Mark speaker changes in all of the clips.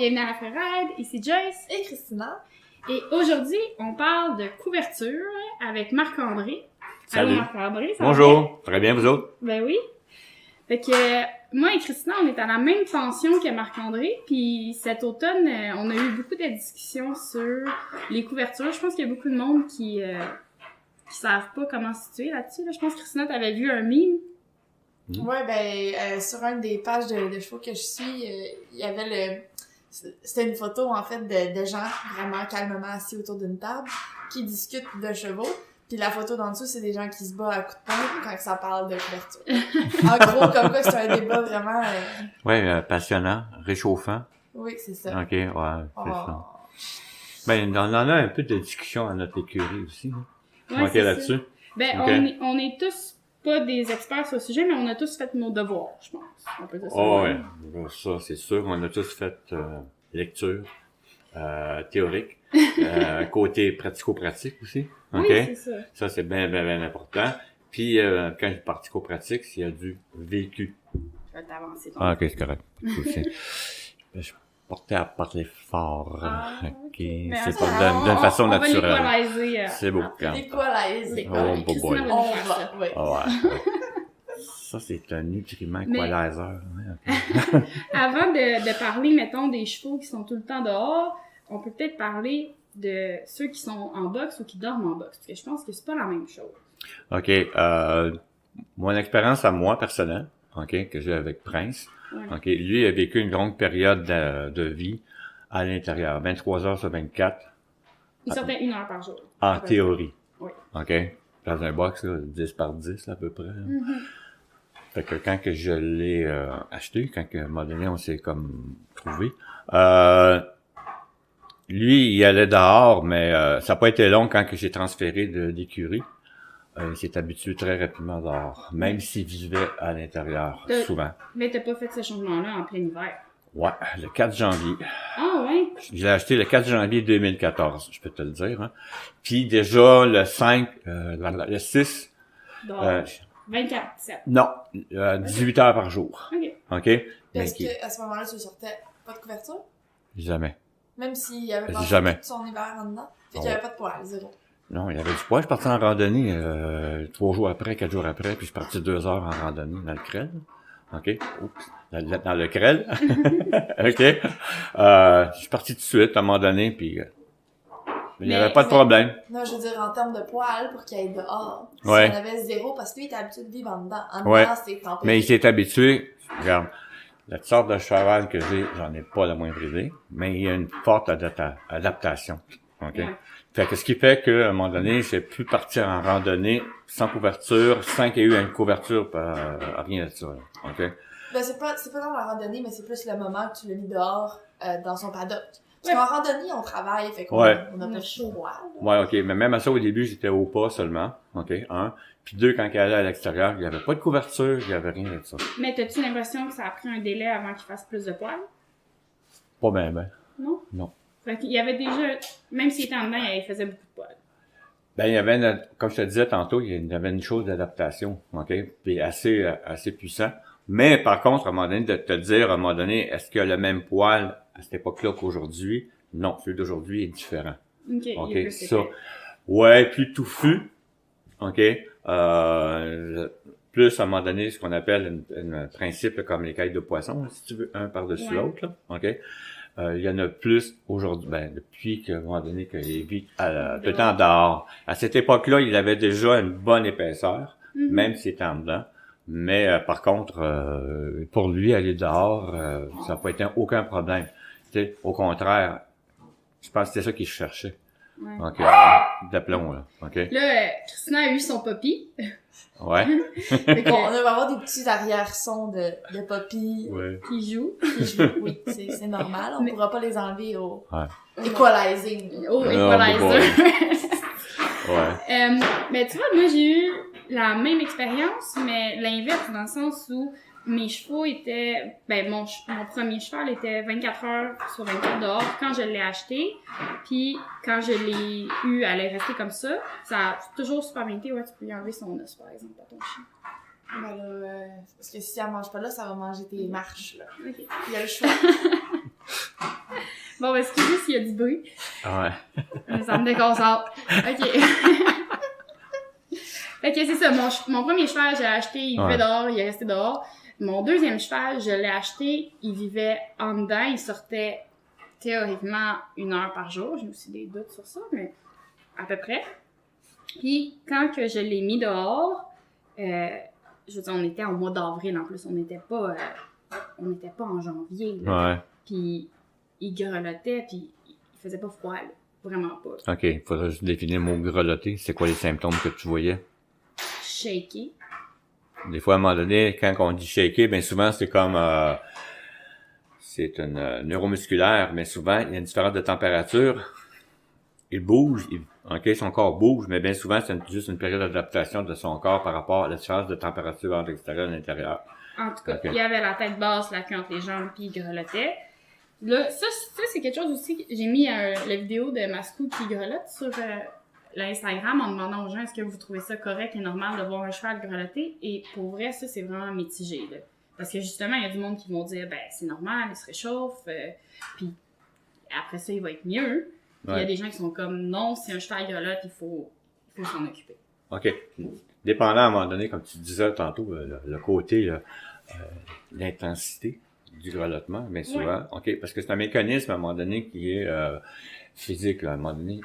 Speaker 1: bienvenue à la Ferraille, ici Joyce
Speaker 2: et Christina.
Speaker 1: Et aujourd'hui, on parle de couverture avec Marc-André.
Speaker 3: Salut.
Speaker 1: Allô Marc-André, ça
Speaker 3: Bonjour,
Speaker 1: va bien?
Speaker 3: très bien vous autres?
Speaker 1: Ben oui. Fait que moi et Christina, on est à la même pension que Marc-André, puis cet automne, on a eu beaucoup de discussions sur les couvertures. Je pense qu'il y a beaucoup de monde qui savent pas comment se situer là-dessus. Là. Je pense que Christina, t'avais vu un meme.
Speaker 2: Ouais, ben, sur une des pages de chevaux que je suis, il y avait c'était une photo, en fait, de gens vraiment calmement assis autour d'une table qui discutent de chevaux. Puis la photo d'en dessous, c'est des gens qui se battent à coups de poing quand ça parle de couverture. En gros, comme quoi, c'est un débat vraiment...
Speaker 3: Ouais, passionnant, réchauffant.
Speaker 2: Oui, c'est ça.
Speaker 3: OK, ouais, c'est ça. Ben, on en a un peu de discussion à notre écurie aussi.
Speaker 1: Ouais,
Speaker 3: OK, là-dessus.
Speaker 1: Ben,
Speaker 3: okay.
Speaker 1: On est tous pas des experts sur le sujet, mais on a tous fait nos devoirs, je pense. On peut dire ça.
Speaker 3: Oh, ouais, ça, c'est sûr. On a tous fait lecture théorique, côté pratico-pratique aussi. OK?
Speaker 1: Oui, c'est ça.
Speaker 3: Ça, c'est bien, bien, bien important. Puis, quand je dis pratico-pratique, s'il y a du vécu.
Speaker 1: Je vais t'avancer.
Speaker 3: Ah, OK, c'est correct. Aussi. Je portais à parler fort.
Speaker 1: Ah,
Speaker 3: OK.
Speaker 1: Mais
Speaker 3: C'est pas d'une façon naturelle.
Speaker 1: On va l'équaliser.
Speaker 3: C'est beau.
Speaker 2: L'équaliser.
Speaker 3: Oh, boy.
Speaker 2: On va, oui.
Speaker 3: Oh, ouais. Ça, c'est un nutriment equalizer. Ouais, okay.
Speaker 1: Avant de parler, mettons, des chevaux qui sont tout le temps dehors, on peut peut-être parler de ceux qui sont en boxe ou qui dorment en boxe, parce que je pense que c'est pas la même chose.
Speaker 3: OK. Mon expérience à moi, personnelle, OK, que j'ai avec Prince,
Speaker 1: ouais.
Speaker 3: OK, lui a vécu une longue période de vie à l'intérieur, 23 heures sur 24.
Speaker 1: Il sortait 1 heure par jour.
Speaker 3: En théorie.
Speaker 1: Oui.
Speaker 3: OK? Dans un box, là, 10 par 10 à peu près.
Speaker 1: Mm-hmm.
Speaker 3: Fait que quand que je l'ai acheté, quand que, à un moment donné, on s'est comme trouvé, lui, il allait dehors, mais ça n'a pas été long quand que j'ai transféré d'écurie. Il s'est habitué très rapidement dehors, même s'il vivait à l'intérieur, souvent.
Speaker 1: Mais t'as pas fait ce changement-là en plein hiver?
Speaker 3: Ouais, le 4 janvier.
Speaker 1: Ah ouais?
Speaker 3: Je l'ai acheté le 4 janvier 2014, je peux te le dire. Hein. Puis déjà, le 5, le 6...
Speaker 1: 24/7.
Speaker 3: Non, 18 heures par jour.
Speaker 1: OK.
Speaker 3: OK?
Speaker 2: Est-ce qu'à ce moment-là, tu sortais pas de couverture?
Speaker 3: Jamais.
Speaker 2: Même s'il y avait pas tout son hiver en dedans? Fait qu'il y avait pas de poils, zéro.
Speaker 3: Non, il y avait du poids. Je suis parti en randonnée 3 jours après, 4 jours après, puis je suis parti 2 heures en randonnée dans le crêle. OK? Oups. Dans le crêle. OK? Je suis parti tout de suite à un moment donné, puis il n'y avait pas de problème.
Speaker 2: Non, je veux dire, en termes de poils, pour qu'il aille dehors, si
Speaker 3: ouais.
Speaker 2: on avait zéro, parce que lui, il était habitué de vivre en dedans. En
Speaker 3: ouais.
Speaker 2: dedans, c'est tempéré.
Speaker 3: Mais il s'est habitué. Regarde, la sorte de cheval que j'ai, j'en ai pas la moindre idée, mais il y a une forte adaptation. OK? Ouais. Fait que ce qui fait qu'à un moment donné, j'ai pu partir en randonnée sans couverture, sans qu'il y ait eu une couverture, rien de ça. OK?
Speaker 2: Ben, c'est pas dans la randonnée, mais c'est plus le moment que tu l'as mis dehors, dans son paddock. Parce qu'en randonnée, on travaille, fait qu'on
Speaker 3: ouais.
Speaker 2: on a pas le choix.
Speaker 3: Ouais, OK. Mais même à ça, au début, j'étais au pas seulement. OK, 1. Puis 2, quand il allait à l'extérieur, il n'y avait pas de couverture, il n'y avait rien de ça.
Speaker 1: Mais t'as-tu l'impression que ça a pris un délai avant qu'il fasse plus de poils?
Speaker 3: Pas bien, ben.
Speaker 1: Non?
Speaker 3: Non.
Speaker 1: Fait qu'il y avait déjà, même s'il était en dedans, il faisait beaucoup de poils.
Speaker 3: Ben, il y avait, comme je te disais tantôt, il y avait une chose d'adaptation, OK? Puis assez puissant. Mais, par contre, à un moment donné, de te dire, à un moment donné, est-ce qu'il y a le même poil à cette époque-là qu'aujourd'hui? Non, celui d'aujourd'hui est différent.
Speaker 1: OK.
Speaker 3: OK, ça. Ouais, plus touffu. OK? Plus, à un moment donné, ce qu'on appelle un principe là, comme les cailles de poisson, si tu veux, un par-dessus ouais. l'autre, là. OK? Il y en a plus aujourd'hui, depuis qu'à un moment donné, qu'il vit tout le temps dehors. À cette époque-là, il avait déjà une bonne épaisseur, même s'il était en dedans. Mais par contre, pour lui, aller dehors, ça n'a pas été aucun problème. T'sais, au contraire, je pense que c'était ça qu'il cherchait.
Speaker 1: Ouais.
Speaker 3: Donc, d'aplomb, là. OK?
Speaker 1: Là, Christina a eu son puppy.
Speaker 3: Ouais.
Speaker 2: Fait qu'on va avoir des petits arrière-sons de puppy
Speaker 3: ouais.
Speaker 1: qui jouent.
Speaker 2: Oui, c'est normal. On pourra pas les enlever au
Speaker 3: ouais.
Speaker 2: equalizing.
Speaker 1: Au equalizer.
Speaker 3: ouais.
Speaker 1: Mais tu vois, moi, j'ai eu la même expérience, mais l'inverse, dans le sens où mes chevaux étaient... mon premier cheval était 24 heures sur 24 dehors quand je l'ai acheté. Puis quand je l'ai eu, elle est restée comme ça. Ça a toujours super bien été. Ouais, tu peux lui enlever son os, par exemple, à ton chien.
Speaker 2: Ben là, parce que si elle mange pas là, ça va manger tes marches, là.
Speaker 1: OK.
Speaker 2: Il y a le choix.
Speaker 1: Bon, excusez s'il y a du bruit.
Speaker 3: Ouais.
Speaker 1: Ça me déconcentre. OK. Fait que c'est ça, mon premier cheval, j'ai acheté, il vivait dehors, il est resté dehors. Mon deuxième cheval, je l'ai acheté, il vivait en dedans, il sortait théoriquement 1 heure par jour. J'ai aussi des doutes sur ça, mais à peu près. Puis quand que je l'ai mis dehors, je veux dire, on était au mois d'avril en plus, on n'était pas en janvier. Là.
Speaker 3: Ouais.
Speaker 1: Puis il grelottait, puis il faisait pas froid, là. Vraiment pas.
Speaker 3: OK, il faudrait juste définir le mot grelotter. C'est quoi les symptômes que tu voyais?
Speaker 1: Shaky.
Speaker 3: Des fois, à un moment donné, quand on dit shaker, bien souvent, c'est comme... c'est une neuromusculaire, mais souvent, il y a une différence de température. Il bouge, OK, son corps bouge, mais bien souvent, c'est juste une période d'adaptation de son corps par rapport à la différence de température entre l'extérieur et l'intérieur.
Speaker 1: En tout cas,
Speaker 3: Okay.
Speaker 1: il avait la tête basse, la queue entre les jambes, puis il grelottait. Là, ça c'est quelque chose aussi, j'ai mis la vidéo de Mascou qui grelotte sur l'Instagram en demandant aux gens est-ce que vous trouvez ça correct et normal de voir un cheval grelotter, et pour vrai, ça c'est vraiment mitigé, là. Parce que justement, il y a du monde qui vont dire, ben c'est normal, il se réchauffe, puis après ça, il va être mieux. Puis il y a des gens qui sont comme, non, si un cheval grelotte, il faut s'en occuper.
Speaker 3: OK. Dépendant à un moment donné, comme tu disais tantôt, le côté, l'intensité du grelottement, bien souvent, OK, parce que c'est un mécanisme à un moment donné qui est physique, là, à un moment donné,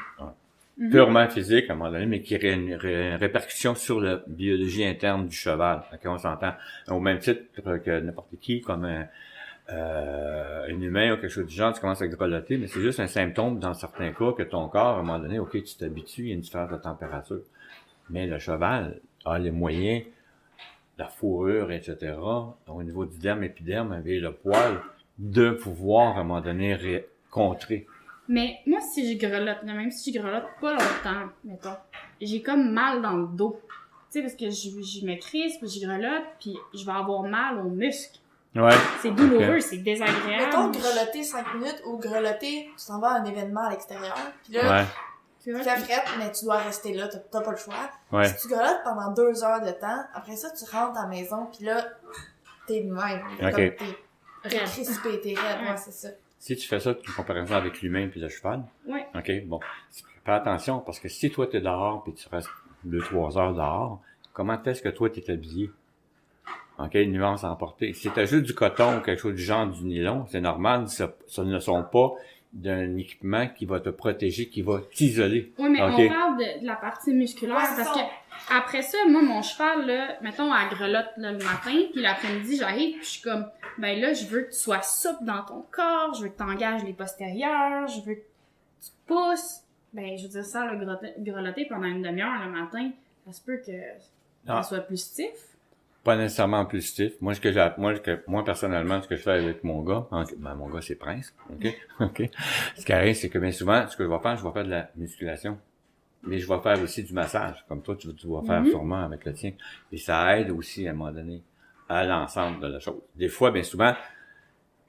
Speaker 3: purement physique à un moment donné, mais qui a une répercussion sur la biologie interne du cheval. OK, on s'entend. Au même titre que n'importe qui, comme un humain ou quelque chose du genre, tu commences à grelotter, mais c'est juste un symptôme dans certains cas que ton corps, à un moment donné, OK, tu t'habitues, il y a une différence de température. Mais le cheval a les moyens, la fourrure, etc., au niveau du derme, épiderme, avec le poil, de pouvoir, à un moment donné, contrer.
Speaker 1: Mais moi, si je grelotte, même si je grelotte pas longtemps, mettons, j'ai comme mal dans le dos. Tu sais, parce que je me crispe, je grelotte, puis je vais avoir mal aux muscles.
Speaker 3: Ouais.
Speaker 1: C'est douloureux, c'est désagréable.
Speaker 2: Mettons grelotter 5 minutes ou grelotter, tu t'en vas à un événement à l'extérieur, puis là, tu fais frette, mais tu dois rester là, t'as pas le choix.
Speaker 3: Ouais.
Speaker 2: Si tu grelottes pendant 2 heures de temps, après ça, tu rentres à la maison, puis là, t'es de même.
Speaker 3: Okay.
Speaker 2: Comme t'es crispé, t'es raide, ouais, c'est ça.
Speaker 3: Si tu fais ça, tu comparaison avec l'humain puis le cheval.
Speaker 1: Ouais.
Speaker 3: OK, bon. Fais attention, parce que si toi, t'es dehors puis tu restes 2-3 heures dehors, comment est-ce que toi, t'es habillé? OK, une nuance à emporter. Si t'as juste du coton ou quelque chose du genre du nylon, c'est normal, ça ne sont pas d'un équipement qui va te protéger, qui va t'isoler.
Speaker 1: Oui, mais
Speaker 3: okay.
Speaker 1: on parle de la partie musculaire,
Speaker 2: ouais,
Speaker 1: parce que après ça, moi, mon cheval, là, mettons, elle grelotte là, le matin, puis l'après-midi, j'arrive, puis je suis comme, ben là, je veux que tu sois souple dans ton corps, je veux que tu engages les postérieurs, je veux que tu pousses. Ben, je veux dire, ça, le grelotter pendant une demi-heure le matin, ça se peut que ça soit plus stiff.
Speaker 3: Pas nécessairement plus stiff. Moi, moi, personnellement, ce que je fais avec mon gars, mon gars, c'est Prince, OK? OK. Ce qui arrive, c'est que bien souvent, ce que je vais faire de la musculation. Mais je vais faire aussi du massage, comme toi, tu vas faire sûrement avec le tien. Et ça aide aussi, à un moment donné, à l'ensemble de la chose. Des fois, bien souvent,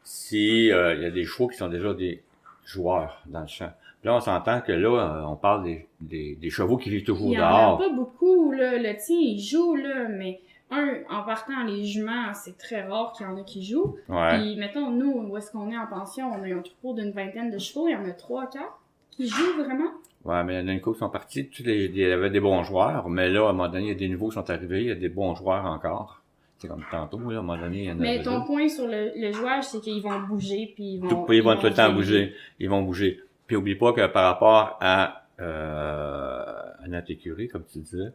Speaker 3: si il y a des chevaux qui sont déjà des joueurs dans le champ. Là, on s'entend que là, on parle des chevaux qui vivent toujours dehors.
Speaker 1: Il y en a pas beaucoup, là. Le tien, il joue, là, mais en partant, les juments, c'est très rare qu'il y en a qui jouent.
Speaker 3: Ouais.
Speaker 1: Puis, mettons, nous, où est-ce qu'on est en pension, on a un troupeau d'une 20aine de chevaux, il y en a 3-4 qui jouent vraiment.
Speaker 3: Ouais, mais il y en a une couple qui sont partis, il y avait des bons joueurs, mais là, à un moment donné, il y a des nouveaux qui sont arrivés, il y a des bons joueurs encore. C'est comme tantôt, là, à un moment donné, il y en a.
Speaker 1: Mais ton point sur le jouage, c'est qu'ils vont bouger, puis ils vont
Speaker 3: tout le temps bouger. Ils vont bouger. Puis oublie pas que par rapport à notre écurie, comme tu disais,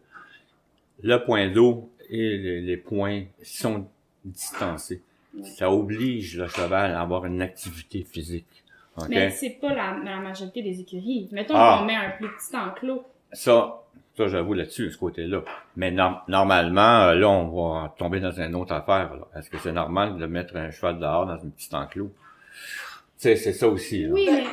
Speaker 3: le point d'eau et les points sont distancés. Ouais. Ça oblige le cheval à avoir une activité physique. Okay?
Speaker 1: Mais c'est pas la majorité des écuries. Mettons qu'on met un plus petit enclos.
Speaker 3: Ça j'avoue là-dessus, ce côté-là. Mais normalement, là, on va tomber dans une autre affaire. Est-ce que c'est normal de mettre un cheval dehors dans une petite enclos? Tu sais, c'est ça aussi. Là.
Speaker 1: Oui, mais...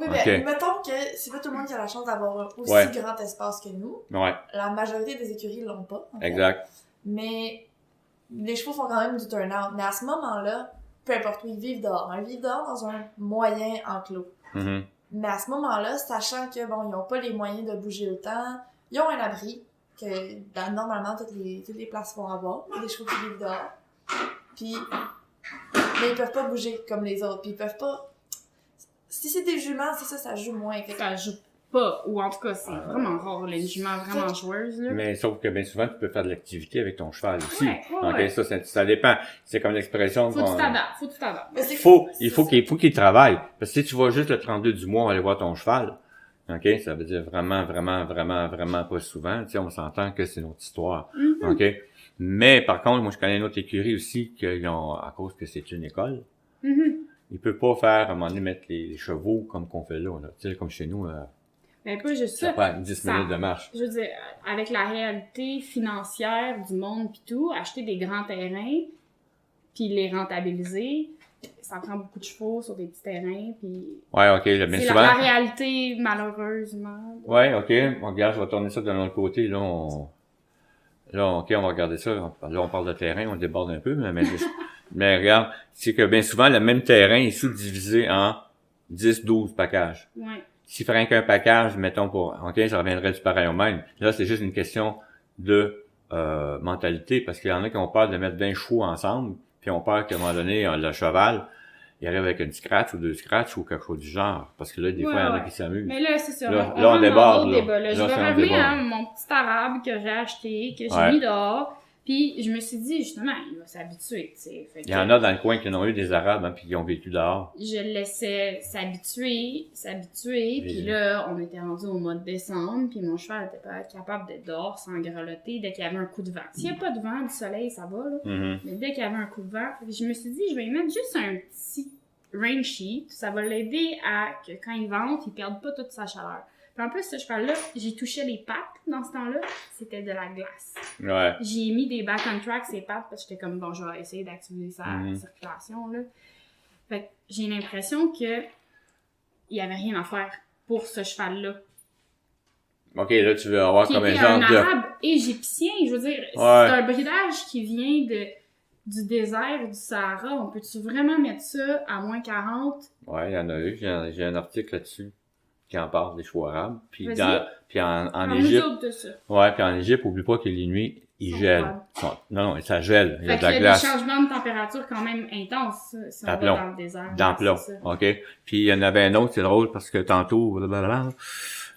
Speaker 2: Oui, ben, mettons que c'est pas tout le monde qui a la chance d'avoir un aussi grand espace que nous.
Speaker 3: Ouais.
Speaker 2: La majorité des écuries l'ont pas. En fait.
Speaker 3: Exact.
Speaker 2: Mais les chevaux font quand même du turn-out. Mais à ce moment-là, peu importe où ils vivent dehors. Ils vivent dehors dans un moyen enclos.
Speaker 3: Mm-hmm.
Speaker 2: Mais à ce moment-là, sachant que bon, ils n'ont pas les moyens de bouger autant, ils ont un abri que normalement toutes les places vont avoir. Des chevaux qui vivent dehors. Puis, mais ils peuvent pas bouger comme les autres. Puis ils peuvent pas. Si c'est des juments, c'est ça joue moins. Fait que
Speaker 1: Ça joue pas, ou en tout cas, c'est vraiment rare, les juments vraiment joueuses, là.
Speaker 3: Mais sauf que bien souvent, tu peux faire de l'activité avec ton cheval aussi.
Speaker 1: Ouais,
Speaker 3: OK,
Speaker 1: ouais.
Speaker 3: ça dépend. C'est comme l'expression
Speaker 1: Faut que tu t'adaptes.
Speaker 2: mais c'est
Speaker 3: il faut qu'il travaille. Parce que si tu vas juste le 32 du mois aller voir ton cheval, OK, ça veut dire vraiment pas souvent. Tu sais, on s'entend que c'est notre histoire.
Speaker 1: Mhm.
Speaker 3: OK? Mais par contre, moi, je connais une autre écurie aussi qu'ils ont, à cause que c'est une école,
Speaker 1: Mhm.
Speaker 3: il peut pas faire, à un moment donné, mettre les chevaux comme qu'on fait là. Tu sais, comme chez nous,
Speaker 1: Mais pas juste
Speaker 3: ça
Speaker 1: ça.
Speaker 3: prend 10
Speaker 1: Ça-
Speaker 3: minutes de marche.
Speaker 1: Je veux dire, avec la réalité financière du monde pis tout, acheter des grands terrains puis les rentabiliser, ça prend beaucoup de chevaux sur des petits terrains puis
Speaker 3: Ouais, OK, là, bien
Speaker 1: c'est
Speaker 3: souvent.
Speaker 1: la réalité malheureusement.
Speaker 3: Ouais, OK. Bon, regarde, je vais tourner ça de l'autre côté. Là, OK, on va regarder ça. Là, on parle de terrain, on déborde un peu, mais regarde, c'est que bien souvent, le même terrain est sous-divisé en 10, 12 packages.
Speaker 1: Ouais.
Speaker 3: S'il ferait qu'un package, mettons OK, ça reviendrait du pareil au même. Là, c'est juste une question de mentalité, parce qu'il y en a qui ont peur de mettre 20 chevaux ensemble, puis ont peur qu'à un moment donné, le cheval, il arrive avec une scratch ou deux scratch ou quelque chose du genre. Parce que là, des fois, il y en a qui s'amusent.
Speaker 1: Mais là, c'est ça.
Speaker 3: Là,
Speaker 1: on
Speaker 3: on
Speaker 1: rentre
Speaker 3: déborde,
Speaker 1: dans d'autres
Speaker 3: là.
Speaker 1: débats, là. Je
Speaker 3: Là,
Speaker 1: vais
Speaker 3: c'est un
Speaker 1: revenir
Speaker 3: débat.
Speaker 1: à mon petit arabe que j'ai acheté, que j'ai
Speaker 3: Ouais.
Speaker 1: mis dehors. Puis je me suis dit, justement, il va s'habituer, tu sais. Fait
Speaker 3: Il y en a dans le coin qui ont eu des Arabes, hein, puis qui ont vécu dehors.
Speaker 1: je le laissais s'habituer, puis là, on était rendu au mois de décembre, puis mon cheval était pas capable d'être dehors sans grelotter dès qu'il y avait un coup de vent. S'il n'y a pas de vent, du soleil, ça va, là.
Speaker 3: Mhm.
Speaker 1: Mais dès qu'il y avait un coup de vent, je me suis dit, je vais lui mettre juste un petit rain sheet, ça va l'aider à que quand il vente, il perde pas toute sa chaleur. Puis en plus, ce cheval-là, j'ai touché les pattes dans ce temps-là, c'était de la glace.
Speaker 3: Ouais.
Speaker 1: J'ai mis des back on track ses pattes parce que j'étais comme bon, je vais essayer d'activer sa
Speaker 3: Mhm.
Speaker 1: circulation là. Fait que j'ai l'impression que il y avait rien à faire pour ce cheval-là.
Speaker 3: OK, là, tu veux avoir
Speaker 1: Qui
Speaker 3: comme un
Speaker 1: était
Speaker 3: genre
Speaker 1: un
Speaker 3: de...
Speaker 1: arabe égyptien, je veux dire, c'est
Speaker 3: Ouais.
Speaker 1: un bridage qui vient du désert du Sahara. On peut-tu vraiment mettre ça à moins 40?
Speaker 3: Ouais, il y en a eu. J'ai un article là-dessus qui en parle des chevaux arabes. Puis,
Speaker 1: Vas-y.
Speaker 3: puis en
Speaker 1: Parle-nous
Speaker 3: Égypte...
Speaker 1: autres de ça.
Speaker 3: Ouais, puis en Égypte, oublie pas que les nuits, il
Speaker 1: Sont
Speaker 3: gèle.
Speaker 1: froides.
Speaker 3: Non, ça gèle. Il y a
Speaker 1: Fait
Speaker 3: de la
Speaker 1: qu'il y a
Speaker 3: glace.
Speaker 1: des changements de température quand même intenses si on va
Speaker 3: D'aplomb.
Speaker 1: dans le désert.
Speaker 3: D'ampleur.
Speaker 1: c'est ça.
Speaker 3: OK? Puis il y en avait un autre, c'est drôle, parce que tantôt, blablabla,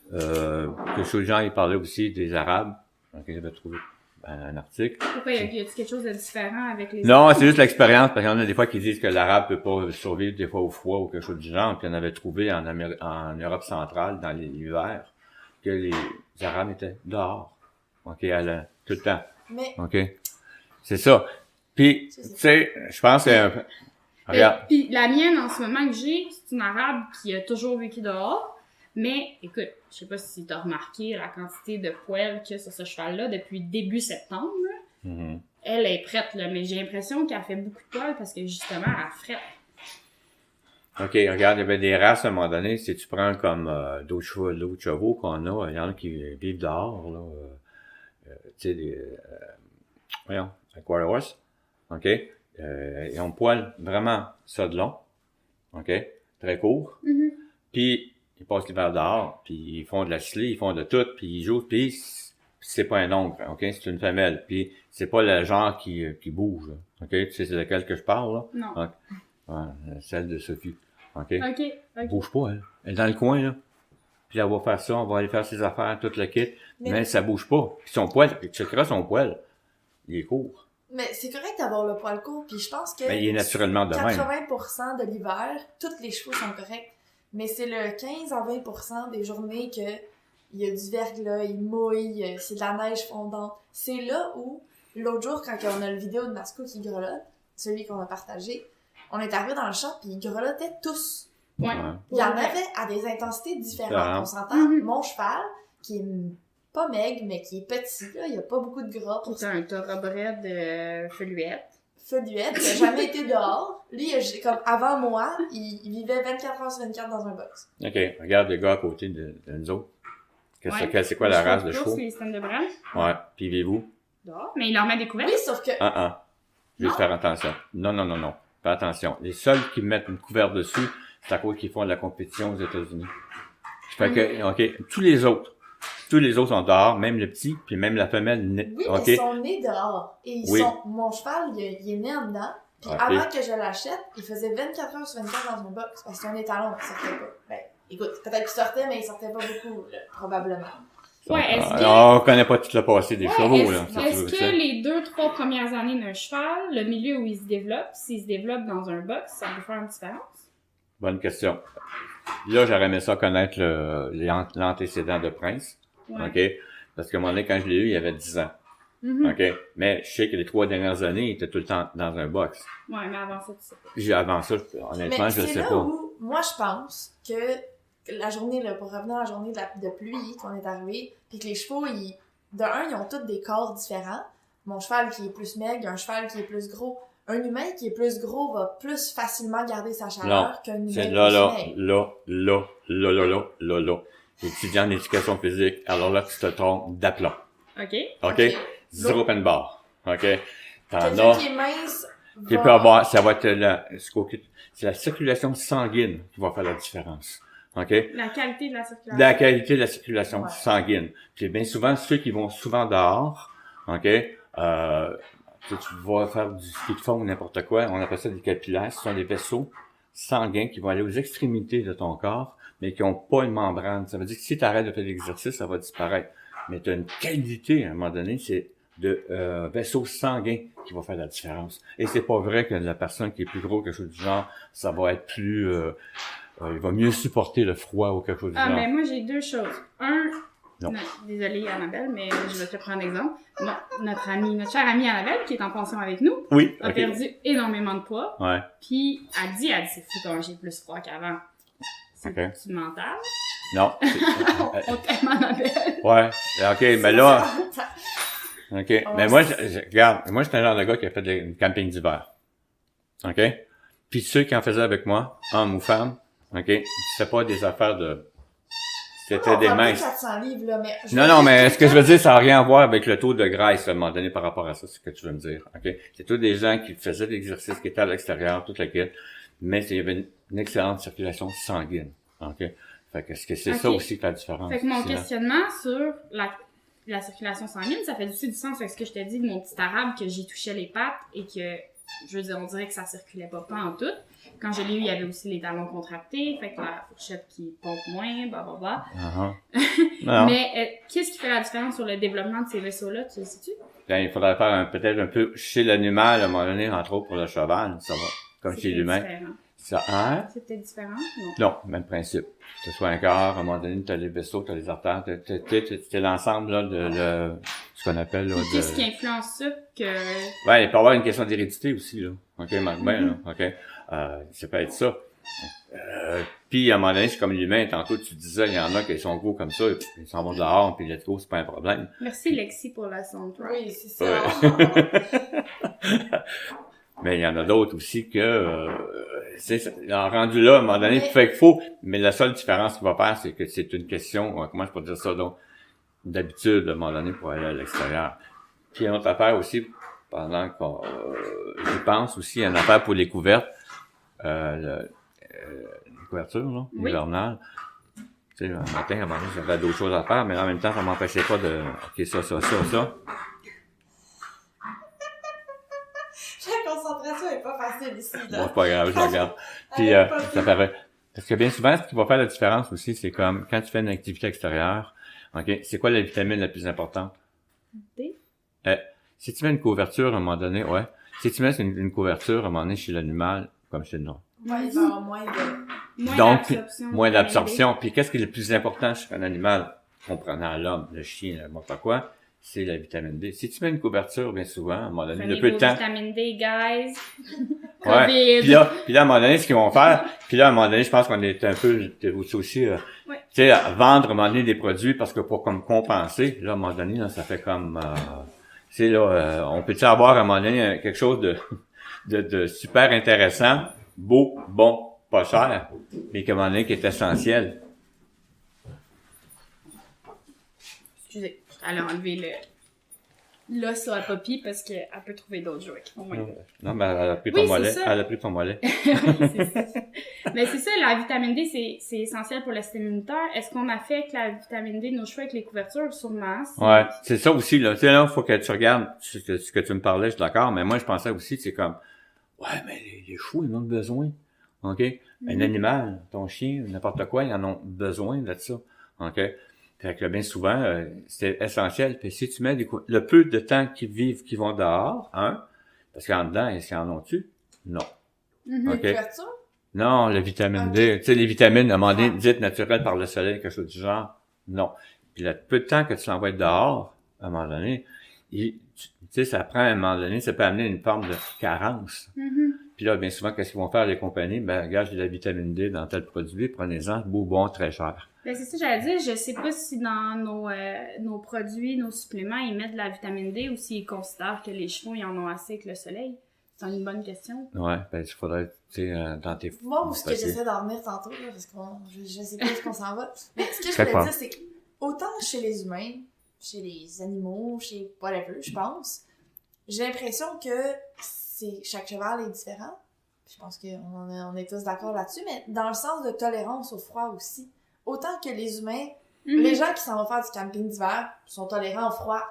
Speaker 3: que ces gens, ils parlaient aussi des Arabes. OK, j'avais trouvé un article.
Speaker 1: Pourquoi y a-t-il quelque chose de différent avec les
Speaker 3: Non, c'est juste l'expérience, parce qu'il y en a des fois qui disent que l'Arabe peut pas survivre des fois au froid ou quelque chose du genre, puis on avait trouvé en Europe centrale, dans l'hiver, que les Arabes étaient dehors. OK, tout le temps.
Speaker 2: Mais,
Speaker 3: OK? C'est ça. Puis, tu sais, je pense que... Regarde.
Speaker 1: Puis la mienne en ce moment que j'ai, c'est une arabe qui a toujours vécu dehors. Mais écoute, je sais pas si t'as remarqué la quantité de poils qu'il y a sur ce cheval-là depuis début septembre. Là.
Speaker 3: Mhm.
Speaker 1: Elle est prête, là, mais j'ai l'impression qu'elle fait beaucoup de poils parce que justement, elle frette.
Speaker 3: OK, regarde, il y avait des races à un moment donné, si tu prends comme d'autres chevaux qu'on a, il y en a qui vivent dehors, là, tu sais, voyons, un quarter horse, OK, ils ont le poil vraiment ça de long, OK, très court,
Speaker 1: Mhm.
Speaker 3: puis ils passent l'hiver dehors, puis ils font de la scellée, ils font de tout, puis ils jouent, puis c'est pas un ongle, OK, c'est une femelle, puis c'est pas le genre qui bouge, là, OK, tu sais c'est de quel que je parle, là?
Speaker 1: Non.
Speaker 3: OK. Ouais, celle de Sophie, OK?
Speaker 1: OK.
Speaker 3: Elle bouge pas, elle. Elle est dans le coin, là. Puis elle va faire ça, on va aller faire ses affaires, tout le kit. Mais ça bouge pas. Puis son poil, tu checkeras son poil. Il est court.
Speaker 2: mais c'est correct d'avoir le poil court, puis je pense que
Speaker 3: Mais il est naturellement de même.
Speaker 2: 80% de l'hiver, tous les chevaux sont corrects. Mais c'est le 15 à 20% des journées que il y a du verglas, il mouille, c'est de la neige fondante. C'est là où, l'autre jour, quand on a le vidéo de Masco qui grelotte, celui qu'on a partagé, on est arrivé dans le champ, puis ils grelottaient tous.
Speaker 1: Ouais.
Speaker 3: Ouais.
Speaker 2: Il y en avait à des intensités différentes.
Speaker 3: Différentes.
Speaker 2: On s'entend,
Speaker 1: Mhm.
Speaker 2: mon cheval, qui est pas maigre, mais qui est petit, là, il y a pas beaucoup de gras pour
Speaker 1: C'est un thoroughbred de feluette.
Speaker 2: Feluette, il a jamais été dehors. Lui, comme avant moi, il vivait 24 heures sur 24 dans un box.
Speaker 3: OK, regarde les gars à côté de nous autres.
Speaker 1: Ouais.
Speaker 3: C'est quoi la race de
Speaker 1: Les
Speaker 3: chevaux?
Speaker 1: les systèmes de bras.
Speaker 3: Ouais. Puis vivez-vous?
Speaker 1: Dehors. Mais il leur met des couvertes.
Speaker 2: Oui, sauf que
Speaker 3: Juste faire attention. Non. Fais attention. Les seuls qui mettent une couverte dessus, c'est à cause qu'ils font de la compétition aux États-Unis. Fait que, OK, tous les autres sont dehors, même le petit, puis même la femelle.
Speaker 2: oui,
Speaker 3: OK?
Speaker 2: ils sont nés dehors. Et
Speaker 3: Oui.
Speaker 2: mon cheval, il est né en dedans, Puis
Speaker 3: Ok.
Speaker 2: avant que je l'achète, il faisait 24 heures sur 24 dans une box parce que c'est un étalon qui sortait pas. Ben, écoute, peut-être qu'il sortait, mais il sortait pas beaucoup, là, probablement.
Speaker 1: Ouais, est-ce que...
Speaker 3: On connaît pas tout le passé des chevaux, là.
Speaker 1: Est-ce que les 2-3 premières années d'un cheval, le milieu où il se développe, s'il se développe dans un box, ça peut faire une différence?
Speaker 3: Bonne question. Là, j'aurais aimé ça connaître l'antécédent de Prince.
Speaker 1: Ouais.
Speaker 3: OK? Parce qu'à un moment donné, quand je l'ai eu, il avait 10 ans.
Speaker 1: Mhm.
Speaker 3: OK? Mais je sais que les 3 dernières années, il était tout le temps dans un box.
Speaker 1: Ouais, mais avant ça, tu sais pas.
Speaker 3: Avant ça, honnêtement,
Speaker 2: Mais
Speaker 3: je le
Speaker 2: c'est
Speaker 3: sais
Speaker 2: là
Speaker 3: pas.
Speaker 2: où, moi, je pense que la journée, là, pour revenir à la journée de pluie qu'on est arrivé, puis que les chevaux, de un, ils ont tous des corps différents. Mon cheval qui est plus maigre, un cheval qui est plus gros. Un humain qui est plus gros va plus facilement garder sa chaleur qu'un humain
Speaker 3: C'est
Speaker 2: plus
Speaker 3: là. Étudiant en éducation physique, alors là, tu te trompes d'aplomb.
Speaker 1: OK.
Speaker 3: OK? Zéro open bar. OK? T'en
Speaker 2: Quelqu'un
Speaker 3: as,
Speaker 2: qui est mince
Speaker 3: qui peut avoir, ça va être c'est la circulation sanguine qui va faire la différence. OK?
Speaker 1: La qualité de la circulation.
Speaker 3: La qualité de la circulation
Speaker 2: Ouais.
Speaker 3: sanguine. Puis bien souvent, ceux qui vont souvent dehors, OK? Tu vas faire du ski de fond ou n'importe quoi, on appelle ça des capillaires. Ce sont des vaisseaux sanguins qui vont aller aux extrémités de ton corps, mais qui n'ont pas une membrane. Ça veut dire que si tu arrêtes de faire l'exercice, ça va disparaître. Mais tu as une qualité, à un moment donné, c'est de vaisseau sanguin qui va faire la différence. Et c'est pas vrai que la personne qui est plus gros, quelque chose du genre, ça va être plus... il va mieux supporter le froid ou quelque chose du
Speaker 1: Ah,
Speaker 3: genre.
Speaker 1: mais moi, j'ai 2 choses.
Speaker 3: Non.
Speaker 1: Désolée, Annabelle, mais je vais te prendre exemple. Notre chère amie Annabelle, qui est en pension avec nous,
Speaker 3: Oui,
Speaker 1: a
Speaker 3: OK.
Speaker 1: perdu énormément de poids.
Speaker 3: Ouais,
Speaker 1: Puis, elle dit, c'est fou quand j'ai plus froid qu'avant. C'est
Speaker 3: OK.
Speaker 1: du mental.
Speaker 3: non.
Speaker 1: On t'aime, Annabelle.
Speaker 3: Ouais, OK, mais là... OK, mais moi, regarde, moi, j'étais un genre de gars qui a fait du camping d'hiver. OK? Puis ceux qui en faisaient avec moi, hommes ou femmes, OK, c'était pas des affaires de... C'était des minces.
Speaker 2: 400 livres, là, mais
Speaker 3: Non, mais ce que je veux dire, ça n'a rien à voir avec le taux de graisse, à un moment donné, par rapport à ça, c'est ce que tu veux me dire, OK? C'est tous des gens qui faisaient de l'exercice, qui étaient à l'extérieur, toute la quête, mais il y avait une excellente circulation sanguine, OK? Fait que c'est ça
Speaker 1: OK.
Speaker 3: aussi qui fait la différence.
Speaker 1: Fait que mon
Speaker 3: aussi, hein.
Speaker 1: questionnement sur la circulation sanguine, ça fait aussi du sens avec ce que je t'ai dit de mon petit arabe, que j'y touchais les pattes et que, je veux dire, on dirait que ça circulait pas en tout. Quand je l'ai eu, il y avait aussi les talons contractés, fait que la fourchette qui pompe moins, blablabla.
Speaker 3: Non.
Speaker 1: Mais qu'est-ce qui fait la différence sur le développement de ces vaisseaux-là, tu le sais-tu?
Speaker 3: Ben, il faudrait faire peut-être un peu chez l'animal, à un moment donné, entre autres pour le cheval, ça va, comme
Speaker 1: C'est
Speaker 3: chez
Speaker 1: peut-être
Speaker 3: l'humain.
Speaker 1: différent.
Speaker 3: Ça, hein?
Speaker 1: C'est peut-être différent, non?
Speaker 3: Non, même principe. Que ce soit un corps, à un moment donné, t'as les vaisseaux, t'as les artères, t'as l'ensemble, là, de ce qu'on appelle, là,
Speaker 1: Puis qu'est-ce qui influence ça que...
Speaker 3: Ouais, il peut y avoir une question d'hérédité aussi, là. OK, marque bien, là. OK. Ça peut être ça. Puis, à un moment donné, c'est comme l'humain, tantôt, tu disais, il y en a qui sont gros comme ça, et puis ils s'en vont dehors, puis let's go, c'est pas un problème.
Speaker 1: Merci, Lexi, pour la soundtrack.
Speaker 2: Oui, c'est ça.
Speaker 3: Mais il y en a d'autres aussi que, rendu là, à un moment donné, tu fais qu'il faut, mais la seule différence qu'il va faire, c'est que c'est une question, comment je peux dire ça, donc, d'habitude, à un moment donné, pour aller à l'extérieur. Puis, une autre affaire aussi, pendant qu'on, j'y pense aussi, il y a une affaire pour les couvertes, les couvertures, là,
Speaker 1: Oui.
Speaker 3: hivernales. Tu sais, un matin, à un moment donné, j'avais d'autres choses à faire, mais en même temps, ça m'empêchait pas de, OK, ça.
Speaker 2: La concentration est pas facile ici,
Speaker 3: Bon,
Speaker 2: là.
Speaker 3: c'est pas grave, je la regarde. Puis,
Speaker 2: Elle est pas
Speaker 3: ça fait... Parce que bien souvent, ce qui va faire la différence aussi, c'est comme quand tu fais une activité extérieure, OK, c'est quoi la vitamine la plus importante?
Speaker 1: D?
Speaker 3: Si tu mets une couverture à un moment donné, ouais. Si tu mets une couverture à un moment donné chez l'animal, comme chez nous.
Speaker 2: Ouais, il va y avoir moins de...
Speaker 3: Donc,
Speaker 1: d'absorption.
Speaker 3: moins d'absorption. Puis qu'est-ce qui est le plus important chez un animal, comprenant l'homme, le chien, n'importe quoi, c'est la vitamine D. Si tu mets une couverture, bien souvent, à un moment donné,
Speaker 1: Prenez
Speaker 3: le peu de
Speaker 1: vos
Speaker 3: temps...
Speaker 1: vitamines D, guys.
Speaker 3: Ouais.
Speaker 1: COVID.
Speaker 3: Puis là, à un moment donné, ce qu'ils vont faire, puis là, à un moment donné, je pense qu'on est un peu aussi,
Speaker 1: Ouais.
Speaker 3: tu sais, à vendre à un moment donné des produits parce que pour comme compenser, là, à un moment donné, là, ça fait comme, tu sais, là, on peut-tu avoir à un moment donné quelque chose de super intéressant, beau, bon, pas cher, mais qu'à un moment donné, qui est essentiel.
Speaker 1: Excusez, j'allais enlever l'os sur la Poppy parce qu'elle peut trouver d'autres jouets qui font moins peur.
Speaker 3: Non, mais elle a pris
Speaker 1: Oui,
Speaker 3: ton mollet.
Speaker 1: c'est ça.
Speaker 3: Elle a pris ton mollet.
Speaker 1: Oui, c'est ça. Mais c'est ça, la vitamine D, c'est essentiel pour le système immunitaire. Est-ce qu'on affecte la vitamine D de nos cheveux avec les couvertures? Sûrement.
Speaker 3: Ouais, c'est ça aussi, là. Tu sais, là, faut que tu regardes ce que tu me parlais, je suis d'accord, mais moi, je pensais aussi, c'est comme, Ouais, mais les chevaux, ils en ont besoin. OK? Un animal, ton chien, n'importe quoi, ils en ont besoin de ça. OK? Fait que bien souvent, c'est essentiel. Puis si tu mets le peu de temps qu'ils vivent, qu'ils vont dehors, parce qu'en dedans, est-ce qu'ils en ont-tu? Non.
Speaker 2: Les
Speaker 3: OK?
Speaker 2: couvertures?
Speaker 3: Non, la vitamine D. Tu sais, les vitamines, à un moment donné, dites naturelles par le soleil, quelque chose du genre. Non. Puis le peu de temps que tu l'envoies dehors, à un moment donné, tu sais, ça prend à un moment donné, ça peut amener une forme de carence. Puis là, bien souvent, qu'est-ce qu'ils vont faire les compagnies? Ben, regarde, j'ai de la vitamine D dans tel produit, prenez-en, beau, bon, très cher.
Speaker 1: Ben, c'est ça, j'allais dire, je sais pas si dans nos produits, nos suppléments, ils mettent de la vitamine D ou s'ils considèrent que les chevaux, ils en ont assez avec le soleil. C'est une bonne question.
Speaker 3: Ouais, ben, il faudrait, tu sais, dans tes...
Speaker 2: Moi, où ce que j'essaie d'en venir tantôt, là, parce que je sais pas où qu'on s'en va. Mais ce que je voulais dire, c'est que autant chez les humains, chez les animaux, chez whatever, je pense, j'ai l'impression que chaque cheval est différent. Je pense qu'on est tous d'accord là-dessus, mais dans le sens de tolérance au froid aussi. Autant que les humains, les gens qui s'en vont faire du camping d'hiver sont tolérants au froid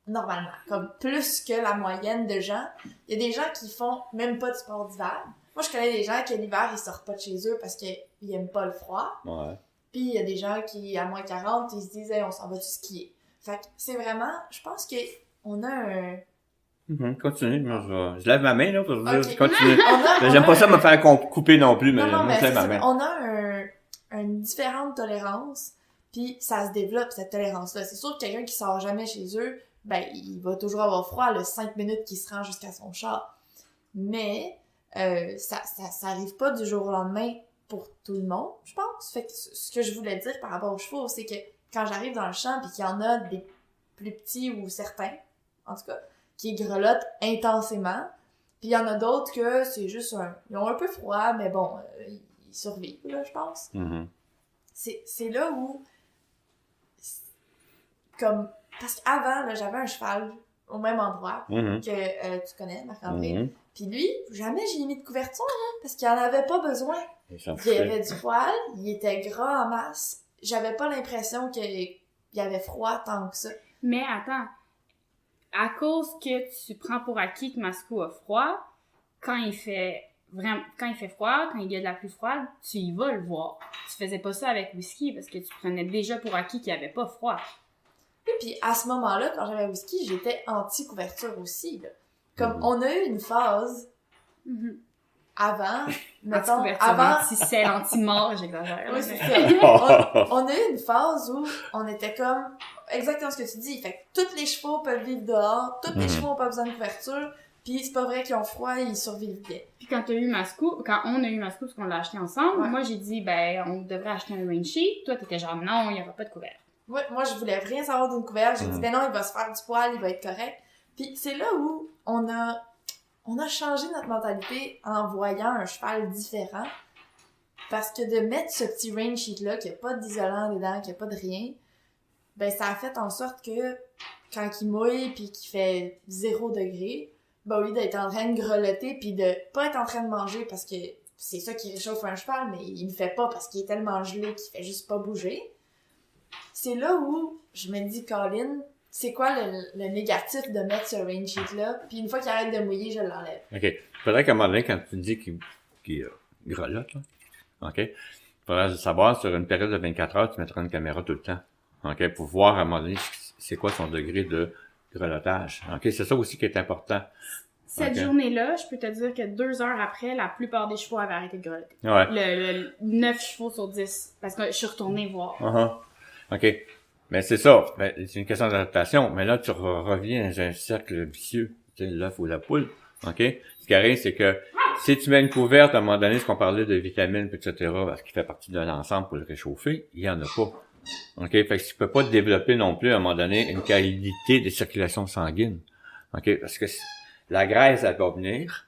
Speaker 2: normalement, comme plus que la moyenne de gens. Il y a des gens qui font même pas de sport d'hiver. Moi, je connais des gens qui, l'hiver, ils sortent pas de chez eux parce qu'ils aiment pas le froid.
Speaker 3: Ouais.
Speaker 2: Puis il y a des gens qui, à moins 40, ils se disent hey, on s'en va du skier. Fait que c'est vraiment, je pense qu'on a un...
Speaker 3: Continue, moi, je lève ma main, là, pour dire,
Speaker 2: Okay.
Speaker 3: continue. J'aime pas ça me faire couper non plus, mais moi, je lève ma main.
Speaker 2: On a une différente tolérance, puis ça se développe, cette tolérance-là. C'est sûr que quelqu'un qui sort jamais chez eux, ben, il va toujours avoir froid, le 5 minutes qu'il se rend jusqu'à son char. Mais, ça arrive pas du jour au lendemain pour tout le monde, je pense. Fait que ce que je voulais dire par rapport aux chevaux, c'est que quand j'arrive dans le champ pis qu'il y en a des plus petits ou certains, en tout cas, qui grelottent intensément, puis il y en a d'autres que c'est juste ils ont un peu froid, mais bon, ils survivent, là, je pense. C'est là où, comme, parce qu'avant, là, j'avais un cheval au même endroit que tu connais, Marc-André. Puis lui, jamais j'ai mis de couverture, hein, parce qu'il en avait pas besoin. Il avait du poil, il était gras en masse. J'avais pas l'impression qu'il y avait froid tant que ça.
Speaker 1: Mais attends, à cause que tu prends pour acquis que Masco a froid, quand il fait froid, quand il y a de la pluie froide, tu y vas le voir. Tu faisais pas ça avec Whisky parce que tu prenais déjà pour acquis qu'il y avait pas froid.
Speaker 2: Et puis à ce moment-là, quand j'avais Whisky, j'étais anti-couverture aussi, là. Comme on a eu une phase avant, mettons, avant...
Speaker 1: Anti-sel, anti-mort, j'exagère.
Speaker 2: Oui, c'est ça. On a eu une phase où on était comme, exactement ce que tu dis, fait que tous les chevaux peuvent vivre dehors, tous les chevaux ont pas besoin de couverture, pis c'est pas vrai qu'ils ont froid, ils survivent bien.
Speaker 1: Puis quand on a eu Masco, parce qu'on l'a acheté ensemble, moi j'ai dit, ben, on devrait acheter un rain sheet. Toi, t'étais genre, non, il y aura pas de couvert.
Speaker 2: Moi, je voulais rien savoir d'une couverte. J'ai dit, ben non, il va se faire du poil, il va être correct. Puis c'est là où on a changé notre mentalité en voyant un cheval différent. Parce que de mettre ce petit rain sheet-là, qui a pas d'isolant dedans, qui a pas de rien, ben ça a fait en sorte que quand il mouille puis qu'il fait 0 degré, ben au lieu d'être en train de grelotter puis de pas être en train de manger parce que c'est ça qui réchauffe un cheval, mais il le fait pas parce qu'il est tellement gelé qu'il fait juste pas bouger. C'est là où je me dis, Colin, c'est quoi le négatif de mettre ce rain sheet-là? Puis une fois qu'il arrête de mouiller, je l'enlève.
Speaker 3: OK. Faudrait qu'à un moment donné, quand tu dis qu'il grelotte, là, OK? Faudrait savoir, sur une période de 24 heures, tu mettras une caméra tout le temps. OK? Pour voir, à un moment donné, c'est quoi son degré de grelottage. OK? C'est ça aussi qui est important.
Speaker 1: Cette journée-là, je peux te dire que 2 heures après, la plupart des chevaux avaient arrêté de grelotter.
Speaker 3: Ouais.
Speaker 1: Le 9 chevaux sur 10. Parce que je suis retournée voir.
Speaker 3: OK. Mais c'est ça. Ben, c'est une question d'adaptation. Mais là, tu reviens dans un cercle vicieux. Tu sais, l'œuf ou la poule. OK? Ce qui arrive, c'est que si tu mets une couverte, à un moment donné, ce qu'on parlait de vitamines, etc., parce qu'il fait partie de l'ensemble pour le réchauffer, il y en a pas. OK? Fait que tu peux pas développer non plus, à un moment donné, une qualité de circulation sanguine. OK? Parce que la graisse, elle va venir.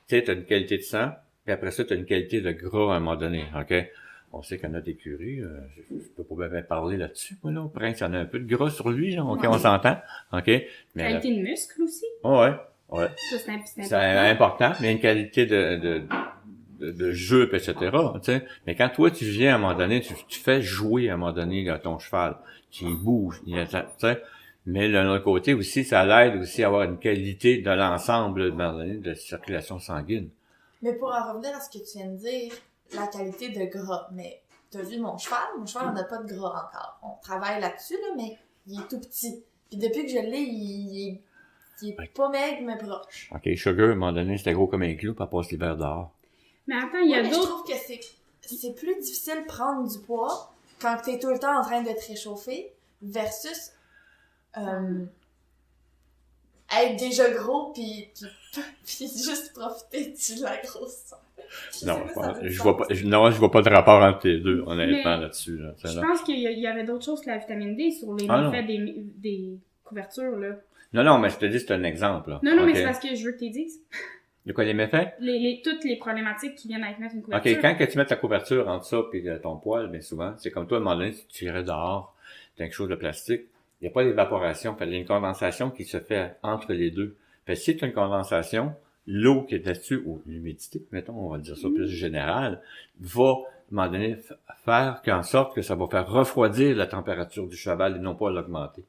Speaker 3: Tu sais, t'as une qualité de sang. Puis après ça, t'as une qualité de gras à un moment donné. OK? On sait qu'il y en a des curies, je peux pas bien parler là-dessus, moi, là. Au prince, il y en a un peu de gras sur lui, là. OK, on s'entend. OK? Mais
Speaker 1: qualité de muscle aussi.
Speaker 3: Ouais.
Speaker 1: Ça, c'est important.
Speaker 3: C'est important, mais une qualité de jeu, etc., tu sais. Mais quand toi, tu viens, à un moment donné, tu fais jouer, à un moment donné, là, ton cheval. Tu bouges, tu sais. Mais d'un autre côté aussi, ça l'aide aussi à avoir une qualité de l'ensemble de la circulation sanguine.
Speaker 2: Mais pour en revenir à ce que tu viens de dire, la qualité de gras, mais t'as vu mon cheval? Mon cheval, on n'a pas de gras encore. On travaille là-dessus, là, mais il est tout petit. Puis depuis que je l'ai, il est pas maigre, mais proche.
Speaker 3: OK, Sugar, à un moment donné, c'était gros comme un clou, puis elle passe l'hiver dehors.
Speaker 1: Mais attends, il y a
Speaker 2: Mais je
Speaker 1: d'autres...
Speaker 2: trouve que c'est plus difficile de prendre du poids quand t'es tout le temps en train de te réchauffer versus être déjà gros puis juste profiter de la grosseur.
Speaker 3: Non, je vois pas de rapport entre les deux, honnêtement, là-dessus. Là,
Speaker 1: je pense qu'il y avait d'autres choses que la vitamine D sur les méfaits des couvertures, là.
Speaker 3: Non, mais je te dis, c'est un exemple, là.
Speaker 1: Non, mais c'est parce que je veux que tu dises.
Speaker 3: De quoi les méfaits?
Speaker 1: Toutes les problématiques qui viennent avec mettre une couverture.
Speaker 3: OK, quand que tu mets ta couverture entre ça et ton poil, bien souvent, c'est comme toi, à un moment donné, si tu irais dehors, t'as quelque chose de plastique, il n'y a pas d'évaporation, il y a une condensation qui se fait entre les deux. Fait si tu as une condensation, l'eau qui est là-dessus, ou l'humidité, mettons, on va dire ça plus général, va, à un moment donné, faire qu'en sorte que ça va faire refroidir la température du cheval et non pas l'augmenter.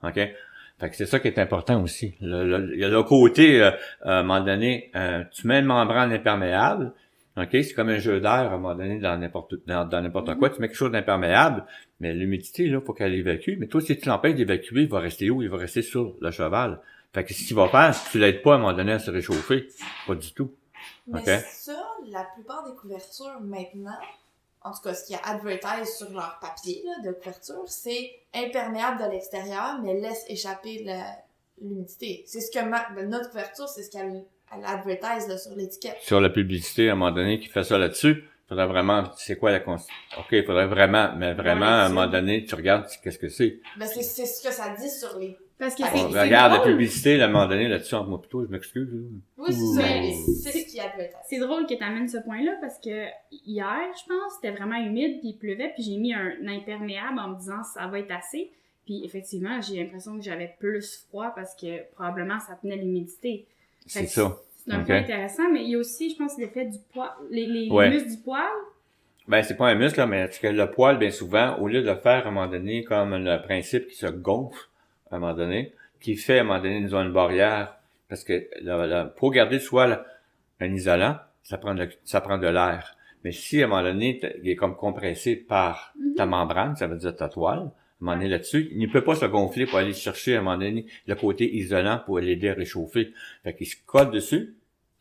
Speaker 3: OK? Fait que c'est ça qui est important aussi. Il y a le côté, à un moment donné, tu mets une membrane imperméable, OK? C'est comme un jeu d'air, à un moment donné, dans n'importe quoi. Tu mets quelque chose d'imperméable, mais l'humidité, là, faut qu'elle évacue. Mais toi, si tu l'empêches d'évacuer, il va rester où? Il va rester sur le cheval. Fait que ce qu'il va faire, tu l'aides pas à un moment donné à se réchauffer. Pas du tout.
Speaker 2: Mais
Speaker 3: OK?
Speaker 2: ça, la plupart des couvertures maintenant, en tout cas, ce qui est advertise sur leur papier là, de couverture, c'est imperméable de l'extérieur, mais laisse échapper l'humidité. C'est ce que notre couverture, c'est ce qu'elle advertise là, sur l'étiquette.
Speaker 3: Sur la publicité, à un moment donné, qui fait ça là-dessus, faudrait vraiment, c'est quoi OK, faudrait vraiment, mais vraiment, à un moment donné, tu regardes qu'est-ce que c'est.
Speaker 2: Ben, c'est ce que ça dit sur les...
Speaker 1: Parce que
Speaker 3: regarde la publicité, à un moment donné, là-dessus, entre moi et toi, je m'excuse.
Speaker 2: Oui, c'est ça, c'est ce qui advertise.
Speaker 1: C'est drôle que tu amènes ce point-là, parce que hier, je pense, c'était vraiment humide, puis il pleuvait, puis j'ai mis un imperméable en me disant ça va être assez. Puis effectivement, j'ai l'impression que j'avais plus froid parce que probablement ça tenait l'humidité.
Speaker 3: C'est ça.
Speaker 1: C'est un point intéressant, mais il y a aussi, je pense, l'effet du poil, les muscles du poil.
Speaker 3: Ben, c'est pas un muscle, là, mais parce que le poil, bien souvent, au lieu de le faire, à un moment donné, comme le principe qui se gonfle, à un moment donné, qui fait, à un moment donné, une zone barrière, parce que pour garder soit un isolant, ça prend de l'air. Mais si, à un moment donné, il est comme compressé par ta membrane, ça veut dire ta toile, à un moment donné là-dessus, il ne peut pas se gonfler pour aller chercher, à un moment donné, le côté isolant pour l'aider à réchauffer. Fait qu'il se colle dessus,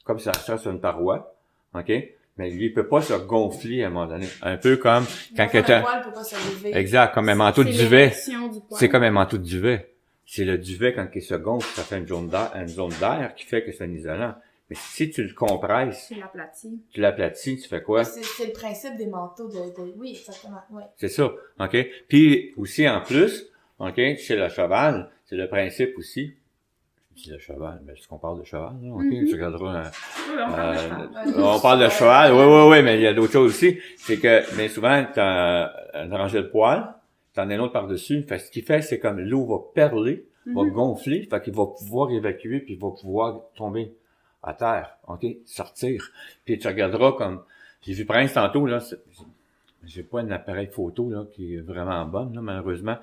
Speaker 3: comme ça sur une paroi, OK? Mais lui, il peut pas se gonfler à un moment donné. Un peu comme quand quelqu'un... Exact, comme un manteau de duvet. C'est comme un manteau de duvet. C'est le duvet, quand il se gonfle, ça fait une zone d'air qui fait que c'est un isolant. Mais si tu le compresses... Tu l'aplatis, tu fais quoi?
Speaker 2: C'est le principe des manteaux de... Oui, exactement, oui.
Speaker 3: C'est ça, OK? Puis aussi, en plus, OK, chez le cheval, c'est le principe aussi... Je dis le cheval, mais est-ce qu'on parle de cheval, là? OK, tu regarderas... on parle de cheval, oui, mais il y a d'autres choses aussi. C'est que, bien souvent, t'as rangé le poil, t'en as un autre par-dessus. Fait ce qu'il fait, c'est comme l'eau va perler, va gonfler, fait qu'il va pouvoir évacuer, puis il va pouvoir tomber à terre, OK? Sortir. Puis tu regarderas comme... J'ai vu Prince tantôt, là, j'ai pas un appareil photo, là, qui est vraiment bon, là, malheureusement.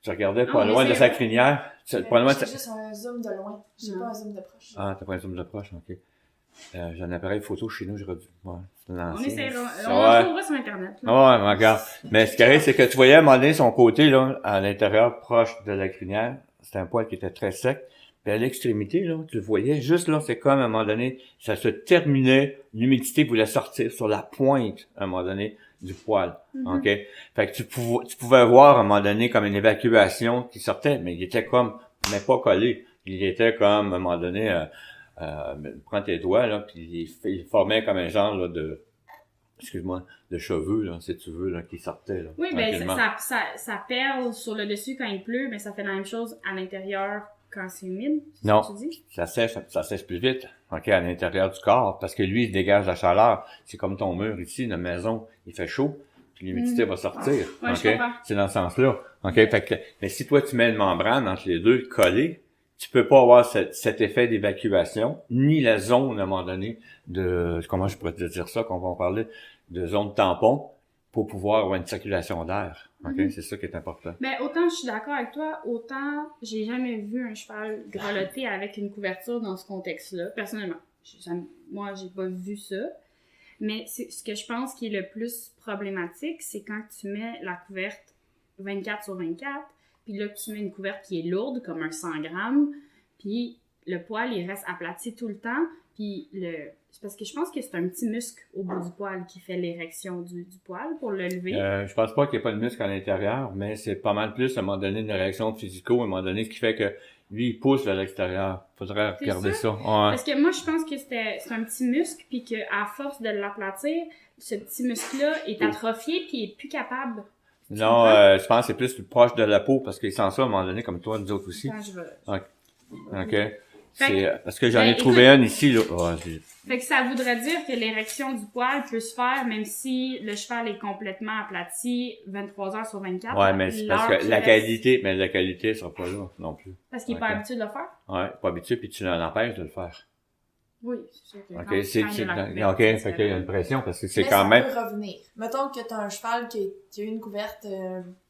Speaker 3: Tu regardais pas loin de sa crinière.
Speaker 2: J'ai juste un zoom de loin. J'ai pas un zoom de proche.
Speaker 3: Ah, t'as pas un zoom de proche, OK. J'ai un appareil photo chez nous, j'aurais dû... Ouais, c'est un ancien.
Speaker 1: On essaiera. On le trouvera sur Internet.
Speaker 3: Là. Ouais, regarde. Mais ce qui arrive, c'est que tu voyais à un moment donné son côté, là, à l'intérieur, proche de la crinière. C'était un poil qui était très sec. Puis à l'extrémité, là, tu le voyais, juste là, c'est comme à un moment donné, ça se terminait, l'humidité voulait sortir sur la pointe, à un moment donné, du poil. OK? Fait que tu pouvais voir à un moment donné comme une évacuation qui sortait, mais il était comme, mais pas collé. Il était comme, à un moment donné, prends tes doigts, là, puis il formait comme un genre, là, de cheveux, là, si tu veux, là, qui sortaient, là.
Speaker 1: Oui, ben, ça perle sur le dessus quand il pleut, mais ça fait la même chose à l'intérieur quand c'est humide.
Speaker 3: Non, ça sèche plus vite, OK, à l'intérieur du corps, parce que lui, il dégage la chaleur. C'est comme ton mur ici, la maison, il fait chaud, puis l'humidité va sortir,
Speaker 1: ouais,
Speaker 3: OK? C'est dans ce sens-là, OK? Fait que, mais si toi, tu mets une membrane entre les deux collée, tu peux pas avoir cet effet d'évacuation, ni la zone, à un moment donné, comment je pourrais te dire ça, qu'on va parler de zone tampon, pour pouvoir avoir une circulation d'air. OK?
Speaker 1: Mhm.
Speaker 3: C'est ça qui est important.
Speaker 1: Mais autant je suis d'accord avec toi, autant j'ai jamais vu un cheval grelotter avec une couverture dans ce contexte-là, personnellement. Moi, j'ai pas vu ça. Mais ce que je pense qui est le plus problématique, c'est quand tu mets la couverte 24/24, puis là, tu mets une couverte qui est lourde, comme un 100 grammes, puis le poil, il reste aplati tout le temps, puis c'est parce que je pense que c'est un petit muscle au bout du poil qui fait l'érection du poil pour le lever.
Speaker 3: Je pense pas qu'il n'y ait pas de muscle à l'intérieur, mais c'est pas mal plus à un moment donné une réaction physico, à un moment donné, ce qui fait que lui, il pousse vers l'extérieur. Faudrait
Speaker 1: C'est
Speaker 3: regarder
Speaker 1: ça?
Speaker 3: ça. Ouais.
Speaker 1: Parce que moi, je pense que c'est un petit muscle, puis qu'à force de l'aplatir, ce petit muscle-là est atrophié, puis il est plus capable.
Speaker 3: Non, je pense que c'est plus proche de la peau, parce qu'il sent ça à un moment donné, comme toi, nous autres aussi.
Speaker 1: Quand je vais...
Speaker 3: OK? C'est, parce que j'en ai
Speaker 1: Ben,
Speaker 3: trouvé un ici, là. Oh,
Speaker 1: Fait que ça voudrait dire que l'érection du poil peut se faire même si le cheval est complètement aplati 23 heures sur 24.
Speaker 3: ouais, mais c'est parce que la qualité sera pas là non plus.
Speaker 1: Parce qu'il est pas habitué de le faire?
Speaker 3: Ouais, pas habitué, puis tu l'empêches de le faire.
Speaker 1: Oui, c'est sûr que
Speaker 3: OK,
Speaker 1: quand il y a la couverte,
Speaker 3: OK, fait qu'il y a une pression, parce que c'est
Speaker 2: Mais
Speaker 3: quand même...
Speaker 2: ça peut revenir. Mettons que t'as un cheval qui a eu une couverte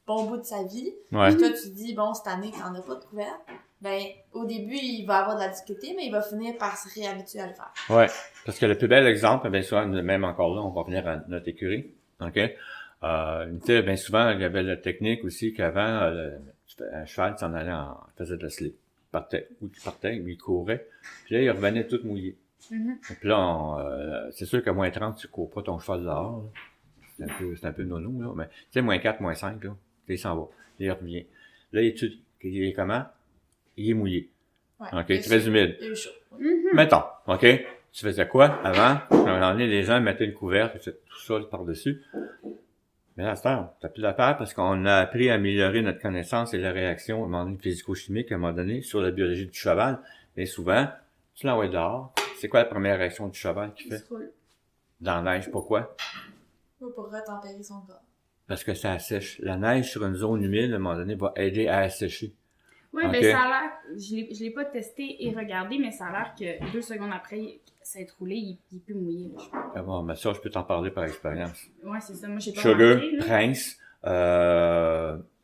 Speaker 2: bon bout de sa vie,
Speaker 3: Ouais.
Speaker 2: puis toi tu te dis, bon, cette année, t'en as pas de couverte, ben, au début, il va avoir de la difficulté, mais il va finir par se réhabituer à le faire.
Speaker 3: Ouais, parce que le plus bel exemple, bien souvent, même encore là, on va venir à notre écurie, OK? Tu sais, bien souvent, il y avait la technique aussi qu'avant, un cheval s'en allait faisait de la slip. Il partait, il courait, puis là, il revenait tout mouillé.
Speaker 1: Mm-hmm.
Speaker 3: Puis là, c'est sûr qu'à moins 30, tu cours pas ton cheval dehors, là. C'est un peu nono, là, mais tu sais, moins 4, moins 5, là, il s'en va, il revient. Là, il est comment? Il est mouillé.
Speaker 2: Ouais,
Speaker 3: OK, très humide.
Speaker 2: Il a eu chaud.
Speaker 1: Mm-hmm.
Speaker 3: Mettons, OK? Tu faisais quoi avant? À un moment donné, les gens mettaient une couverte, tout ça par-dessus. Mais là, t'as plus d'affaires parce qu'on a appris à améliorer notre connaissance et la réaction à un moment donné physico-chimique, à un moment donné, sur la biologie du cheval. Mais souvent, tu l'envoies dehors. C'est quoi la première réaction du cheval qu'il
Speaker 1: Il
Speaker 3: fait?
Speaker 1: se roule.
Speaker 3: Dans la neige, pourquoi?
Speaker 2: Pour retempérer son corps.
Speaker 3: Parce que ça assèche. La neige sur une zone humide, à un moment donné, va aider à assécher.
Speaker 1: Oui,
Speaker 3: Ok.
Speaker 1: ben ça a l'air, je l'ai pas testé et regardé, mais ça a l'air que 2 secondes après s'être roulé, il est plus mouillé, le cheval.
Speaker 3: Ah bon, mais ça, je peux t'en parler par expérience.
Speaker 1: Ouais, c'est ça, moi j'ai pas
Speaker 3: Sugar,
Speaker 1: remarqué, là.
Speaker 3: Prince,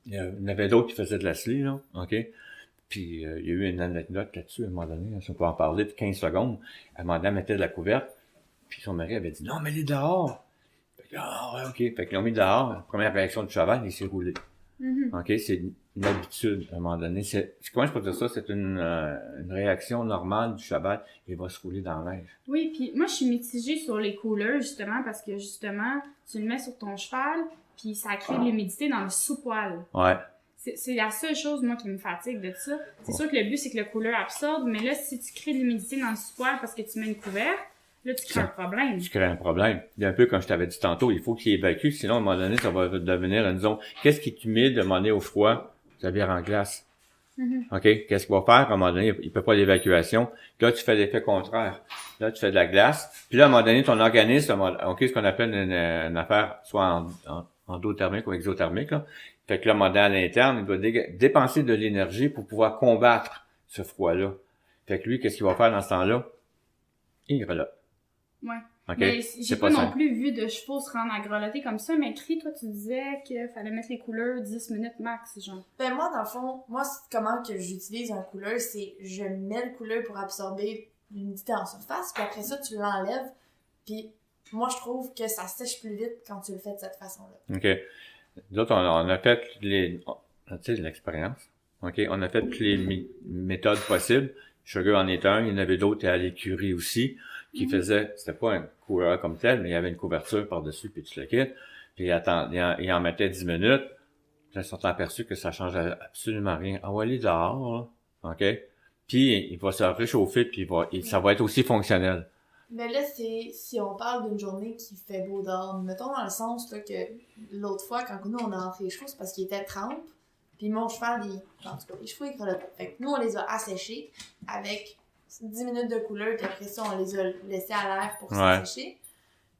Speaker 3: il y en avait d'autres qui faisaient de la slie, là, OK? Puis, il y a eu une anecdote là-dessus, à un moment donné, si on peut en parler de 15 secondes. À un moment donné, elle mettait de la couverte, puis son mari avait dit, non, mais elle est dehors. Fait que, ah, ouais, OK. Fait qu'ils l'ont mis dehors, la première réaction du cheval, il s'est roulé.
Speaker 1: Mm-hmm.
Speaker 3: OK? C'est une habitude, à un moment donné. Comment je peux dire ça? C'est une réaction normale du cheval, il va se rouler dans la neige.
Speaker 1: Oui, puis moi, je suis mitigée sur les couleurs, justement, parce que, justement, tu le mets sur ton cheval, puis ça crée de l'humidité dans le sous-poil.
Speaker 3: Ouais.
Speaker 1: C'est la seule chose, moi, qui me fatigue de ça. C'est sûr que le but, c'est que le couleur absorbe, mais là, si tu crées de l'humidité dans le sous-poil parce que tu mets une couverte, là, tu crées un problème.
Speaker 3: Tu crées un problème. Il y a un peu comme je t'avais dit tantôt, il faut qu'il évacue, sinon, à un moment donné, ça va devenir une zone. Qu'est-ce qui est humide, à un moment donné, au froid? Ça vire en glace.
Speaker 1: Mm-hmm.
Speaker 3: OK? Qu'est-ce qu'il va faire? À un moment donné, il peut pas l'évacuation. Là, tu fais l'effet contraire. Là, tu fais de la glace. Puis là, à un moment donné, ton organisme, OK, ce qu'on appelle une affaire, soit endothermique ou exothermique, là. Fait que là, à un moment donné, à l'interne, il doit dépenser de l'énergie pour pouvoir combattre ce froid-là. Fait que lui, qu'est-ce qu'il va faire dans ce temps-là? Il relote.
Speaker 1: Ouais.
Speaker 3: OK?
Speaker 1: Mais j'ai
Speaker 3: C'est
Speaker 1: pas
Speaker 3: pas
Speaker 1: non
Speaker 3: simple.
Speaker 1: plus vu de chevaux se rendre à grelotter comme ça, mais Cri, toi, tu disais qu'il fallait mettre les couleurs 10 minutes max, genre.
Speaker 2: Ben moi, dans le fond, comment que j'utilise un couleur, c'est je mets le couleur pour absorber l'humidité en surface, puis après ça, tu l'enlèves, puis moi, je trouve que ça sèche plus vite quand tu le fais de cette façon-là.
Speaker 3: OK. Nous autres, on a fait tu sais, l'expérience. OK? On a fait toutes les méthodes possibles. Sugar en est un. Il y en avait d'autres à l'écurie aussi, qui faisaient, c'était pas un couleur comme tel, mais il y avait une couverture par-dessus, puis tu le quittes. Puis il en mettait 10 minutes. Puis là, ils se sont aperçus que ça changeait absolument rien. Ah, on va aller dehors, là. OK? Puis, il va se réchauffer, puis ça va être aussi fonctionnel.
Speaker 2: Mais là, c'est si on parle d'une journée qui fait beau dehors, mettons dans le sens là, que l'autre fois, quand nous on a rentré les chevaux, c'est parce qu'il était trempe, puis mon cheval, en tout cas, les chevaux, ils grelottaient. Fait que nous, on les a asséchés avec 10 minutes de couleur, puis après ça, on les a laissés à l'air pour s'assécher.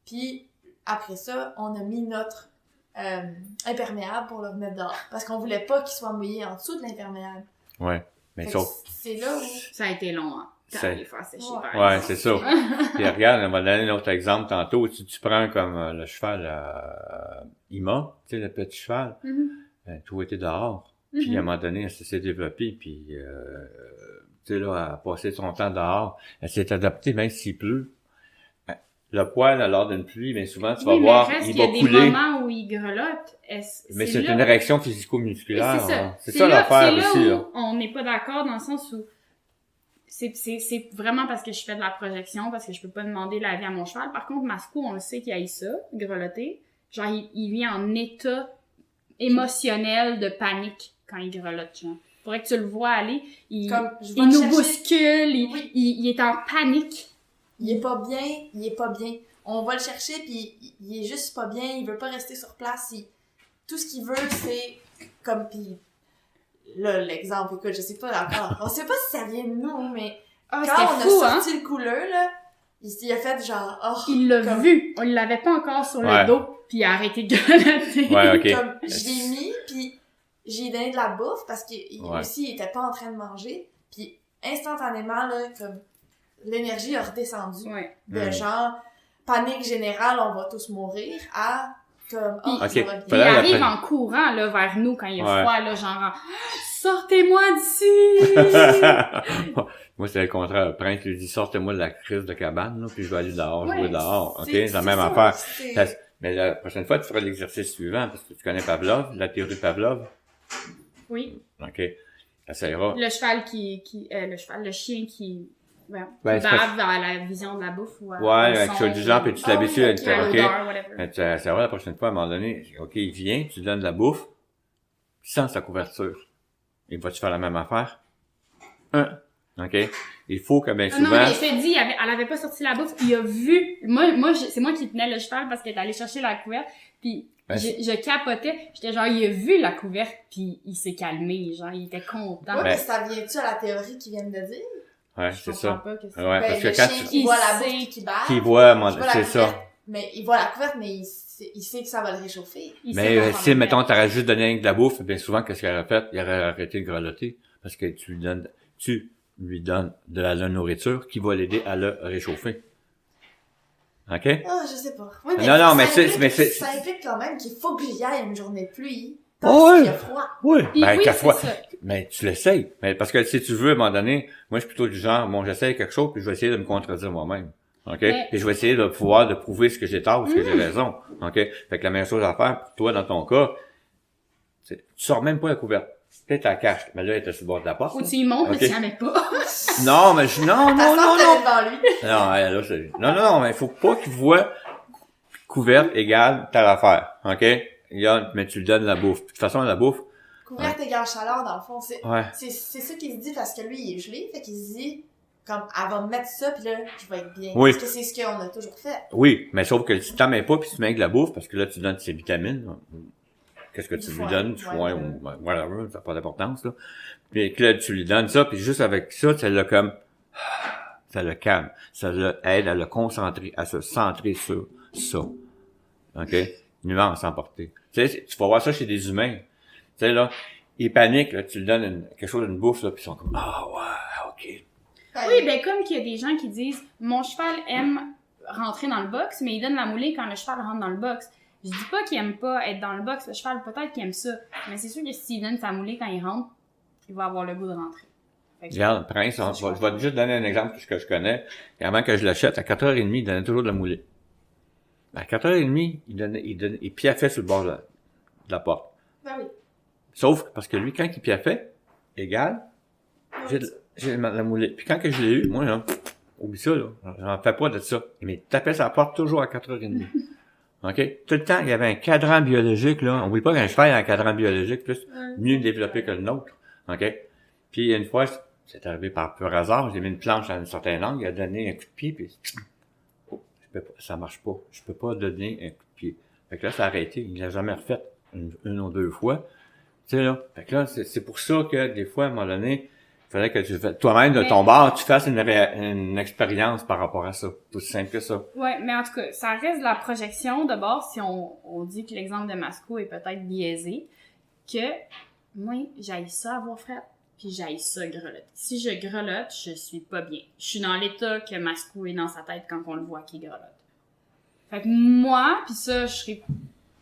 Speaker 2: Puis après ça, on a mis notre imperméable pour le remettre dehors, parce qu'on voulait pas qu'ils soient mouillés en dessous de l'imperméable.
Speaker 3: Ouais. Mais
Speaker 2: Fait
Speaker 3: sauf,
Speaker 2: que c'est là où...
Speaker 1: Ça a été long, hein.
Speaker 3: C'est-
Speaker 1: Les faire sécher,
Speaker 2: Ouais.
Speaker 1: par
Speaker 3: ouais,
Speaker 1: exemple.
Speaker 3: c'est ça. Puis regarde, on va donner un autre exemple tantôt. Si tu prends comme le cheval Ima, tu sais, le petit cheval,
Speaker 1: Mhm.
Speaker 3: tout était dehors. Puis
Speaker 1: Mhm.
Speaker 3: à un moment donné, elle s'est développée, puis tu sais, là, elle a passé son temps dehors. Elle s'est adaptée, même s'il pleut. Le poil, lors d'une pluie, bien souvent, tu vas
Speaker 1: Oui, mais
Speaker 3: voir,
Speaker 1: reste
Speaker 3: il
Speaker 1: qu'il y a
Speaker 3: va
Speaker 1: des
Speaker 3: couler.
Speaker 1: moments où il grelotte.
Speaker 3: Mais c'est
Speaker 1: là-
Speaker 3: une réaction
Speaker 1: Oui,
Speaker 3: physico-musculaire.
Speaker 1: c'est ça.
Speaker 3: Hein. C'est ça
Speaker 1: là,
Speaker 3: l'affaire
Speaker 1: c'est là
Speaker 3: aussi,
Speaker 1: où
Speaker 3: là.
Speaker 1: on n'est pas d'accord dans le sens où c'est vraiment parce que je fais de la projection, parce que je peux pas demander l'avis à mon cheval. Par contre, Masco, on le sait qu'il aille ça, grelotter. Genre, il vient en état émotionnel de panique quand il grelotte, genre. Faudrait que tu le vois aller. Il
Speaker 2: Je vais
Speaker 1: nous
Speaker 2: le chercher.
Speaker 1: bouscule,
Speaker 2: Oui.
Speaker 1: il est en panique.
Speaker 2: Il est pas bien. On va le chercher, puis il est juste pas bien, il veut pas rester sur place. Tout ce qu'il veut, c'est comme, puis là, l'exemple, écoute, je sais pas encore, on sait pas si ça vient de nous, mais
Speaker 1: Ah,
Speaker 2: quand on
Speaker 1: c'était fou,
Speaker 2: a
Speaker 1: hein?
Speaker 2: sorti le couleur, là, il a fait genre, oh,
Speaker 1: Il l'a
Speaker 2: comme-
Speaker 1: vu. On l'avait pas encore sur
Speaker 3: Ouais.
Speaker 1: le dos, puis il a arrêté de grelotter.
Speaker 3: Ouais, ok.
Speaker 2: comme, je l'ai mis, puis j'ai donné de la bouffe, parce qu'il
Speaker 3: Ouais.
Speaker 2: aussi, il était pas en train de manger, puis instantanément, là, comme, l'énergie a redescendu.
Speaker 1: Ouais.
Speaker 2: De genre, panique générale, on va tous mourir, à comme, oh,
Speaker 3: Ok.
Speaker 2: ça va bien.
Speaker 1: Puis il
Speaker 3: Là,
Speaker 1: arrive
Speaker 3: après-
Speaker 1: en courant, là, vers nous quand il y a
Speaker 3: Ouais.
Speaker 1: froid, là, genre, sortez-moi d'ici!
Speaker 3: Moi, c'est le contraire. Le prince lui dit, sortez-moi de la crise de cabane, là, puis je vais aller dehors,
Speaker 1: Ouais,
Speaker 3: jouer dehors. OK?
Speaker 2: C'est
Speaker 3: C'est la même
Speaker 2: ça,
Speaker 3: affaire.
Speaker 2: c'est-
Speaker 3: Parce- Mais la prochaine fois, tu feras l'exercice suivant, parce que tu connais Pavlov, la théorie de Pavlov.
Speaker 1: Oui.
Speaker 3: OK? Ça ira.
Speaker 1: Le cheval le chien qui
Speaker 3: Ben,
Speaker 1: bave
Speaker 3: c'est parce-
Speaker 1: à la vision de la bouffe ou à
Speaker 3: Ouais,
Speaker 1: au
Speaker 3: avec
Speaker 1: son,
Speaker 3: ça du genre, puis tu
Speaker 2: Ah
Speaker 3: t'habitues
Speaker 2: oui,
Speaker 3: à
Speaker 2: ok,
Speaker 3: dire,
Speaker 1: à
Speaker 3: OK?
Speaker 1: l'odeur, whatever.
Speaker 3: Mais ça va la prochaine fois, à un moment donné, OK, il vient, tu lui donnes de la bouffe, sans sa couverture. Il va-tu faire la même affaire? OK? Il faut que, bien
Speaker 1: Ah non,
Speaker 3: souvent...
Speaker 1: mais je te dis, elle avait pas sorti la bouffe, il a vu, c'est moi qui tenais le cheval parce qu'elle est allée chercher la couverte, puis
Speaker 3: Ben,
Speaker 1: je capotais, j'étais genre, il a vu la couverte, puis il s'est calmé, genre, il était content.
Speaker 2: Ouais,
Speaker 3: Ben-
Speaker 2: mais ça vient-tu à la théorie qu'ils viennent de dire?
Speaker 3: Ouais,
Speaker 1: Je
Speaker 3: c'est
Speaker 1: comprends
Speaker 3: ça.
Speaker 1: pas que c'est...
Speaker 3: Ouais,
Speaker 2: Ben,
Speaker 3: parce que
Speaker 2: le
Speaker 3: quand
Speaker 2: chien
Speaker 3: tu...
Speaker 2: qui voit la
Speaker 1: Il
Speaker 2: bouffe
Speaker 1: sait-
Speaker 2: puis qui bave,
Speaker 3: Qui voit,
Speaker 2: il voit la
Speaker 3: c'est ça.
Speaker 2: couverte, mais il voit la couverte, mais il sait que ça va le réchauffer.
Speaker 1: il
Speaker 3: Mais
Speaker 1: sait pas
Speaker 3: si,
Speaker 1: comment
Speaker 3: mettons,
Speaker 1: faire.
Speaker 3: t'aurais juste donné de la bouffe, bien souvent, qu'est-ce qu'il aurait fait? Il aurait arrêté de grelotter. Parce que tu lui donnes de la nourriture qui va l'aider à le réchauffer. OK?
Speaker 2: Ah, je sais pas. Oui,
Speaker 3: Non, mais
Speaker 2: ça
Speaker 3: c'est-
Speaker 2: implique-
Speaker 3: mais c'est-
Speaker 2: ça implique quand même qu'il faut que j'y aille une journée de pluie.
Speaker 3: Oh,
Speaker 2: Parce
Speaker 3: ouais.
Speaker 2: qu'il y a froid.
Speaker 3: Oui.
Speaker 1: Puis
Speaker 3: Ben,
Speaker 1: oui,
Speaker 3: qu'à
Speaker 1: c'est
Speaker 3: fois.
Speaker 1: ça.
Speaker 3: Mais tu l'essayes. Mais parce que si tu veux, à un moment donné, moi, je suis plutôt du genre, bon, j'essaye quelque chose, puis je vais essayer de me contredire moi-même. OK?
Speaker 1: Mais-
Speaker 3: Et je vais essayer de pouvoir, de prouver ce que j'ai tort ou ce que j'ai raison. OK? Fait que la meilleure chose à faire, pour toi, dans ton cas, c'est, tu sors même pas la couverte. Peut-être la cache. Mais là, elle était sur le bord de la porte.
Speaker 1: Ou
Speaker 3: là.
Speaker 1: tu y montres, mais
Speaker 3: Ok.
Speaker 1: tu y en mets pas.
Speaker 3: Non, mais non,
Speaker 2: Ta
Speaker 3: non,
Speaker 2: sœur
Speaker 3: non,
Speaker 2: t'avait
Speaker 3: non.
Speaker 2: devant lui.
Speaker 3: Non, là, non, mais il faut pas qu'il voit couverte égale telle affaire. OK? Mais tu lui donnes la bouffe. De toute façon, la bouffe,
Speaker 2: Couverte égale chaleur, dans le fond. C'est
Speaker 3: ouais.
Speaker 2: ça qu'il se dit parce que lui, il est gelé. Fait qu'il se dit, comme, elle va me mettre ça, puis là, je vais être bien.
Speaker 3: Oui.
Speaker 2: Parce que c'est ce qu'on a toujours fait.
Speaker 3: Oui, mais sauf que si tu t'en mets pas puis tu mets avec de la bouffe, parce que là, tu donnes ses vitamines, là. Qu'est-ce que tu
Speaker 2: Du
Speaker 3: lui
Speaker 2: foin,
Speaker 3: donnes? Du
Speaker 2: ouais,
Speaker 3: foin
Speaker 2: ouais.
Speaker 3: ou whatever, ça n'a pas d'importance, là. Puis que là, tu lui donnes ça, puis juste avec ça, ça le comme, ça le calme. Ça l'aide à le concentrer, à se centrer sur ça. OK? Nuance emportée. Tu sais, tu vas voir ça chez des humains. Tu sais, là, ils paniquent, là, tu lui donnes quelque chose d'une bouffe, là, puis ils sont comme, ah, ouais, OK.
Speaker 1: Oui, ben comme qu'il y a des gens qui disent mon cheval aime rentrer dans le box, mais il donne la moulée quand le cheval rentre dans le box. Je dis pas qu'il aime pas être dans le box, le cheval peut-être qu'il aime ça, mais c'est sûr que s'il donne sa moulée quand il rentre, il va avoir le goût de rentrer. Fait que-
Speaker 3: Regarde, Prince, je vais juste donner un exemple que je connais. Et avant que je l'achète, à 4h30, il donnait toujours de la moulée. À 4h30, il piaffait sur le bord de la porte.
Speaker 2: Ben oui.
Speaker 3: Sauf parce que lui, quand il piaffait, égal, j'ai la moulée. Puis quand que je l'ai eu, moi, là, oublie ça, là. J'en fais pas de ça. Mais il tapait sa porte toujours à 4h30. OK? Tout le temps, il y avait un cadran biologique, là. On oublie pas qu'un cheval a un cadran biologique plus mieux développé que le nôtre. OK? Puis une fois, c'est arrivé par pur hasard, j'ai mis une planche à un certain angle, il a donné un coup de pied, puis oh, ça marche pas. Je peux pas donner un coup de pied. Fait que là, ça a arrêté. Il l'a jamais refait une ou deux fois. Tu sais, là. Fait que là, c'est pour ça que des fois, à un moment donné, il fallait que tu fasses, toi-même, de ton bord, tu fasses une expérience par rapport à ça. Tout aussi simple que ça.
Speaker 1: Ouais, mais en tout cas, ça reste de la projection d'abord si on dit que l'exemple de Masco est peut-être biaisé, que moi, j'haïs ça avoir fret. puis j'haïs ça grelotter. Si je grelotte, je suis pas bien. Je suis dans l'état que Mascou est dans sa tête quand on le voit qu'il grelotte. Fait que moi, puis ça,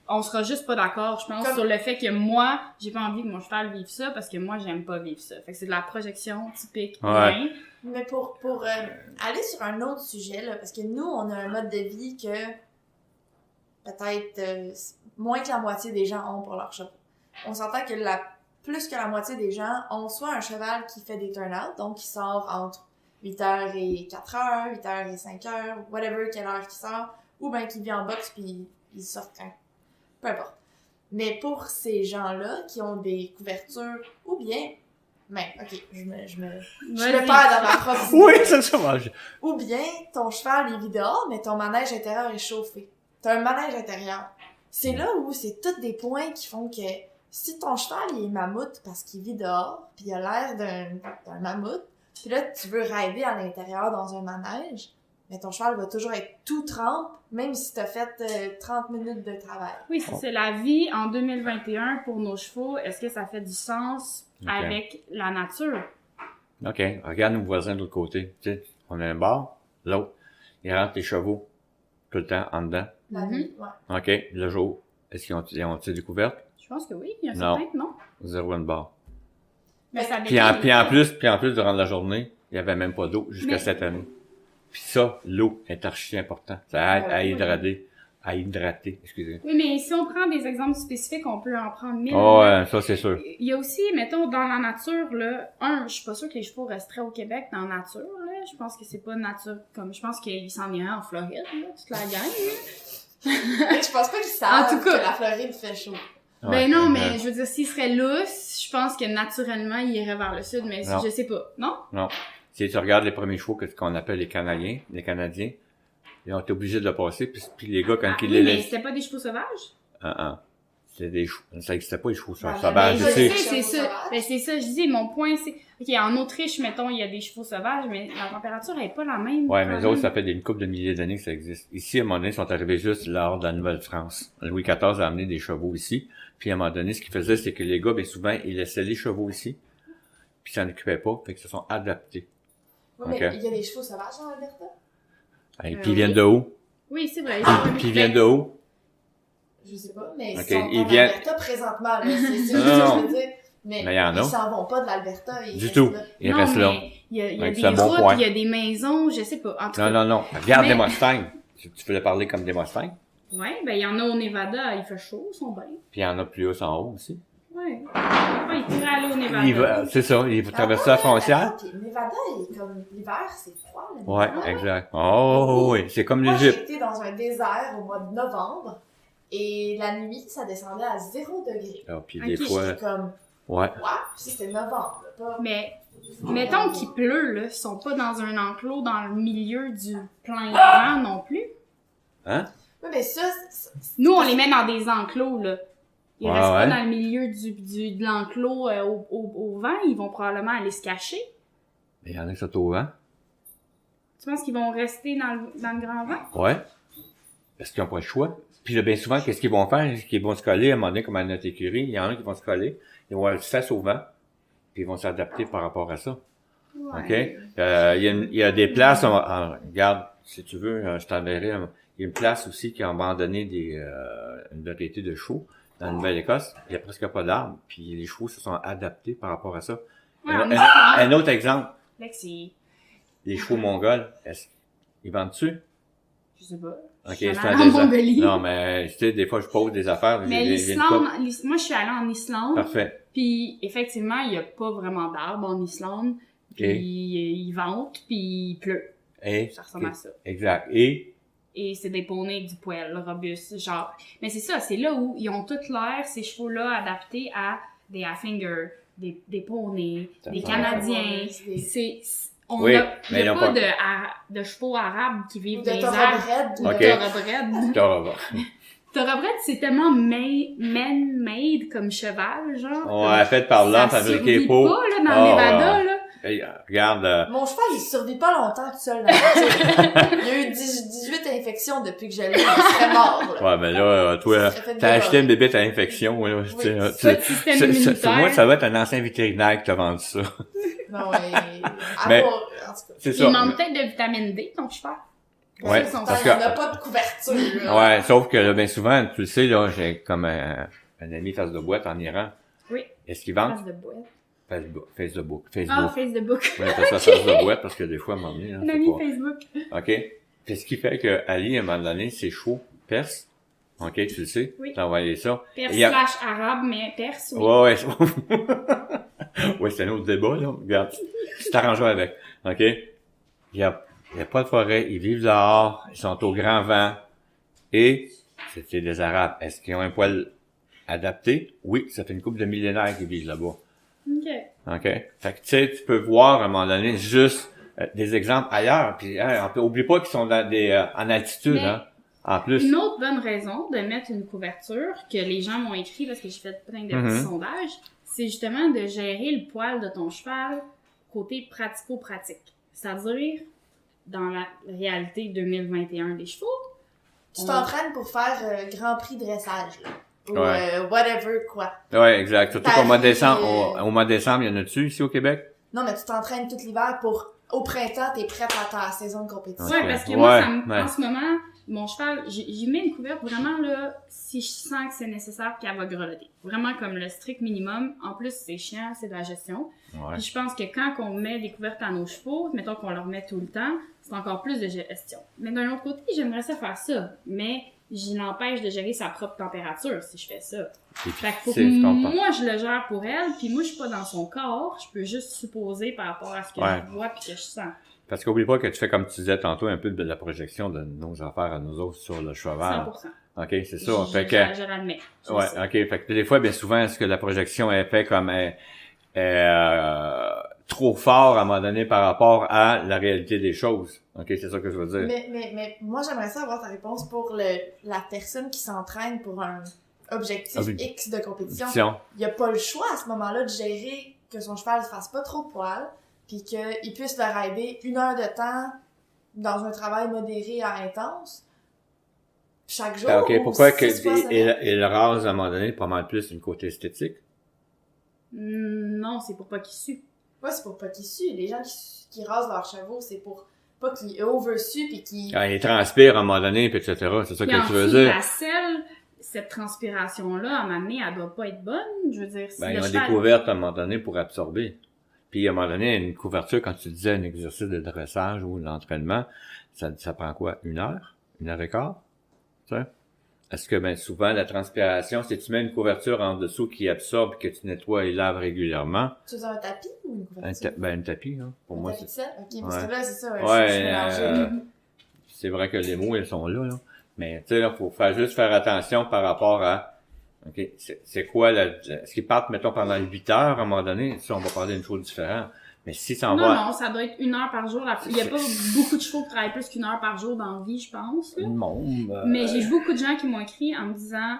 Speaker 1: on sera juste pas d'accord, je pense, sur le fait que moi, j'ai pas envie que mon cheval vive ça parce que moi, j'aime pas vivre ça. Fait que c'est de la projection typique humain.
Speaker 2: Mais pour aller sur un autre sujet, là, parce que nous, on a un mode de vie que peut-être moins que la moitié des gens ont pour leur cheval. On s'entend que plus que la moitié des gens ont soit un cheval qui fait des turn-out, donc qui sort entre 8h et 4h, 8h et 5h, whatever, quelle heure qui sort, ou bien qui vit en boxe puis il sort quand. Peu importe. Mais pour ces gens-là qui ont des couvertures, ou bien, je me perds dans ma propre idée.
Speaker 3: Oui, c'est ça, moi.
Speaker 2: Ou bien, ton cheval, il vit dehors, mais ton manège intérieur est chauffé. T'as un manège intérieur. C'est là où c'est tous des points qui font que si ton cheval, il est mammouth parce qu'il vit dehors, puis il a l'air d'un mammouth, puis là, tu veux rider à l'intérieur dans un manège, mais ton cheval va toujours être tout trempe, même si t'as fait 30 minutes de travail.
Speaker 1: Oui, c'est la vie en 2021 pour nos chevaux. Est-ce que ça fait du sens avec la nature?
Speaker 3: OK. Regarde nos voisins de l'autre côté. Tu sais, on a un bar, l'autre, ils rentrent les chevaux tout le temps en dedans.
Speaker 2: La nuit, ouais.
Speaker 3: OK. Le jour, est-ce qu'ils ont-ils découvert?
Speaker 1: Je pense que oui. Il y a certains que non.
Speaker 3: Zéro une barre.
Speaker 1: Mais ça
Speaker 3: Puis en plus, durant la journée, il y avait même pas d'eau jusqu'à cette année. Puis ça, l'eau est archi important. Ça aide à hydrater, excusez.
Speaker 1: Oui, mais si on prend des exemples spécifiques, on peut en prendre 1000.
Speaker 3: Ouais, ça c'est sûr.
Speaker 1: Il y a aussi, mettons, dans la nature, là, je suis pas sûre que les chevaux resteraient au Québec dans la nature, là. Je pense que c'est pas nature comme, je pense qu'ils s'en iraient en Floride, là, toute la gang, là.
Speaker 2: Je pense pas qu'ils savent
Speaker 1: En tout cas,
Speaker 2: que la Floride fait chaud.
Speaker 1: Ben non, mais je veux dire, s'ils seraient lousses, je pense que naturellement, ils iraient vers le sud, mais je sais pas. Non?
Speaker 3: Non. Si tu regardes les premiers chevaux qu'on appelle les Canadiens, ils ont été obligés de le passer, puis les gars, quand ils les
Speaker 1: mais
Speaker 3: laissent...
Speaker 1: c'était pas des chevaux sauvages?
Speaker 3: C'était des chevaux... Ça existait pas, les chevaux sauvages.
Speaker 1: Je sais, c'est ça. Ben, c'est ça, je dis, mon point, c'est... OK, en Autriche, mettons, il y a des chevaux sauvages, mais la température est pas la même.
Speaker 3: Ouais, mais les autres, ça fait une couple de milliers d'années que ça existe. Ici, à un moment donné, ils sont arrivés juste lors de la Nouvelle-France. Louis XIV a amené des chevaux ici, puis à un moment donné, ce qu'ils faisaient, c'est que les gars, bien souvent, ils laissaient les chevaux ici, puis ils s'en occupaient pas, fait qu'ils se sont adaptés.
Speaker 2: Oui, mais il y a des chevaux sauvages en Alberta?
Speaker 3: Et puis ils viennent de où?
Speaker 1: Oui, c'est vrai.
Speaker 3: Puis ils viennent de où?
Speaker 2: Je sais pas, mais
Speaker 3: ils viennent...
Speaker 2: Alberta présentement, là. C'est juste ce que je veux dire. Mais
Speaker 3: il y en a.
Speaker 2: Ils s'en vont pas de l'Alberta.
Speaker 3: Du tout. Ils restent là.
Speaker 1: Il y a des routes, il y a des maisons, je sais pas. En tout cas.
Speaker 3: Non. Regarde les Mustangs. Tu voulais parler comme des Mustangs?
Speaker 1: Ouais, ben il y en a au Nevada, il fait chaud, ils sont bien.
Speaker 3: Puis il y en a plus haut en haut aussi.
Speaker 1: Ouais. Il pourrait aller au Nevada.
Speaker 3: C'est ça, il faut traverser la frontière.
Speaker 2: Puis Nevada, comme l'hiver, c'est froid. Là,
Speaker 3: ouais, exact. Oh oui, c'est comme l'Égypte.
Speaker 2: Moi, j'étais dans un désert au mois de novembre et la nuit, ça descendait à 0 degré.
Speaker 3: Ah, puis des fois...
Speaker 2: J'étais comme...
Speaker 3: Ouais.
Speaker 2: Puis c'était novembre. Pas...
Speaker 1: Mais mettons qu'il pleut, là, ils sont pas dans un enclos dans le milieu du plein vent non plus.
Speaker 3: Hein?
Speaker 2: Oui, mais ça...
Speaker 1: Nous, on les met dans des enclos, là. Ils restent pas
Speaker 3: ouais.
Speaker 1: dans le milieu de l'enclos au vent, ils vont probablement aller se cacher.
Speaker 3: Mais il y en a qui sont au vent.
Speaker 1: Tu penses qu'ils vont rester dans le grand vent?
Speaker 3: Ouais. Parce qu'ils n'ont pas le choix. Puis là, bien souvent, qu'est-ce qu'ils vont faire? C'est qu'ils vont se coller à un moment donné, comme à notre écurie. Il y en a qui vont se coller. Ils vont être face au vent. Puis ils vont s'adapter par rapport à ça.
Speaker 1: Ouais.
Speaker 3: OK? Il y a des places, regarde, si tu veux, je t'enverrai. Il y a une place aussi qui a abandonné une variété de chevaux dans la Nouvelle-Écosse. Il n'y a presque pas d'arbres. Puis les chevaux se sont adaptés par rapport à ça.
Speaker 1: Ouais,
Speaker 3: un autre exemple.
Speaker 1: Lexi.
Speaker 3: Les chevaux mongols, ils vendent dessus?
Speaker 1: Je sais pas.
Speaker 3: Ok,
Speaker 1: c'est
Speaker 3: un des
Speaker 1: Mongolie.
Speaker 3: Non, mais tu sais, des fois je pose des affaires.
Speaker 1: Mais l'Islande, moi je suis allée en Islande.
Speaker 3: Parfait.
Speaker 1: Puis effectivement, il y a pas vraiment d'arbres en Islande. Puis ils ventent, puis il pleut. Ça ressemble à ça.
Speaker 3: Exact.
Speaker 1: Et c'est des poneys avec du poil robuste, genre. Mais c'est ça, c'est là où ils ont toutes l'air, ces chevaux-là, adaptés à des Haflinger, des poneys, des Canadiens. Il n'y a pas de chevaux arabes qui vivent dans les airs.
Speaker 2: Thoroughbred.
Speaker 1: Thoroughbred, c'est tellement man-made comme cheval, genre.
Speaker 3: Ouais, fait par l'homme, fabriqué
Speaker 1: pour. Ça survit pas, là, dans le Nevada, là.
Speaker 3: Hey, regarde,
Speaker 2: Mon cheval, il survit pas longtemps tout seul dans la nature. Il y a eu 18 infections depuis que je l'ai, il serait mort, là.
Speaker 3: ouais, mais là, toi,
Speaker 2: Ça serait fait
Speaker 3: t'as acheté une
Speaker 2: dévorer.
Speaker 3: bébête à infection, là.
Speaker 2: Oui.
Speaker 1: Pas de système immunitaire.
Speaker 3: Moi, ça va être un ancien vétérinaire qui t'a vendu ça.
Speaker 2: Non, mais...
Speaker 3: Mais-
Speaker 2: en tout cas.
Speaker 3: C'est
Speaker 1: Il
Speaker 3: ça.
Speaker 1: manque peut-être de vitamine D, ton cheval.
Speaker 3: Ouais,
Speaker 1: Ça,
Speaker 3: parce
Speaker 2: On
Speaker 3: que,
Speaker 2: n'a pas de couverture, là.
Speaker 3: ouais, sauf que, là, ben souvent, tu le sais, là, j'ai comme un ami face de boîte en Iran.
Speaker 1: Oui.
Speaker 3: Est-ce qu'il vend?
Speaker 1: Face de boîte.
Speaker 3: Facebook.
Speaker 1: Ah, Facebook.
Speaker 3: Ouais, c'est ça, face de boîte, parce que des fois, à un moment donné, hein,
Speaker 1: Un
Speaker 3: c'est
Speaker 1: ami
Speaker 3: pas...
Speaker 1: Facebook.
Speaker 3: OK? Puis ce qui fait que Ali, à un moment donné, ses chevaux percent. OK, tu le sais?
Speaker 1: Oui.
Speaker 3: T'as envoyé ça.
Speaker 1: Perse
Speaker 3: Il y a-
Speaker 1: slash arabe, mais perse, oui.
Speaker 3: Ouais, ouais, c'est un autre débat, là. Regarde, tu t'arrangeras avec. OK? Il y a pas de forêt, ils vivent dehors, ils sont au grand vent. Et c'était des Arabes. Est-ce qu'ils ont un poil adapté? Oui, ça fait une couple de millénaires qu'ils vivent là-bas.
Speaker 1: OK.
Speaker 3: OK? Fait que, tu sais, tu peux voir, à un moment donné, juste des exemples ailleurs. Puis, oublie pas qu'ils sont dans en altitude,
Speaker 1: Mais-
Speaker 3: hein. En plus.
Speaker 1: Une autre bonne raison de mettre une couverture que les gens m'ont écrit parce que j'ai fait plein de petits sondages, c'est justement de gérer le poil de ton cheval côté pratico-pratique. C'est-à-dire, dans la réalité 2021 des chevaux,
Speaker 2: Tu t'entraînes pour faire Grand Prix dressage, là. Ou
Speaker 3: Ouais.
Speaker 2: whatever, quoi.
Speaker 3: Ouais, exact. Surtout qu'au mois de décembre,
Speaker 2: Paris,
Speaker 3: au mois de décembre, il y en a-tu ici au Québec?
Speaker 2: Non, mais tu t'entraînes tout l'hiver pour... Au printemps, t'es prête à ta saison de compétition.
Speaker 1: ouais,
Speaker 3: Ok.
Speaker 1: parce que moi,
Speaker 3: Ouais.
Speaker 1: en ce moment, mon cheval, j'y mets une couverte vraiment là, si je sens que c'est nécessaire qu'elle va grelotter. Vraiment comme le strict minimum. En plus, c'est chiant, c'est de la gestion.
Speaker 3: Ouais.
Speaker 1: Puis je pense que quand on met des couvertes à nos chevaux, mettons qu'on leur met tout le temps, c'est encore plus de gestion. Mais d'un autre côté, j'aimerais ça faire ça. Mais j'y l'empêche de gérer sa propre température si je fais ça.
Speaker 3: Et
Speaker 1: Fait qu'il
Speaker 3: puis,
Speaker 1: faut
Speaker 3: tu sais, je
Speaker 1: que
Speaker 3: comprends.
Speaker 1: moi je le gère pour elle, puis moi je suis pas dans son corps, je peux juste supposer par rapport à ce que
Speaker 3: Ouais.
Speaker 1: je vois puis que je sens.
Speaker 3: Parce qu'oublie pas que tu fais, comme tu disais tantôt, un peu de la projection de nos affaires à nous autres sur le cheval.
Speaker 1: 100%.
Speaker 3: OK, c'est ça.
Speaker 1: Je-
Speaker 3: Fait que,
Speaker 1: je l'admets. Je
Speaker 3: ouais,
Speaker 1: sais.
Speaker 3: OK. Fait que des fois, bien souvent, est-ce que la projection est faite comme trop fort à un moment donné par rapport à la réalité des choses? OK, c'est ça que je veux dire.
Speaker 2: Mais moi, j'aimerais ça avoir ta réponse pour la personne qui s'entraîne pour un objectif
Speaker 3: Ah oui.
Speaker 2: X de compétition.
Speaker 3: Fiction.
Speaker 2: Il n'y a pas le choix à ce moment-là de gérer que son cheval ne fasse pas trop de poils, puis qu'il puisse le rider 1 heure de temps dans un travail modéré à intense chaque jour.
Speaker 3: OK,
Speaker 2: ou
Speaker 3: pourquoi que
Speaker 2: 6 fois semaine.
Speaker 3: et le rase, à un moment donné, pas mal plus une côté esthétique?
Speaker 1: Non, c'est pour pas qu'il sue.
Speaker 2: Ouais, c'est pour pas qu'ils suent. Les gens qui rasent leurs chevaux, c'est pour pas qu'ils oversuent puis qu'ils...
Speaker 3: Ah, il transpire à un moment donné, puis etc. C'est ça
Speaker 1: Puis en
Speaker 3: que tu veux
Speaker 1: dessous de
Speaker 3: dire?
Speaker 1: la selle, cette transpiration-là, à un moment donné, elle doit pas être bonne. Je veux dire, si
Speaker 3: Ben,
Speaker 1: le
Speaker 3: ils ont
Speaker 1: cheval...
Speaker 3: des couvertes à un moment donné pour absorber. Puis à un moment donné, une couverture, quand tu disais un exercice de dressage ou l'entraînement, ça prend quoi? 1 heure? 1 heure et quart? Tu sais? Est-ce que ben souvent la transpiration, si tu mets une couverture en dessous qui absorbe, que tu nettoies et laves régulièrement,
Speaker 2: Tu veux un tapis ou une couverture?
Speaker 3: un tapis, hein, pour
Speaker 2: Un
Speaker 3: moi,
Speaker 2: tapis de
Speaker 3: c'est,
Speaker 2: selle? Ok, parce
Speaker 3: Ouais.
Speaker 2: que là, c'est ça, ouais,
Speaker 3: Ouais,
Speaker 2: je suis mélangée.
Speaker 3: c'est vrai que les mots, ils sont là, là. Mais tu sais, là, faut juste faire attention par rapport à OK, c'est quoi est-ce qu'ils partent, mettons, pendant 8 heures à un moment donné? Si on va parler d'une chose différente. Mais si ça en
Speaker 1: Non,
Speaker 3: va.
Speaker 1: non, ça doit être 1 heure par jour. Il y a pas beaucoup de chevaux qui travaillent plus qu'1 heure par jour dans la vie, je pense. Là.
Speaker 3: Non,
Speaker 1: Mais j'ai vu beaucoup de gens qui m'ont écrit en me disant,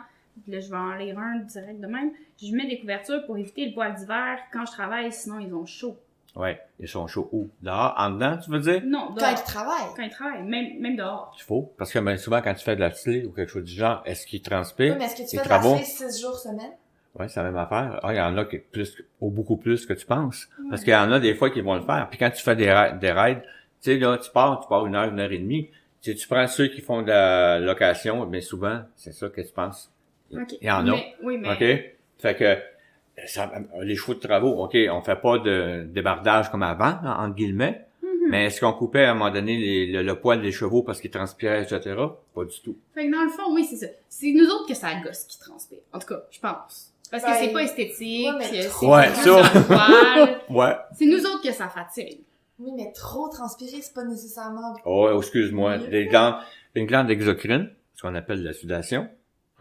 Speaker 1: là je vais en lire un direct de même, je mets des couvertures pour éviter le poil d'hiver quand je travaille, sinon ils ont chaud.
Speaker 3: Ouais, ils sont chauds où? Dehors? En dedans, tu veux dire?
Speaker 1: Non,
Speaker 2: Quand
Speaker 1: dehors.
Speaker 2: ils travaillent.
Speaker 1: Quand ils travaillent, même dehors.
Speaker 3: Il faut. Parce que ben, souvent, quand tu fais de la slé ou quelque chose du genre, est-ce qu'ils transpirent?
Speaker 2: Oui, mais est-ce que tu
Speaker 3: les
Speaker 2: fais de la
Speaker 3: travaux?
Speaker 2: slé 6 jours semaine?
Speaker 3: Ouais, c'est la même affaire. Ah, il y en a qui beaucoup plus que tu penses. Parce qu'il y en a des fois qui vont le faire. Puis quand tu fais des raids, tu sais, là, tu pars 1 heure, 1 heure et demie. Tu prends ceux qui font de la location, mais souvent, c'est ça que tu penses.
Speaker 1: Ok.
Speaker 3: Il y en a.
Speaker 1: Mais, oui, mais...
Speaker 3: OK? Fait que, les chevaux de travaux, OK, on fait pas de débardage comme avant, entre guillemets. Mais est-ce qu'on coupait à un moment donné le poil des chevaux parce qu'ils transpiraient, etc.? Pas du tout.
Speaker 1: Fait que dans le fond, oui, c'est ça. C'est nous autres que ça gosse qui transpire. En tout cas, je pense. Parce que
Speaker 2: Ben,
Speaker 1: c'est pas esthétique,
Speaker 2: ouais, mais
Speaker 1: c'est
Speaker 3: Ouais,
Speaker 1: pas
Speaker 3: ça.
Speaker 1: dans le poil.
Speaker 3: Ouais.
Speaker 1: C'est nous autres que ça fatigue.
Speaker 2: Oui, mais trop transpirer, c'est pas nécessairement...
Speaker 3: Oh, excuse-moi.
Speaker 2: Mieux.
Speaker 3: Une glande exocrine, ce qu'on appelle la sudation,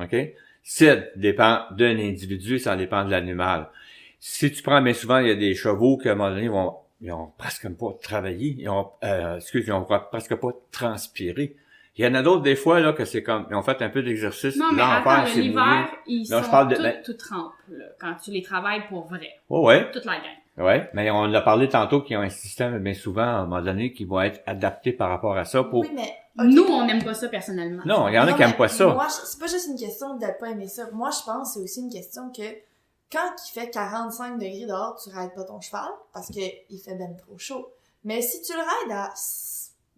Speaker 3: OK? Ça dépend d'un individu, ça dépend de l'animal. Si tu prends, bien souvent, il y a des chevaux qui, à un moment donné, ils ont presque pas travaillé, ils ont presque pas transpiré. Il y en a d'autres, des fois, là, que c'est comme, ils ont fait un peu d'exercice.
Speaker 1: Non, mais
Speaker 3: Là,
Speaker 1: attends,
Speaker 3: c'est
Speaker 1: l'hiver, ils
Speaker 3: Non,
Speaker 1: sont
Speaker 3: je parle de-
Speaker 1: tout trempes, là, quand tu les travailles pour vrai.
Speaker 3: Ouais, ouais.
Speaker 1: Toute la gang.
Speaker 3: Ouais, mais on a parlé tantôt qu'ils ont un système, bien souvent, à un moment donné, qui va être adapté par rapport à ça pour...
Speaker 2: Oui, mais...
Speaker 1: Nous, on n'aime pas ça personnellement.
Speaker 3: Non, il y en a
Speaker 2: Non,
Speaker 3: qui aiment
Speaker 2: mais
Speaker 3: pas ça.
Speaker 2: Moi, c'est pas juste une question de pas aimer ça. Moi, je pense que c'est aussi une question que quand il fait 45 degrés dehors, tu raides pas ton cheval parce que il fait ben trop chaud. Mais si tu le raides à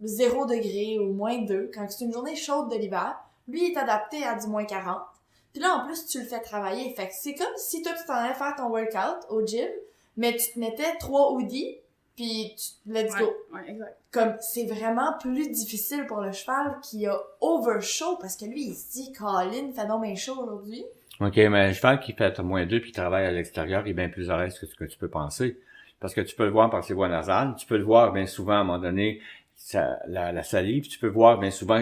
Speaker 2: 0 degré ou moins 2, quand c'est une journée chaude de l'hiver, lui est adapté à du moins 40. Puis là, en plus, tu le fais travailler. Fait que c'est comme si toi, tu t'en allais faire ton workout au gym, mais tu te mettais 3 hoodies, puis let's go.
Speaker 1: Ouais, exact.
Speaker 2: Comme, c'est vraiment plus difficile pour le cheval qui a over-chaud, parce que lui, il se dit, Colin, fait donc bien chaud aujourd'hui.
Speaker 3: OK, mais le cheval qui fait -2 puis qui travaille à l'extérieur, il est bien plus à l'aise que ce que tu peux penser. Parce que tu peux le voir par ses voies nasales, tu peux le voir bien souvent à un moment donné, la salive, tu peux voir bien souvent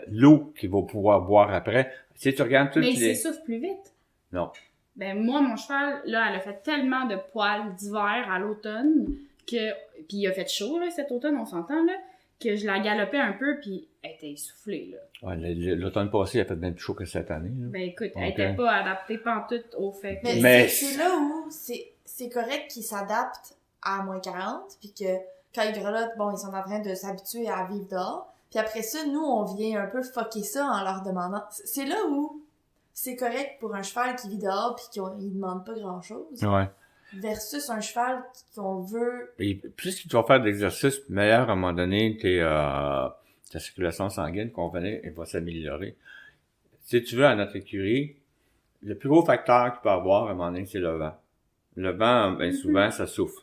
Speaker 3: l'eau qu'il va pouvoir boire après. Tu sais, tu regardes toutes
Speaker 1: Mais
Speaker 3: les...
Speaker 1: il s'essouffle plus vite.
Speaker 3: Non.
Speaker 1: Ben moi, mon cheval, là, elle a fait tellement de poils d'hiver à l'automne que... Puis il a fait chaud, là, cet automne, on s'entend, là, que je la galopais un peu, puis elle était essoufflée, là.
Speaker 3: Ouais, l'automne passé, il a fait bien plus chaud que cette année. Là.
Speaker 1: Ben écoute, elle
Speaker 3: Okay.
Speaker 1: était pas adaptée pantoute au fait que...
Speaker 2: Mais c'est là où c'est correct qu'ils s'adaptent à moins 40, puis que quand ils grelottent, bon, ils sont en train de s'habituer à vivre dehors. Puis après ça, nous, on vient un peu fucker ça en leur demandant. C'est là où c'est correct pour un cheval qui vit dehors puis qu'il demande pas grand-chose.
Speaker 3: Ouais.
Speaker 2: Versus un cheval qu'on veut...
Speaker 3: Et plus tu vas faire de l'exercice, meilleur à un moment donné, ta circulation sanguine convenait, elle va s'améliorer. Si tu veux, à notre écurie, le plus gros facteur qu'il peut avoir à un moment donné, c'est le vent. Le vent, bien souvent, ça souffle.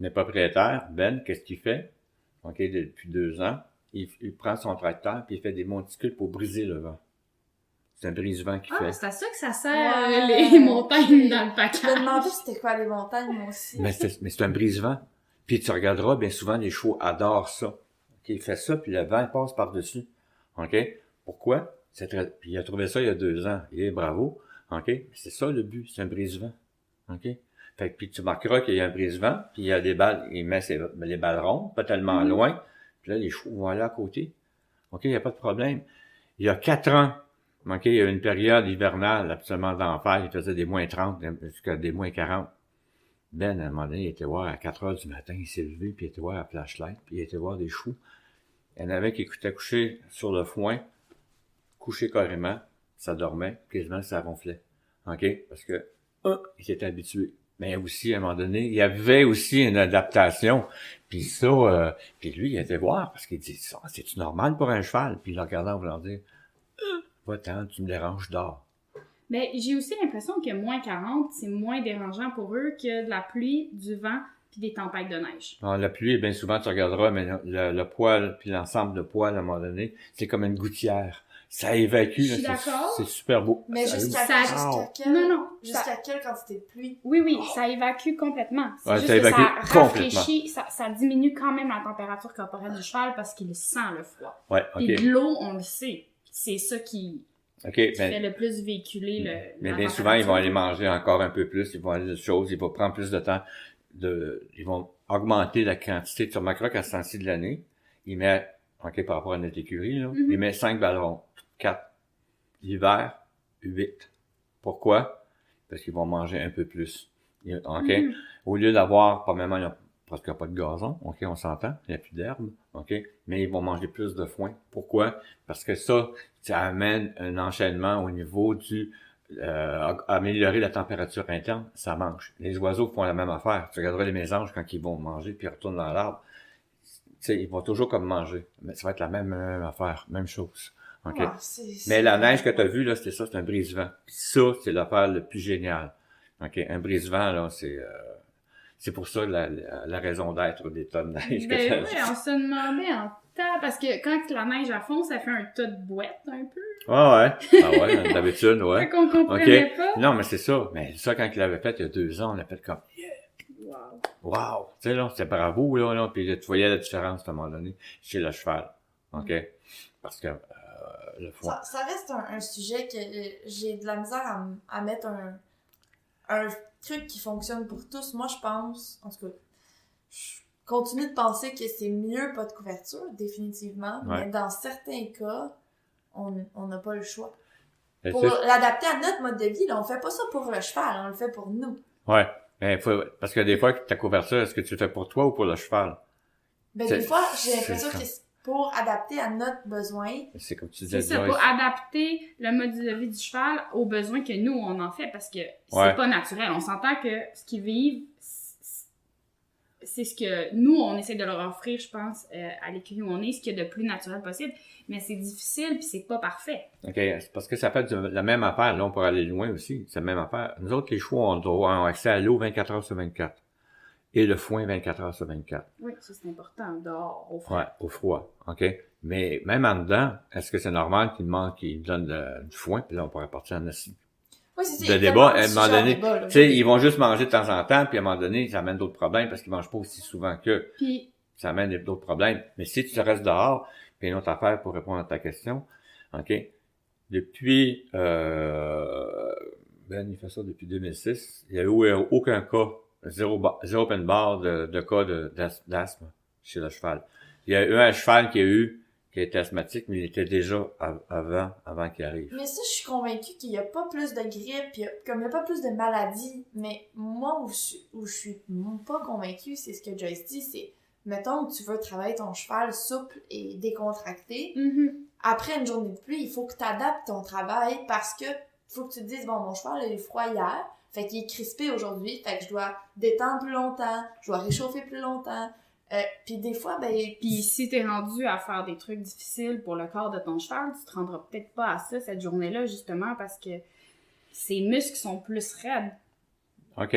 Speaker 3: Le propriétaire, Ben, qu'est-ce qu'il fait? OK, depuis 2 ans, il prend son tracteur puis il fait des monticules pour briser le vent. C'est un brise-vent qu'il fait.
Speaker 1: c'est à ça que ça sert, les montagnes dans le
Speaker 2: Je me
Speaker 1: package.
Speaker 2: demandais c'était quoi les montagnes, moi aussi.
Speaker 3: Mais c'est un brise-vent. Puis tu regarderas, bien souvent, les chevaux adorent ça. OK, il fait ça, puis le vent il passe par-dessus. OK? Pourquoi? Puis il a trouvé ça il y a 2 ans. Il est bravo. OK? C'est ça le but, c'est un brise-vent. OK? Fait que, puis tu marqueras qu'il y a un brise-vent, puis il y a des balles, il met les balles rondes, pas tellement loin. Puis là, les chevaux vont aller à côté. OK, il n'y a pas de problème. Il y a 4 ans, OK, il y a une période hivernale absolument d'enfer. Il faisait des moins 30 jusqu'à des moins 40. Ben, à un moment donné, il était voir à 4 heures du matin, il s'est levé, puis il était voir la flashlight, puis il était voir des choux. Il y en avait qui écoutaient coucher sur le foin, couché carrément, ça dormait, quasiment ça ronflait. OK? Parce que, il était habitué. Mais aussi, à un moment donné, il y avait aussi une adaptation. Puis ça, puis lui, il était voir, parce qu'il dit, ça, c'est-tu normal pour un cheval? Puis il le regardait en voulant dire, va-t'en, tu me déranges, dors.
Speaker 1: Mais j'ai aussi l'impression que moins 40, c'est moins dérangeant pour eux que de la pluie, du vent puis des tempêtes de neige.
Speaker 3: Alors, la pluie, bien souvent, tu regarderas, mais le poil puis l'ensemble de poil, à un moment donné, c'est comme une gouttière. Ça évacue,
Speaker 1: Je suis
Speaker 3: là,
Speaker 1: d'accord.
Speaker 3: c'est super beau.
Speaker 2: Mais
Speaker 3: Ça
Speaker 2: jusqu'à
Speaker 3: ouvre.
Speaker 2: quelle...
Speaker 1: Non,
Speaker 2: Jusqu'à quelle quantité de pluie?
Speaker 1: Oui, ça évacue complètement. C'est
Speaker 3: Ouais,
Speaker 1: juste
Speaker 3: ça
Speaker 1: que
Speaker 3: évacue
Speaker 1: ça rafraîchit, ça diminue quand même la température corporelle du cheval parce qu'il sent le froid.
Speaker 3: Ouais,
Speaker 1: Et
Speaker 3: OK.
Speaker 1: de l'eau, on le sait. C'est ça qui
Speaker 3: OK,
Speaker 1: fait le plus véhiculer
Speaker 3: mais
Speaker 1: la
Speaker 3: bien souvent, ils vont aller
Speaker 1: température.
Speaker 3: manger encore un peu plus, ils vont aller de choses, ils vont prendre plus de temps, ils vont augmenter la quantité. Tu remarqueras qu'à ce temps-ci de l'année, ils mettent, OK, par rapport à notre écurie, là, ils mettent 5 ballons, 4. L'hiver, 8. Pourquoi? Parce qu'ils vont manger un peu plus. OK? Au lieu d'avoir, premièrement, il n'y a presque pas de gazon. OK, on s'entend. Il n'y a plus d'herbe. OK? Mais ils vont manger plus de foin. Pourquoi? Parce que ça amène un enchaînement au niveau du améliorer la température interne. Ça mange. Les oiseaux font la même affaire. Tu regarderas les mésanges quand ils vont manger puis ils retournent dans l'arbre. Tu sais, ils vont toujours comme manger. Mais ça va être la même affaire. Même chose. Okay.
Speaker 2: Ah,
Speaker 3: Mais la neige que tu as vue, là, c'était ça, c'est un brise-vent. Puis ça, c'est l'affaire le plus génial. OK, un brise-vent, là, c'est pour ça la raison d'être des tas de neige que
Speaker 1: Ben
Speaker 3: t'as
Speaker 1: oui, on se demandait en temps, parce que quand la neige à fond, ça fait un tas de boîtes un peu.
Speaker 3: Ah ouais, d'habitude, ouais.
Speaker 1: Fait qu'on comprenait
Speaker 3: OK.
Speaker 1: pas.
Speaker 3: Non, mais c'est ça. Mais ça, quand il l'avait fait il y a 2 ans, on l'a fait comme, wow. Tu sais, là, c'était bravo, là, puis tu voyais la différence à un moment donné chez le cheval. OK? Parce que, le foin.
Speaker 2: Ça reste un sujet que j'ai de la misère à mettre un truc qui fonctionne pour tous. Moi, je pense, en tout cas, je continue de penser que c'est mieux pas de couverture, définitivement.
Speaker 3: Ouais.
Speaker 2: Mais dans certains cas, on n'a pas le choix.
Speaker 3: Et
Speaker 2: Pour l'adapter à notre mode de vie, là, on fait pas ça pour le cheval, on le fait pour nous.
Speaker 3: Ouais. Parce que des fois, ta couverture, est-ce que tu le fais pour toi ou pour le cheval?
Speaker 2: Ben,
Speaker 3: C'est-
Speaker 2: des fois, j'ai
Speaker 3: c'est
Speaker 2: l'impression
Speaker 3: ça.
Speaker 2: que c'est pour adapter à notre besoin.
Speaker 3: C'est comme tu
Speaker 1: C'est
Speaker 3: disais,
Speaker 1: ça,
Speaker 3: Joyce.
Speaker 1: pour adapter le mode de vie du cheval aux besoins que nous, on en fait, parce que c'est
Speaker 3: Ouais.
Speaker 1: pas naturel. On s'entend que ce qu'ils vivent, c'est ce que nous, on essaie de leur offrir, je pense, à l'écurie où on est, ce qu'il y a de plus naturel possible. Mais c'est difficile, puis c'est pas parfait.
Speaker 3: OK, c'est parce que ça fait la même affaire. Là, on pourrait aller loin aussi. C'est la même affaire. Nous autres, les chevaux, on doit avoir accès à l'eau 24 heures sur 24. Et le foin 24 heures sur 24.
Speaker 1: Oui, ça c'est important, dehors, au froid.
Speaker 3: Ouais, au froid. OK? Mais même en dedans, est-ce que c'est normal qu'il donne du foin? Puis là, on pourrait partir en acide.
Speaker 2: Oui, c'est ça.
Speaker 3: De
Speaker 2: il y a
Speaker 3: débat,
Speaker 2: tellement de
Speaker 3: à un moment
Speaker 2: sujets à
Speaker 3: donné,
Speaker 2: débat, là.
Speaker 3: tu sais, ils vont juste manger de temps en temps, puis à un moment donné, ça amène d'autres problèmes parce qu'ils mangent pas aussi souvent qu'eux.
Speaker 1: Puis,
Speaker 3: Ça amène d'autres problèmes. Mais si tu restes dehors, puis une autre affaire pour répondre à ta question, OK? Depuis, il fait ça depuis 2006, il n'y a eu aucun cas, zéro open bar de cas d'asthme chez le cheval. Il y a eu un cheval qui était asthmatique, mais il était déjà avant qu'il arrive.
Speaker 2: Mais ça, je suis convaincue qu'il n'y a pas plus de grippe, comme il n'y a pas plus de maladies. Mais moi, où je suis pas convaincue, c'est ce que Joyce dit, c'est, mettons que tu veux travailler ton cheval souple et décontracté. Après une journée de pluie, il faut que tu adaptes ton travail parce que faut que tu te dises, bon, mon cheval, il est froid hier, fait qu'il est crispé aujourd'hui, fait que je dois détendre plus longtemps, je dois réchauffer plus longtemps. Puis des fois,
Speaker 1: puis si t'es rendu à faire des trucs difficiles pour le corps de ton cheval, tu te rendras peut-être pas à ça cette journée-là, justement, parce que ses muscles sont plus raides.
Speaker 3: OK.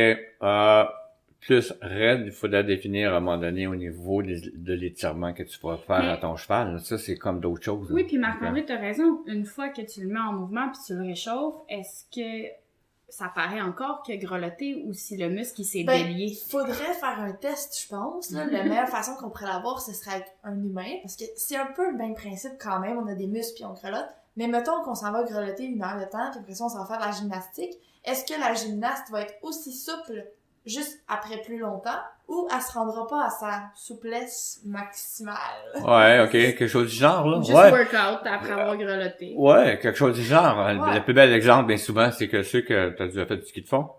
Speaker 3: Plus raide, il faudrait définir à un moment donné au niveau de l'étirement que tu vas faire à ton cheval. Ça, c'est comme d'autres choses.
Speaker 1: Oui,
Speaker 3: là.
Speaker 1: puis Marc-André, t'as raison. Une fois que tu le mets en mouvement puis tu le réchauffes, est-ce que ça paraît encore qu'il a grelotté ou si le muscle il s'est délié?
Speaker 2: il faudrait faire un test, je pense. Là. La meilleure façon qu'on pourrait l'avoir, ce serait avec un humain, parce que c'est un peu le même principe quand même. On a des muscles puis on grelotte. Mais mettons qu'on s'en va grelotter 1 heure de temps, puis après ça, on s'en va faire de la gymnastique. Est-ce que la gymnaste va être aussi souple juste après plus longtemps, ou elle se rendra pas à sa souplesse maximale?
Speaker 3: Ouais, OK. Quelque chose du genre, là.
Speaker 1: Juste
Speaker 3: Ouais.
Speaker 1: workout après avoir grelotté.
Speaker 3: Ouais, quelque chose du genre.
Speaker 2: Ouais.
Speaker 3: Le plus bel exemple, bien souvent, c'est que ceux que tu as déjà fait du ski de fond.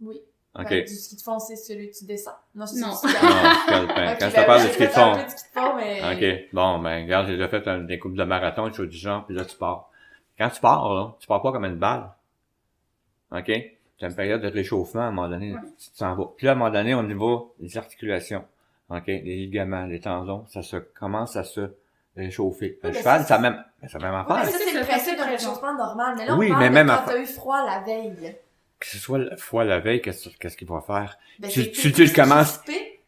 Speaker 2: Oui.
Speaker 3: OK.
Speaker 2: Ben, du ski de fond, c'est celui que tu descends. Non, c'est
Speaker 1: Non.
Speaker 2: celui que tu
Speaker 3: Non, quand
Speaker 2: Ok,
Speaker 3: je te parle de
Speaker 2: j'ai
Speaker 3: ski de
Speaker 2: fait un
Speaker 3: fond.
Speaker 2: peu de ski de fond, mais...
Speaker 3: OK. Bon, regarde, j'ai déjà fait des coupes de marathon, des choses du genre, puis là, tu pars. Quand tu pars, là, tu pars pas comme une balle. OK? Tu as une période de réchauffement, à un moment donné, tu t'en vas. Puis là, à un moment donné, au niveau des articulations, OK? Les ligaments, les tendons, ça commence à se réchauffer. Le
Speaker 2: Oui, mais
Speaker 3: cheval,
Speaker 2: ça,
Speaker 3: ça même
Speaker 2: Ouais,
Speaker 3: affaire.
Speaker 2: mais ça, c'est le
Speaker 1: ça,
Speaker 2: principe
Speaker 1: c'est
Speaker 2: d'un
Speaker 1: raison.
Speaker 2: réchauffement normal. Mais là,
Speaker 3: Oui,
Speaker 2: on parle
Speaker 3: mais
Speaker 2: de
Speaker 3: même
Speaker 2: quand
Speaker 3: affaire.
Speaker 2: t'as eu froid la veille.
Speaker 3: Que ce soit la fois la veille, qu'est-ce qu'il va faire?
Speaker 2: Ben,
Speaker 3: Tu-
Speaker 2: c'est
Speaker 3: tu
Speaker 2: plus
Speaker 3: commences-
Speaker 2: crispé.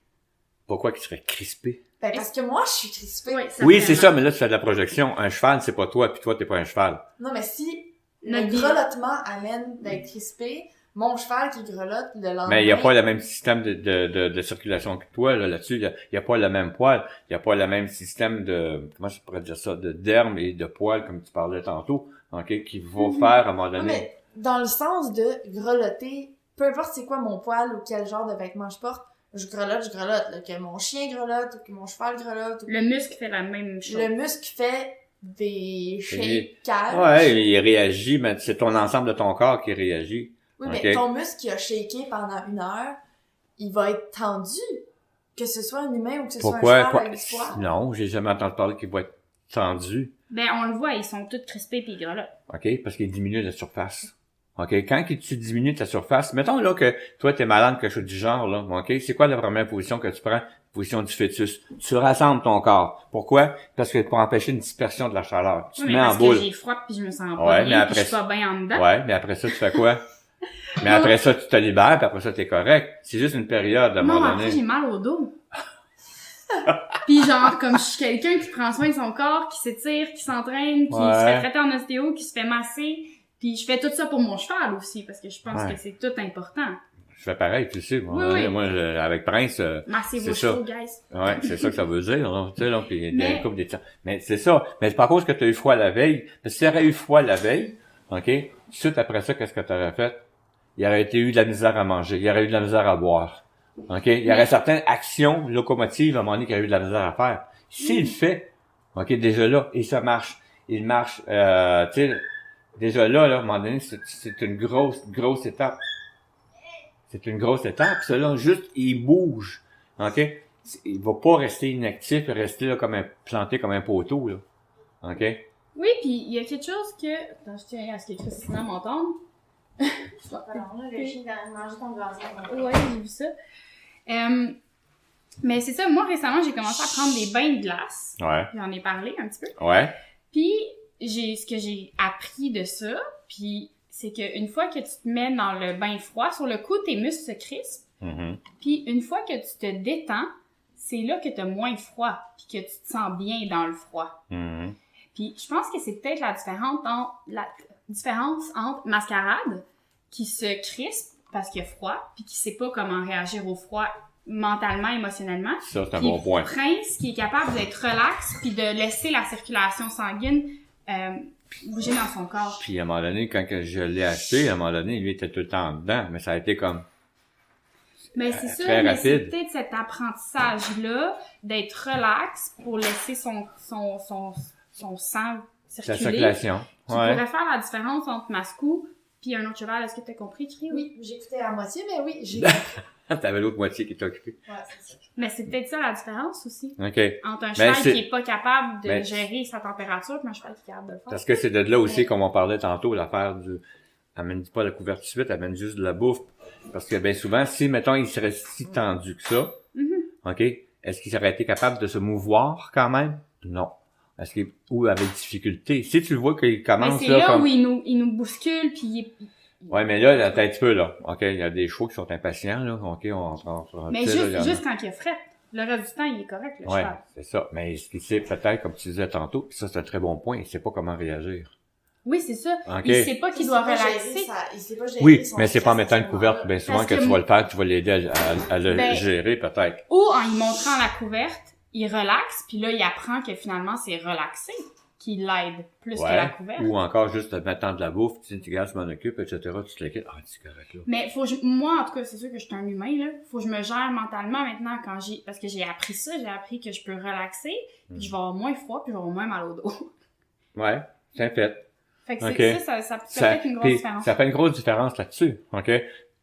Speaker 3: Pourquoi qu'il serait crispé?
Speaker 2: Ben, parce que moi, je suis crispée.
Speaker 1: Oui,
Speaker 3: Oui, c'est ça, mais là, tu fais de la projection. Un cheval, c'est pas toi, puis toi, t'es pas un cheval.
Speaker 2: Non, mais si
Speaker 1: Notre
Speaker 2: le
Speaker 1: vie.
Speaker 2: grelottement amène d'être crispé, mon cheval qui grelotte le lendemain...
Speaker 3: Mais il n'y a pas le même système de circulation que toi, là-dessus. Il y a pas le même poil. Il n'y a pas le même système comment je pourrais dire ça, de derme et de poil, comme tu parlais tantôt, OK, qui va faire à un moment
Speaker 2: Ouais,
Speaker 3: donné.
Speaker 2: mais dans le sens de grelotter, peu importe c'est quoi mon poil ou quel genre de vêtements je porte, je grelotte, là. Que mon chien grelotte ou que mon cheval grelotte. Ou...
Speaker 1: Le muscle fait la même chose.
Speaker 2: Le muscle fait des
Speaker 3: Et-
Speaker 2: shakes.
Speaker 3: Ouais, il réagit, mais c'est ton ensemble de ton corps qui réagit.
Speaker 2: Oui,
Speaker 3: Ok.
Speaker 2: mais ton muscle qui a shaké pendant 1 heure, il va être tendu. Que ce soit un humain ou que ce soit un cheval à l'histoire.
Speaker 3: Non, j'ai jamais entendu parler qu'il va être tendu.
Speaker 1: Ben, on le voit, ils sont tous crispés pis ils grelottent.
Speaker 3: OK? Parce qu'il diminue la surface. OK? Quand tu diminues ta surface, mettons là que toi, t'es malade, quelque chose du genre, là. OK? C'est quoi la première position que tu prends? Position du fœtus. Tu rassembles ton corps. Pourquoi? Parce que pour empêcher une dispersion de la chaleur. Tu
Speaker 1: Oui,
Speaker 3: te
Speaker 1: mais
Speaker 3: mets en
Speaker 1: parce
Speaker 3: boule.
Speaker 1: que j'ai froid pis je me sens
Speaker 3: Ouais,
Speaker 1: pas
Speaker 3: mais
Speaker 1: bien
Speaker 3: après
Speaker 1: pis je suis pas bien en dedans.
Speaker 3: Ouais, mais après ça, tu fais quoi? Mais après ça, tu te libères, puis après ça, t'es correct. C'est juste une période, à un
Speaker 1: Non,
Speaker 3: moment
Speaker 1: après,
Speaker 3: donné.
Speaker 1: j'ai mal au dos. Pis genre, comme je suis quelqu'un qui prend soin de son corps, qui s'étire, qui s'entraîne, qui
Speaker 3: Ouais.
Speaker 1: se fait traiter en ostéo, qui se fait masser, puis je fais tout ça pour mon cheval aussi, parce que je pense
Speaker 3: Ouais.
Speaker 1: que c'est tout important.
Speaker 3: Je fais pareil, tu sais. Moi,
Speaker 1: Oui, oui.
Speaker 3: moi, avec Prince,
Speaker 1: Masser
Speaker 3: C'est
Speaker 1: vos
Speaker 3: ça.
Speaker 1: chevaux, guys.
Speaker 3: ouais, c'est ça que ça veut dire, là. Tu sais, là, puis
Speaker 1: Mais-
Speaker 3: des coupes des tirs. Mais c'est ça. Mais c'est pas à cause que tu as eu froid la veille. Parce que si tu aurais eu froid la veille, OK, suite après ça, qu'est-ce que tu aurais fait? Il y aurait été eu de la misère à manger. Il y aurait eu de la misère à boire. OK? Il y aurait certaines actions locomotives, à un moment donné, qu'il y aurait eu de la misère à faire. S'il le fait, OK, déjà là, et ça marche. Il marche, tu sais, déjà là, à un moment donné, c'est une grosse étape. C'est une grosse étape. Ça, là, juste, il bouge. OK? Il va pas rester inactif et rester là planté comme un poteau, là. OK?
Speaker 1: Oui, puis il y a quelque chose que... Attends, je tiens à ce que Christina m'entende.
Speaker 2: Alors là, le chien a mangé ton gazon.
Speaker 1: Ouais, j'ai vu ça. Mais c'est ça, moi récemment, j'ai commencé à prendre des bains de glace.
Speaker 3: Ouais.
Speaker 1: J'en ai parlé un petit peu.
Speaker 3: Ouais.
Speaker 1: Puis, ce que j'ai appris de ça, puis c'est qu'une fois que tu te mets dans le bain froid, sur le coup, tes muscles se crispent.
Speaker 3: Mm-hmm.
Speaker 1: Puis une fois que tu te détends, c'est là que tu as moins froid, puis que tu te sens bien dans le froid.
Speaker 3: Mm-hmm.
Speaker 1: Puis je pense que c'est peut-être la différence entre mascarade, qui se crispe parce qu'il y a froid, puis qui sait pas comment réagir au froid mentalement, émotionnellement.
Speaker 3: Ça, c'est un
Speaker 1: Puis
Speaker 3: bon point.
Speaker 1: Prince, qui est capable d'être relax, puis de laisser la circulation sanguine bouger dans son corps.
Speaker 3: Puis à un moment donné, quand je l'ai acheté, à un moment donné, lui était tout le temps dedans, mais ça a été comme...
Speaker 1: Mais c'est ça,
Speaker 3: très
Speaker 1: mais c'est
Speaker 3: rapide.
Speaker 1: peut-être cet apprentissage-là d'être relax pour laisser son sang
Speaker 3: La
Speaker 1: circuler.
Speaker 3: circulation.
Speaker 1: Qui
Speaker 3: Ouais.
Speaker 1: pourrait faire la différence entre Mascou puis un autre cheval. Est-ce que tu as compris, Cri?
Speaker 2: Oui, j'écoutais à moitié, mais oui, j'ai...
Speaker 3: T'avais l'autre moitié qui était occupée.
Speaker 2: Ouais, c'est ça.
Speaker 1: Mais c'est peut-être ça la différence aussi.
Speaker 3: OK.
Speaker 1: Entre un
Speaker 3: Ben,
Speaker 1: cheval
Speaker 3: c'est-
Speaker 1: qui est pas capable de
Speaker 3: ben,
Speaker 1: gérer sa température puis un cheval qui est capable de le faire.
Speaker 3: Parce que c'est de là aussi, comme on parlait tantôt, l'affaire du... Amène pas la couverture tout de suite, amène juste de la bouffe. Parce que bien souvent, si, mettons, il serait si tendu que ça,
Speaker 1: Mm-hmm.
Speaker 3: OK, est-ce qu'il serait été capable de se mouvoir quand même? Non. Est-ce qu'il... Ou avec difficulté. Si tu vois qu'il
Speaker 1: Mais
Speaker 3: commence
Speaker 1: c'est là
Speaker 3: comme...
Speaker 1: où il nous bouscule puis il est...
Speaker 3: Ouais, mais là, attends un petit peu, là. OK, il y a des chevaux qui sont impatients, là. OK,
Speaker 1: Mais
Speaker 3: tu sais, là, il y en a-
Speaker 1: juste quand il a fret. Le reste du temps, il est correct, le
Speaker 3: Ouais,
Speaker 1: cheval.
Speaker 3: c'est ça. Mais ce qu'il sait peut-être, comme tu disais tantôt, puis ça, c'est un très bon point, il sait pas comment réagir.
Speaker 1: Oui, c'est ça.
Speaker 3: OK.
Speaker 1: Il sait pas qu'il doit relaxer.
Speaker 2: Il sait pas gérer
Speaker 3: Oui,
Speaker 2: son
Speaker 3: mais c'est pas en
Speaker 2: stress
Speaker 3: mettant
Speaker 2: à
Speaker 3: une
Speaker 2: ce
Speaker 3: couverte,
Speaker 2: moment-là.
Speaker 3: bien souvent
Speaker 1: Parce
Speaker 3: que
Speaker 1: que
Speaker 3: tu vas le faire, tu vas l'aider à le
Speaker 1: Ben,
Speaker 3: gérer, peut-être.
Speaker 1: Ou en lui montrant la couverte, il relaxe, puis là, il apprend que finalement, c'est relaxé qui l'aide plus que la couverte.
Speaker 3: Ou encore juste te mettant de la bouffe, tu sais, tu regardes, je m'en occupe, etc., tu te le quittes. Ah, c'est correct, là.
Speaker 1: Mais moi, en tout cas, c'est sûr que je suis un humain, là. Faut que je me gère mentalement maintenant parce que j'ai appris ça, j'ai appris que je peux relaxer, puis je vais avoir moins froid, puis je vais avoir moins mal au dos.
Speaker 3: Ouais, c'est un fait.
Speaker 1: Fait que
Speaker 3: OK.
Speaker 1: c'est ça peut être une grosse
Speaker 3: puis
Speaker 1: différence.
Speaker 3: ça fait une grosse différence là-dessus, OK?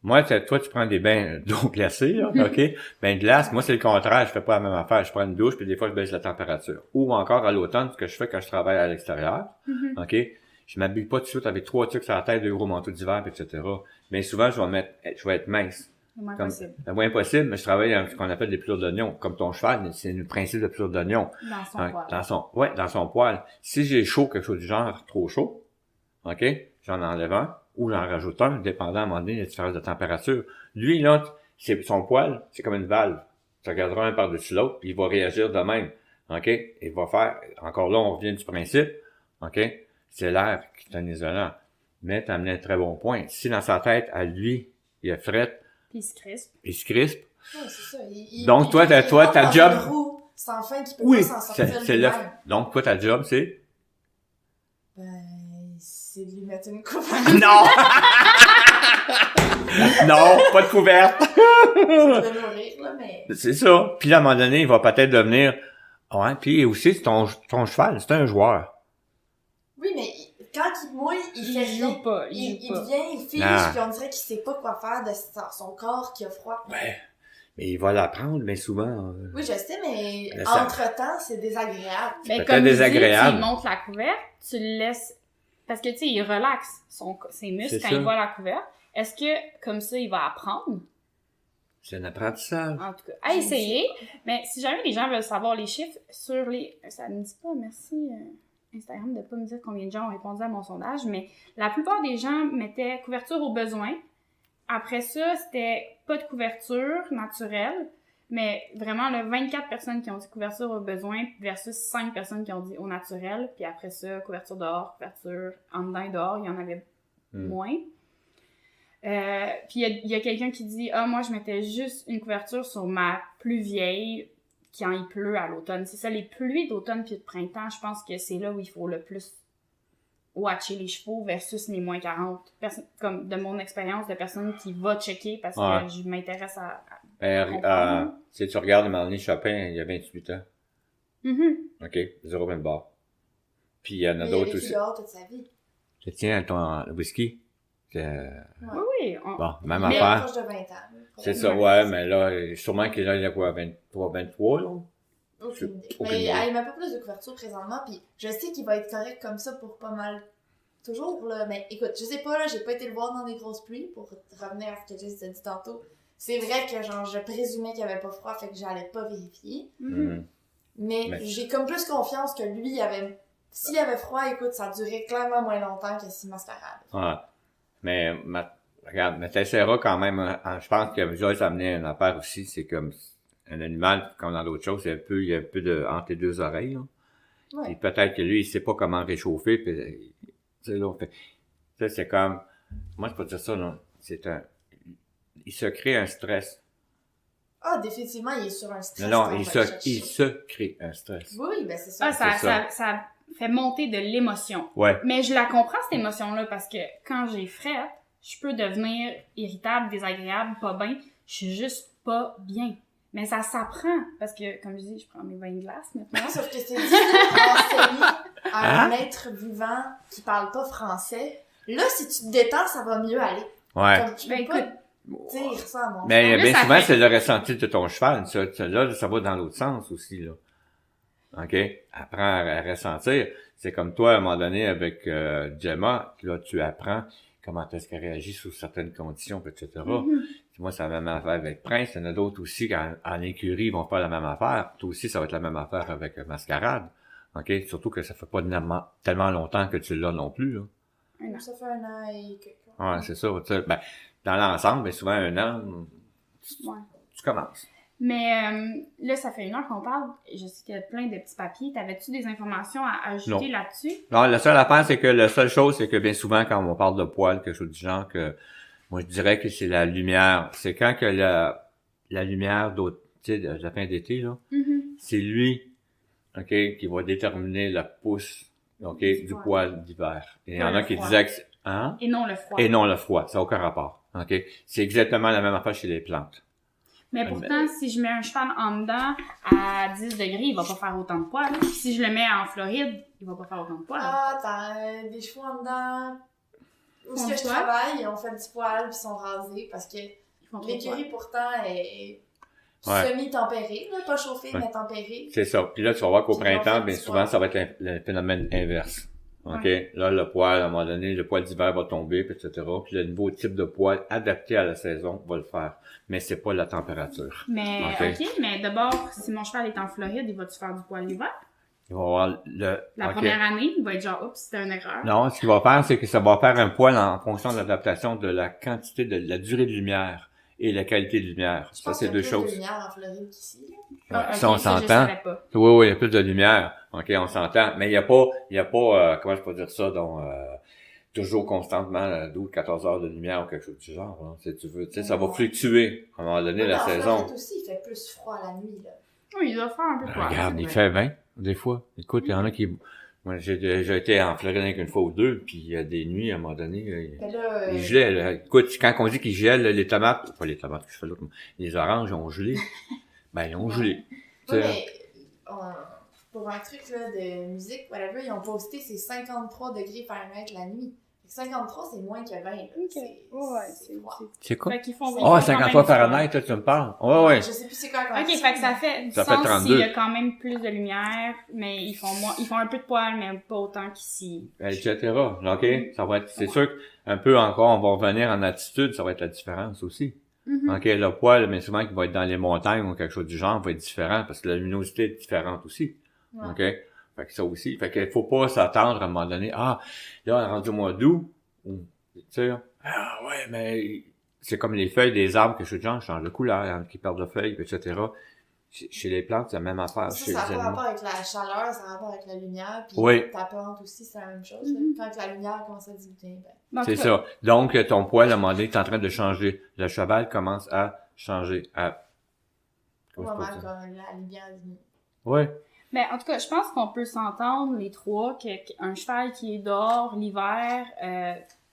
Speaker 3: Moi, toi, tu prends des bains d'eau glacée, là, OK? Ben, de glace, moi, c'est le contraire. Je fais pas la même affaire. Je prends une douche, puis des fois, je baisse la température. Ou encore, à l'automne, ce que je fais quand je travaille à l'extérieur,
Speaker 1: Mhm.
Speaker 3: OK? Je m'habille pas tout de suite avec 3 trucs sur la tête, 2 gros manteaux d'hiver, etc. Mais souvent, je vais être mince.
Speaker 1: Le moins
Speaker 3: Comme,
Speaker 1: possible.
Speaker 3: le moins possible, mais je travaille dans ce qu'on appelle des pelures d'oignon. Comme ton cheval, c'est le principe de pelure d'oignon.
Speaker 1: Dans son
Speaker 3: Hein,
Speaker 1: poil.
Speaker 3: dans son poil. Si j'ai chaud, quelque chose du genre, trop chaud, OK? J'en enlève un, ou j'en rajoute un, dépendant à un moment donné de la différence de température. Lui, là, son poil, c'est comme une valve. Tu regarderas un par-dessus l'autre, puis il va réagir de même. OK? Il va faire, encore là, on revient du principe. OK? C'est l'air qui est un isolant. Mais t'as amené un très bon point. Si dans sa tête, à lui, il a fret,
Speaker 1: Puis il se crispe.
Speaker 3: il se crispe.
Speaker 2: Ouais, c'est ça.
Speaker 3: Donc, toi, ta
Speaker 2: rentre dans
Speaker 3: job-
Speaker 2: une roue sans fin qui peut
Speaker 3: Oui,
Speaker 2: pas s'en sortir
Speaker 3: c'est le,
Speaker 2: lui-même.
Speaker 3: donc, toi, ta job, c'est?
Speaker 2: Ben, c'est de lui mettre une couverte.
Speaker 3: Non! Non, pas de couverte.
Speaker 2: C'est de le nourrir, là, mais...
Speaker 3: C'est ça. Puis là, à un moment donné, il va peut-être devenir... Ouais, puis aussi, c'est ton cheval, c'est un joueur.
Speaker 2: Oui, mais quand il mouille, il fait rien.
Speaker 1: joue pas.
Speaker 2: Il
Speaker 1: joue pas.
Speaker 2: vient, il fige,
Speaker 3: Non.
Speaker 2: puis on dirait qu'il sait pas quoi faire de son corps qui a froid.
Speaker 3: Ouais. Mais il va l'apprendre, mais souvent...
Speaker 2: Oui, je sais, mais
Speaker 3: Mais ça-
Speaker 2: entre-temps, c'est désagréable.
Speaker 1: Ben,
Speaker 3: peut-être
Speaker 1: comme il dit,
Speaker 3: désagréable.
Speaker 1: tu lui montres la couverte, tu le laisses... Parce que, tu sais, il relaxe ses muscles
Speaker 3: C'est
Speaker 1: quand
Speaker 3: ça.
Speaker 1: il voit la couverte. Est-ce que, comme ça, il va apprendre?
Speaker 3: C'est un apprentissage.
Speaker 1: En tout cas, à essayer. Mais si jamais les gens veulent savoir les chiffres sur les... Ça ne me dit pas, merci Instagram de pas me dire combien de gens ont répondu à mon sondage, mais la plupart des gens mettaient couverture au besoin. Après ça, c'était pas de couverture naturelle, mais vraiment, là, 24 personnes qui ont dit couverture au besoin versus 5 personnes qui ont dit au naturel. Puis après ça, couverture dehors, couverture en dedans et dehors, il y en avait moins. Puis il y a quelqu'un qui dit « Ah, moi, je mettais juste une couverture sur ma plus vieille quand il pleut à l'automne. » C'est ça, les pluies d'automne puis de printemps, je pense que c'est là où il faut le plus watcher les chevaux versus les moins 40. Comme de mon expérience de personne qui va checker parce
Speaker 3: Ouais.
Speaker 1: que je m'intéresse à
Speaker 3: Ben, si tu regardes Marlene Chopin, il y a 28 ans.
Speaker 1: Mhm.
Speaker 3: OK? 0 de bar. Puis il y en a
Speaker 2: Mais il a
Speaker 3: d'autres
Speaker 2: vécu
Speaker 3: aussi.
Speaker 2: dehors toute sa vie.
Speaker 3: Tiens, le whisky.
Speaker 1: Oui, oui.
Speaker 3: Bon, même
Speaker 1: Mais
Speaker 3: affaire.
Speaker 2: proche de 20 ans.
Speaker 3: C'est ça, ouais, mais là, sûrement qu'il a quoi, 23, 23, là?
Speaker 2: Aucune idée.
Speaker 3: Aucune
Speaker 2: Mais
Speaker 3: idée.
Speaker 2: il m'a pas plus de couverture présentement, puis je sais qu'il va être correct comme ça pour pas mal toujours, là. Mais écoute, je sais pas, là, j'ai pas été le voir dans des grosses pluies pour revenir à ce que j'ai dit tantôt. C'est vrai que, genre, je présumais qu'il y avait pas froid, fait que j'allais pas vérifier.
Speaker 3: Mhm.
Speaker 2: Mais j'ai comme plus confiance que lui, s'il y avait froid, écoute, ça durait clairement moins longtemps que si mascarade.
Speaker 3: Ouais. Mais, regarde, mais t'essaieras quand même, je pense que Joyce a amené une affaire aussi, c'est comme un animal, comme dans d'autres choses, il y a un peu de, entre les deux oreilles, là.
Speaker 2: Ouais.
Speaker 3: Et peut-être que lui, il sait pas comment réchauffer, puis, tu sais, là, ça, c'est comme, moi, je peux dire ça, là, il se crée un stress.
Speaker 2: Ah, définitivement, il est sur un stress.
Speaker 3: Non,
Speaker 2: quand
Speaker 3: il
Speaker 2: on va le
Speaker 3: se
Speaker 2: chercher.
Speaker 3: crée un stress.
Speaker 2: Oui, ben c'est ça.
Speaker 1: Ça fait monter de l'émotion.
Speaker 3: Ouais.
Speaker 1: Mais je la comprends, cette émotion-là, parce que quand j'ai frette, je peux devenir irritable, désagréable, pas bien. Je suis juste pas bien. Mais ça s'apprend, parce que, comme je dis, je prends mes vins de glace maintenant.
Speaker 2: Sauf que c'est difficile d'enseigner à un être vivant qui parle pas français. Là, si tu te détends, ça va mieux aller.
Speaker 3: Ouais.
Speaker 2: Comme tu
Speaker 1: Ben,
Speaker 2: peux pas
Speaker 1: écoute,
Speaker 2: dire ça à mon
Speaker 3: Mais
Speaker 1: Là,
Speaker 3: bien
Speaker 1: ça
Speaker 3: souvent,
Speaker 1: fait-
Speaker 3: c'est le ressenti de ton cheval. Là, ça va dans l'autre sens aussi, là. OK? Apprends à ressentir. C'est comme toi, à un moment donné, avec Gemma, là, tu apprends comment est-ce qu'elle réagit sous certaines conditions, etc. Moi, c'est la même affaire avec Prince. Il y en a d'autres aussi en écurie, ils vont faire la même affaire. Toi aussi, ça va être la même affaire avec Mascarade. OK? Surtout que ça fait pas tellement longtemps que tu l'as non plus, là.
Speaker 2: Comme ça fait 1 an et quelques.
Speaker 3: Ouais, c'est ça. Tu sais, ben, dans l'ensemble, ben, souvent, 1 an,
Speaker 1: Ouais.
Speaker 3: tu commences.
Speaker 1: Mais là, ça fait 1 heure qu'on parle. Je sais qu'il y a plein de petits papiers. T'avais-tu des informations à ajouter
Speaker 3: Non.
Speaker 1: là-dessus?
Speaker 3: Non, la seule affaire, c'est que la seule chose, c'est que bien souvent, quand on parle de poils, quelque chose du genre, que moi, je dirais que c'est la lumière. C'est quand que la lumière tu sais, de la fin d'été, là, c'est lui, OK, qui va déterminer la pousse, OK, du poil d'hiver. Et il y en a qui disaient que c'est, hein?
Speaker 1: Et non le froid.
Speaker 3: Et non le froid. Ça n'a aucun rapport. OK? C'est exactement la même affaire chez les plantes.
Speaker 1: Mais pourtant, si je mets un cheval en dedans à 10 degrés, il va pas faire autant de poils. Puis si je le mets en Floride, il va pas faire autant de poils.
Speaker 2: Ah, t'as des chevaux en dedans. Où est-ce que je
Speaker 1: Poil?
Speaker 2: travaille, ils ont fait du poil puis sont rasés parce que
Speaker 1: Ils font trop de
Speaker 2: l'écurie
Speaker 1: poils.
Speaker 2: pourtant est
Speaker 3: Ouais.
Speaker 2: semi-tempérée, là, pas chauffée,
Speaker 3: Ouais.
Speaker 2: mais tempérée.
Speaker 3: C'est ça. Puis là, tu vas voir qu'au
Speaker 2: Puis ils vont
Speaker 3: printemps,
Speaker 2: faire
Speaker 3: bien
Speaker 2: du
Speaker 3: souvent,
Speaker 2: poil.
Speaker 3: ça va être le phénomène inverse. OK? Là, le poil, à un moment donné, le poil d'hiver va tomber, puis etc. Puis le nouveau type de poil adapté à la saison va le faire. Mais c'est pas la température.
Speaker 1: Mais,
Speaker 3: Ok.
Speaker 1: ok, mais d'abord, si mon cheval est en Floride, il va-tu faire du poil l'hiver?
Speaker 3: Il va avoir
Speaker 1: La
Speaker 3: OK.
Speaker 1: première année, il va être genre, oups, c'était une erreur.
Speaker 3: Non, ce qu'il va faire, c'est que ça va faire un poil en fonction de l'adaptation de la quantité, de la durée de lumière et la qualité de lumière.
Speaker 2: Je
Speaker 3: Ça,
Speaker 2: pense
Speaker 3: c'est
Speaker 2: qu'il y a
Speaker 3: deux
Speaker 2: plus de
Speaker 3: choses.
Speaker 2: lumière en Floride qu'ici, là.
Speaker 1: Ah, ok,
Speaker 3: Ça, on
Speaker 1: ça, je
Speaker 3: s'entend.
Speaker 1: savais pas.
Speaker 3: Oui, il y a plus de lumière. OK, on s'entend. Mais il y a pas, comment je peux dire ça, donc, toujours constamment 12, 14 heures de lumière ou quelque chose du genre, là, si tu veux. Tu sais, ça va
Speaker 2: Ouais.
Speaker 3: fluctuer à un moment donné, la
Speaker 2: En
Speaker 3: saison.
Speaker 2: Floride aussi, il fait plus froid la nuit, là.
Speaker 1: Oui, il doit faire un peu de poil.
Speaker 3: Regarde,
Speaker 1: c'est
Speaker 3: il
Speaker 1: vrai.
Speaker 3: fait 20, des fois. Écoute, il y en a qui... Moi, j'ai été en Floride avec une fois ou deux, puis il y a des nuits, à un moment donné,
Speaker 2: Mais là,
Speaker 3: il gelait, là. Écoute, quand on dit qu'il gèle, les tomates, pas les tomates, je fais l'autre, les oranges ont gelé. Ben, ils ont gelé. Tu
Speaker 2: ouais,
Speaker 3: sais.
Speaker 2: mais pour un truc là, de musique, whatever, ils ont posté c'est 53 degrés Fahrenheit la nuit. Fait que 53, c'est moins que 20. Là.
Speaker 1: Ok. Ouais,
Speaker 2: C'est froid.
Speaker 3: C'est quoi?
Speaker 1: Fait qu'ils font.
Speaker 3: Oh,
Speaker 1: ils font
Speaker 3: 53
Speaker 1: quand même
Speaker 3: Fahrenheit, toi, tu me parles? Ouais, ouais.
Speaker 2: Je sais plus c'est quoi la
Speaker 1: Ok,
Speaker 2: conversion,
Speaker 1: fait que ça fait du
Speaker 3: Ça fait
Speaker 1: sens
Speaker 3: 32.
Speaker 1: s'il y a quand même plus de lumière, mais ils font un peu de poil, mais pas autant qu'ici.
Speaker 3: Etc. OK? Ça va être, c'est sûr qu'un peu encore, on va revenir en altitude, ça va être la différence aussi.
Speaker 1: Mhm.
Speaker 3: OK? Le poil, mais souvent, qui va être dans les montagnes ou quelque chose du genre, va être différent parce que la luminosité est différente aussi.
Speaker 2: Ouais.
Speaker 3: OK? Fait que ça aussi. Fait qu'il faut pas s'attendre à un moment donné, ah, là, on est rendu au mois d'août, ou, tu sais, ah, ouais, mais c'est comme les feuilles des arbres, quelque chose du genre, changent de couleur, il y en a qui perdent de feuilles, etc. Chez les plantes, c'est la même affaire.
Speaker 2: Ça,
Speaker 3: Chez
Speaker 2: ça
Speaker 3: les
Speaker 2: a pas
Speaker 3: animaux.
Speaker 2: rapport avec la chaleur, ça a rapport avec la lumière. Puis
Speaker 3: Oui.
Speaker 2: ta plante aussi, c'est la même chose.
Speaker 1: Mhm.
Speaker 2: Là. Quand la lumière commence à diminuer, ben,
Speaker 1: Mais en
Speaker 3: C'est
Speaker 1: tout cas,
Speaker 3: ça. Donc, ton poil, à un moment donné, est en train de changer. Le cheval commence à changer.
Speaker 2: au
Speaker 3: Comment je
Speaker 2: moment
Speaker 3: peux
Speaker 2: quand
Speaker 3: dire?
Speaker 2: la lumière diminue.
Speaker 3: Ouais.
Speaker 1: mais en tout cas, je pense qu'on peut s'entendre les trois qu'un cheval qui est dehors l'hiver,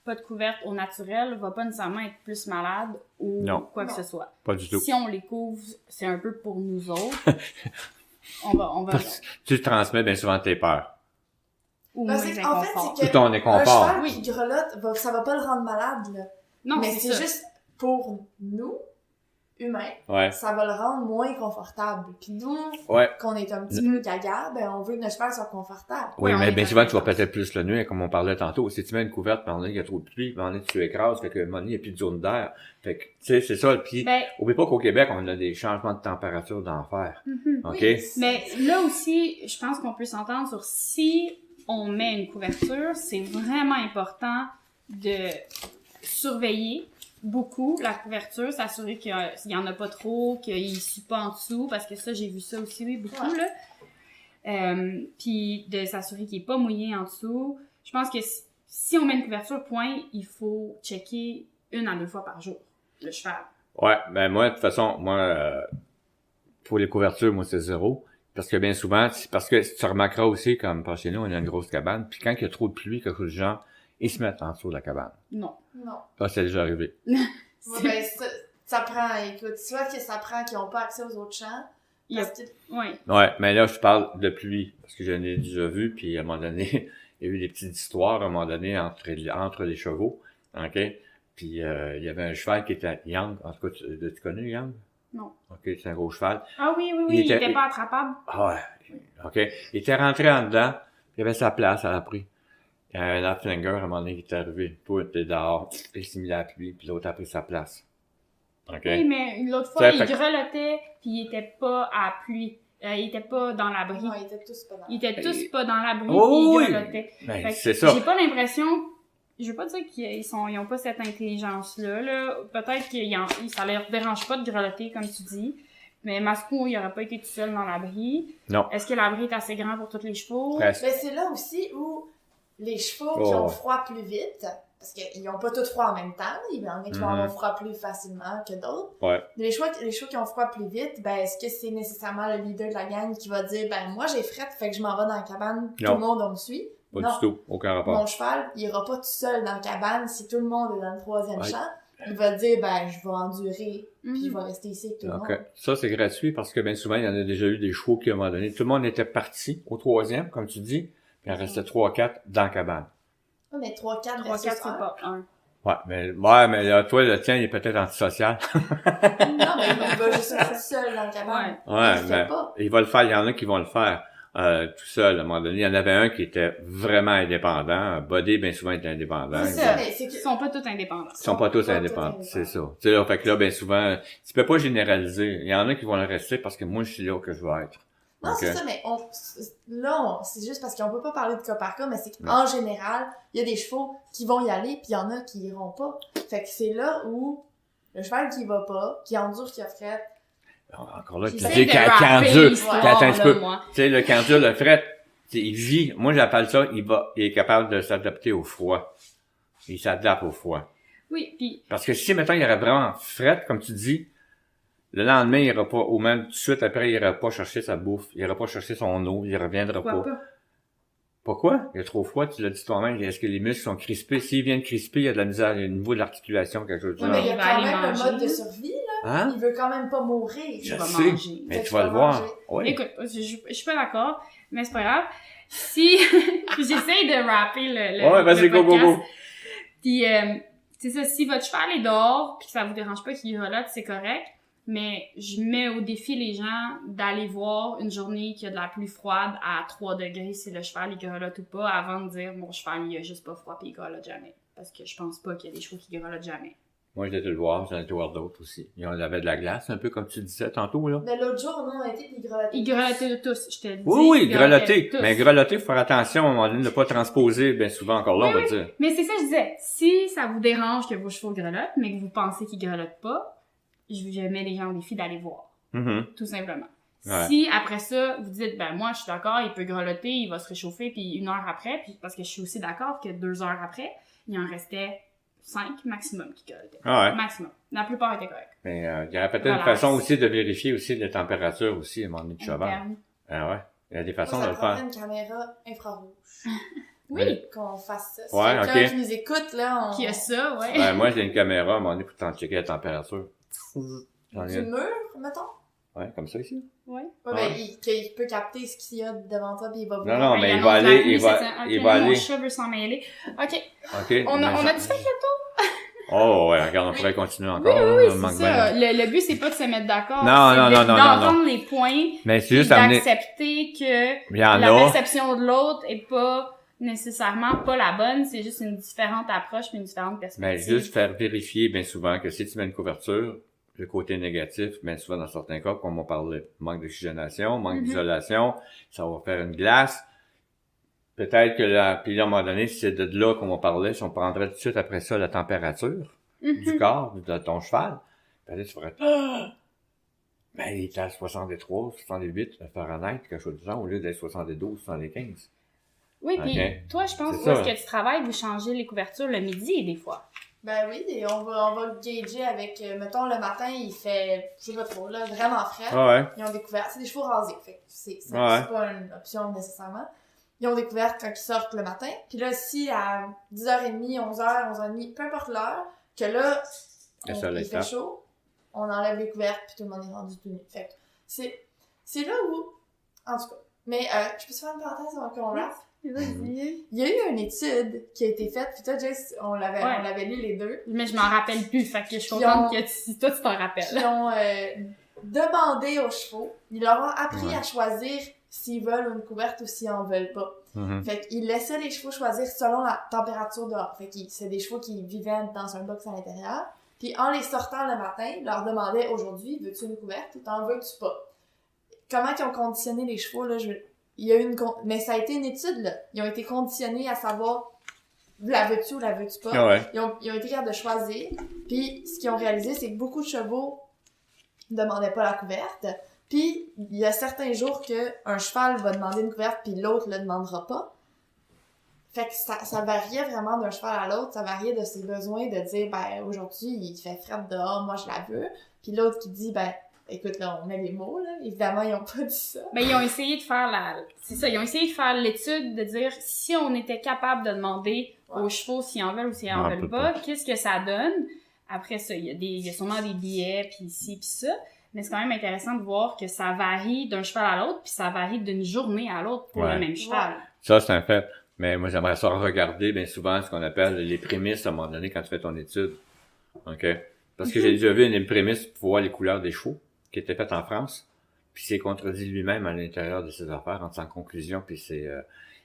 Speaker 1: pas de couverte au naturel, va pas nécessairement être plus malade ou
Speaker 3: Non.
Speaker 1: quoi que ce soit.
Speaker 3: Pas du tout.
Speaker 1: Si on les couvre, c'est un peu pour nous autres. on va.
Speaker 3: Tu transmets bien souvent tes peurs.
Speaker 1: ou
Speaker 2: Ben,
Speaker 1: moins
Speaker 2: c'est- en fait,
Speaker 1: inconfort.
Speaker 2: c'est que
Speaker 3: Tout ton
Speaker 2: un
Speaker 3: inconfort.
Speaker 2: cheval
Speaker 1: Oui.
Speaker 2: qui grelotte, ça va pas le rendre malade, là.
Speaker 1: Non,
Speaker 2: Mais
Speaker 1: c'est
Speaker 2: c'est
Speaker 1: ça.
Speaker 2: juste pour nous, humains,
Speaker 3: Ouais.
Speaker 2: ça va le rendre moins confortable. Puis nous,
Speaker 3: Ouais.
Speaker 2: qu'on est un petit peu gaga, ben on veut que notre cheval soit confortable.
Speaker 3: Oui,
Speaker 1: Ouais, on
Speaker 3: mais
Speaker 1: est
Speaker 3: bien souvent, tu vas
Speaker 1: d'accord.
Speaker 3: peut-être plus le nuit, comme on parlait tantôt. Si tu mets une couverte, pendant il y a trop de pluie, pendant tu écrases, fait que, à un moment donné, il n'y a plus de zone d'air. Fait que, tu sais, c'est ça. Puis,
Speaker 1: Ben,
Speaker 3: oublie pas qu'au Québec, on a des changements de température d'enfer. OK?
Speaker 2: Oui.
Speaker 1: mais là aussi, je pense qu'on peut s'entendre sur si on met une couverture, c'est vraiment important de surveiller beaucoup la couverture, s'assurer qu'il y en a pas trop, qu'il ne sue pas en dessous, parce que ça, j'ai vu ça aussi, oui, beaucoup,
Speaker 2: Ouais.
Speaker 1: là. Puis de s'assurer qu'il n'est pas mouillé en dessous. Je pense que si on met une couverture, point, il faut checker 1 à 2 fois par jour, le cheval.
Speaker 3: Ouais, ben moi, de toute façon, pour les couvertures, moi, c'est 0. Parce que bien souvent, c'est parce que tu remarqueras aussi, comme par chez nous, on a une grosse cabane, puis quand il y a trop de pluie, quelque chose du genre, ils se mettent en dessous de la cabane.
Speaker 1: Non.
Speaker 2: Non.
Speaker 3: Ça, c'est déjà arrivé.
Speaker 2: Ouais, ben, ça prend, écoute, soit que ça prend qu'ils n'ont pas accès aux autres champs,
Speaker 1: Il y a-
Speaker 2: parce que
Speaker 1: Ouais.
Speaker 3: Ouais, mais là, je parle de pluie, parce que j'en ai déjà vu, puis à un moment donné, il y a eu des petites histoires, à un moment donné, entre les chevaux, OK? Puis il y avait un cheval qui était Young, en tout cas, tu connais Young?
Speaker 1: Non.
Speaker 3: OK, c'est un gros cheval.
Speaker 1: Ah oui, oui, oui, il était pas attrapable.
Speaker 3: Ah ouais, OK. Il était rentré en dedans, il avait sa place à la pris. Il y a un Lapflinger, à un moment donné, qui est arrivé. Toi, t'es dehors, il s'est mis à la pluie, puis l'autre a pris sa place. OK?
Speaker 1: Oui, mais l'autre fois,
Speaker 3: Ça
Speaker 1: il
Speaker 3: fait-
Speaker 1: grelottait, puis il était pas à pluie. Il était pas dans l'abri.
Speaker 2: non, ils étaient tous pas dans
Speaker 1: Ils étaient tous pas dans l'abri,
Speaker 3: Oh
Speaker 1: puis
Speaker 3: oui!
Speaker 1: ils grelottaient.
Speaker 3: Ben,
Speaker 1: Fait que
Speaker 3: c'est ça.
Speaker 1: J'ai pas l'impression... Je veux pas dire ils ont pas cette intelligence-là, là. Peut-être que ça leur dérange pas de grelotter, comme tu dis. Mais Mascou, il aurait pas été tout seul dans l'abri.
Speaker 3: Non.
Speaker 1: Est-ce que l'abri est assez grand pour tous les chevaux?
Speaker 3: Presque.
Speaker 2: Mais c'est là aussi où les chevaux qui
Speaker 3: Oh.
Speaker 2: ont froid plus vite, parce qu'ils n'ont pas tous froid en même temps, il y en a qui vont
Speaker 3: Mhm.
Speaker 2: avoir froid plus facilement que d'autres.
Speaker 3: Ouais.
Speaker 2: Mais les chevaux qui ont froid plus vite, ben est-ce que c'est nécessairement le leader de la gang qui va dire ben moi j'ai fret, fait que je m'en vais dans la cabane, tout
Speaker 3: Non.
Speaker 2: le monde on me suit?
Speaker 3: Pas
Speaker 2: Non.
Speaker 3: du tout. Aucun rapport.
Speaker 2: Mon cheval, il ira pas tout seul dans la cabane si tout le monde est dans le troisième
Speaker 3: Ouais.
Speaker 2: champ. Il va dire ben je vais endurer, puis je
Speaker 1: Mhm.
Speaker 2: vais rester ici avec tout le
Speaker 3: Donc,
Speaker 2: monde.
Speaker 3: ça, c'est gratuit parce que bien souvent, il y en a déjà eu des chevaux qui, à un moment donné, tout le monde était parti au troisième, comme tu dis, puis il en restait 3-4 dans la cabane.
Speaker 2: Ouais, mais 3-4
Speaker 1: 3-4, c'est pas 1.
Speaker 3: Ouais, mais là, toi, le tien, il est peut-être antisocial.
Speaker 2: Non, mais il va juste rester seul dans la cabane.
Speaker 3: Ouais,
Speaker 2: il le
Speaker 3: mais
Speaker 2: fait pas.
Speaker 3: il va le faire. Il y en a qui vont le faire tout seul. À un moment donné, il y en avait un qui était vraiment indépendant. Buddy, bien souvent, était indépendant.
Speaker 2: C'est
Speaker 3: Ils
Speaker 2: ça,
Speaker 3: vont-
Speaker 2: mais c'est
Speaker 1: Ils
Speaker 2: que
Speaker 1: sont pas tous indépendants.
Speaker 3: Ils sont pas tous
Speaker 2: Pas tous
Speaker 3: indépendants, c'est
Speaker 2: indépendants.
Speaker 3: ça. Tu sais, là, fait que là, bien souvent, tu peux pas généraliser. Il y en a qui vont le rester parce que moi, je suis là que je veux être.
Speaker 2: Non,
Speaker 3: Ok.
Speaker 2: c'est ça, mais c'est juste parce qu'on peut pas parler de cas par cas, mais c'est
Speaker 3: Non.
Speaker 2: qu'en général, il y a des chevaux qui vont y aller, puis il y en a qui iront pas. Fait que c'est là où le cheval qui va pas, qui endure, qui a fret,
Speaker 3: Encore là, tu
Speaker 1: J'essaie
Speaker 3: dis
Speaker 1: de
Speaker 3: quand
Speaker 1: rapper
Speaker 3: dur.
Speaker 1: l'histoire,
Speaker 3: Attends un petit
Speaker 1: là,
Speaker 3: peu.
Speaker 1: moi.
Speaker 3: Tu sais, le quand dur, le fret, il vit. Moi, j'appelle ça, il est capable de s'adapter au froid. Il s'adapte au froid.
Speaker 1: Oui, puis
Speaker 3: Parce que si, mettons, il y aurait vraiment fret, comme tu dis, le lendemain, il ira pas, ou même tout de suite après, il ira pas chercher sa bouffe, il ira pas chercher son eau, il reviendra
Speaker 1: pourquoi
Speaker 3: pas.
Speaker 1: pas?
Speaker 3: Pourquoi? Il est trop froid, tu l'as dit toi-même. Est-ce que les muscles sont crispés? S'ils viennent crisper, il y a de la misère au niveau de l'articulation, quelque chose du
Speaker 2: Ouais,
Speaker 3: genre.
Speaker 2: mais il y a
Speaker 1: Il va
Speaker 2: quand
Speaker 1: aller
Speaker 2: même
Speaker 1: manger.
Speaker 2: le mode de survie, là.
Speaker 3: Hein?
Speaker 2: Il veut quand même pas mourir.
Speaker 3: Je
Speaker 1: va
Speaker 3: sais,
Speaker 1: manger.
Speaker 3: mais
Speaker 2: Fait
Speaker 3: tu
Speaker 2: que
Speaker 3: vas
Speaker 2: tu
Speaker 3: le
Speaker 2: vas
Speaker 3: voir.
Speaker 2: manger.
Speaker 3: Oui.
Speaker 1: Écoute, je suis pas d'accord, mais c'est pas grave. Si j'essaye de rapper le
Speaker 3: Ouais, vas-y,
Speaker 1: le
Speaker 3: go, go,
Speaker 1: podcast,
Speaker 3: go.
Speaker 1: Puis c'est ça, si votre cheval est dehors puis que ça vous dérange pas qu'il grelotte, c'est correct. Mais je mets au défi les gens d'aller voir une journée qui a de la pluie froide à 3 degrés si le cheval il grelotte ou pas avant de dire mon cheval il a juste pas froid puis il grelotte jamais. Parce que je pense pas qu'il y a des chevaux qui grelottent jamais.
Speaker 3: Moi, j'ai été le voir, j'en ai été voir d'autres aussi. Ils avaient de la glace, un peu comme tu disais tantôt, là.
Speaker 2: Mais l'autre jour, nous, on a été, puis il grelottait.
Speaker 1: Ils grelottaient tous, je te le dis.
Speaker 3: Oui,
Speaker 1: Ils
Speaker 3: grelotter.
Speaker 1: tous.
Speaker 3: Mais grelotter, faut faire attention, à un moment donné, de ne pas transposer, bien souvent, encore là,
Speaker 1: Oui,
Speaker 3: on va dire.
Speaker 1: Mais c'est ça que je disais. Si ça vous dérange que vos chevaux grelottent, mais que vous pensez qu'ils grelottent pas, je mets les gens au défi d'aller voir.
Speaker 3: Mhm.
Speaker 1: Tout simplement.
Speaker 3: Ouais.
Speaker 1: Si après ça, vous dites, ben moi, je suis d'accord, il peut grelotter, il va se réchauffer, puis 1 heure après, puis parce que je suis aussi d'accord que 2 heures après, il en restait 5 maximum qui grelottaient.
Speaker 3: Ah ouais.
Speaker 1: Maximum. La plupart étaient corrects.
Speaker 3: Mais il y aurait peut-être
Speaker 1: Voilà.
Speaker 3: une façon aussi de vérifier aussi la température aussi, à un moment donné, du cheval.
Speaker 1: Interne.
Speaker 3: Ah ouais. Il y a des
Speaker 2: Moi,
Speaker 3: façons de
Speaker 2: ça
Speaker 3: le
Speaker 2: prendrait
Speaker 3: faire.
Speaker 2: une caméra infrarouge.
Speaker 1: Oui,
Speaker 3: Mais-
Speaker 2: Qu'on fasse ça. Si
Speaker 3: Ouais,
Speaker 2: quelqu'un
Speaker 3: ok.
Speaker 2: qui nous écoute, là, on...
Speaker 1: qui a ça, ouais.
Speaker 3: Ben, moi, j'ai une caméra, à un moment donné, pour t'en checker la température. J'en ai
Speaker 2: Du
Speaker 3: une.
Speaker 2: mur, mettons.
Speaker 3: Ouais, comme ça ici.
Speaker 1: Ouais.
Speaker 2: Ouais,
Speaker 3: Ouais.
Speaker 2: ben, il peut capter ce qu'il y a devant toi, puis il va
Speaker 3: Non,
Speaker 2: voir.
Speaker 3: non,
Speaker 1: Ben,
Speaker 3: mais il
Speaker 1: annonce
Speaker 3: va aller,
Speaker 1: la pluie,
Speaker 3: il va,
Speaker 1: c'est ça. Ok,
Speaker 3: il va
Speaker 1: mon
Speaker 3: aller.
Speaker 1: chat veut s'en mêler. Ok.
Speaker 3: OK.
Speaker 1: On a dit fait
Speaker 3: Oh, ouais, regarde, on pourrait continuer encore.
Speaker 1: Oui,
Speaker 3: là,
Speaker 1: c'est
Speaker 3: manque
Speaker 1: ça.
Speaker 3: bien.
Speaker 1: Le but, c'est pas de se mettre d'accord.
Speaker 3: Non,
Speaker 1: c'est
Speaker 3: non, non, non,
Speaker 1: d'entendre les points,
Speaker 3: Mais c'est
Speaker 1: puis
Speaker 3: juste amener,
Speaker 1: d'accepter que
Speaker 3: il y en
Speaker 1: la
Speaker 3: a,
Speaker 1: perception de l'autre est pas nécessairement pas la bonne, c'est juste une différente approche puis une différente
Speaker 3: mais
Speaker 1: perspective.
Speaker 3: juste faire vérifier bien souvent que si tu mets une couverture, le côté négatif, bien souvent dans certains cas, comme on parlait, manque d'oxygénation, manque d'isolation, ça va faire une glace. Peut-être que puis là, à un moment donné, si c'est de là qu'on parlait, si on prendrait tout de suite après ça la température du corps de ton cheval, ben là, tu ferais, ben, il est à 63, 68 Fahrenheit, quelque chose du genre, au lieu d'être 72, 75.
Speaker 1: Oui, puis
Speaker 3: Ok.
Speaker 1: toi, je pense,
Speaker 3: C'est
Speaker 1: où est-ce
Speaker 3: ça.
Speaker 1: que tu travailles, vous changez les couvertures le midi des fois.
Speaker 2: Ben oui, et on va gager avec, mettons, le matin, il fait, je sais pas trop, là, vraiment frais.
Speaker 3: Ah ouais.
Speaker 2: Ils ont découvert, c'est des chevaux rasés, fait que c'est
Speaker 3: Ouais.
Speaker 2: c'est pas une option nécessairement. Ils ont découvert quand ils sortent le matin. Puis là, si à 10h30, 11h, 11h30, peu importe l'heure, que là,
Speaker 3: Le soleil
Speaker 2: il fait
Speaker 3: tape.
Speaker 2: chaud, on enlève les couvertes, puis tout le monde est rendu tout nu. Fait que c'est là où, en tout cas. Mais je peux te faire une parenthèse avant qu'on wrap?
Speaker 1: Vas-y.
Speaker 2: Il y a eu une étude qui a été faite, puis toi, Jess, on l'avait lu les deux.
Speaker 1: Mais je m'en rappelle plus, fait que je suis
Speaker 2: Puis
Speaker 1: contente que toi, tu t'en rappelles.
Speaker 2: Qui ont demandé aux chevaux, ils leur ont appris
Speaker 3: Ouais.
Speaker 2: à choisir s'ils veulent une couverte ou s'ils en veulent pas.
Speaker 3: Mhm.
Speaker 2: Fait qu'ils laissaient les chevaux choisir selon la température dehors. Fait que c'est des chevaux qui vivaient dans un box à l'intérieur. Puis en les sortant le matin, ils leur demandaient aujourd'hui, veux-tu une couverte ou t'en veux-tu pas? Comment ils ont conditionné les chevaux, là, il y a eu mais ça a été une étude, là. Ils ont été conditionnés à savoir, la veux-tu ou la veux-tu pas?
Speaker 3: Ah ouais.
Speaker 2: Ils ont été capables de choisir. Puis ce qu'ils ont réalisé, c'est que beaucoup de chevaux demandaient pas la couverte. Puis il y a certains jours que un cheval va demander une couverte puis l'autre le demandera pas. Fait que ça variait vraiment d'un cheval à l'autre, ça variait de ses besoins de dire ben aujourd'hui il fait frais dehors, moi je la veux. Puis l'autre qui dit ben écoute là on met les mots là, évidemment ils ont pas dit ça.
Speaker 1: Ben, ils ont essayé de faire ils ont essayé de faire l'étude de dire si on était capable de demander aux chevaux s'ils en veulent ou s'ils en
Speaker 3: Ouais,
Speaker 1: veulent
Speaker 3: peut
Speaker 1: pas, qu'est-ce que ça donne? Après ça, il y a sûrement des billets pis ici pis ça. Mais c'est quand même intéressant de voir que ça varie d'un cheval à l'autre, puis ça varie d'une journée à l'autre pour
Speaker 3: Ouais.
Speaker 1: le même cheval.
Speaker 3: Ça, c'est un fait. Mais moi, j'aimerais ça regarder bien souvent ce qu'on appelle les prémices à un moment donné quand tu fais ton étude. OK? Parce que j'ai déjà vu une prémisse pour voir les couleurs des chevaux qui était faite en France. Puis c'est contredit lui-même à l'intérieur de ses affaires en conclusion. Puis c'est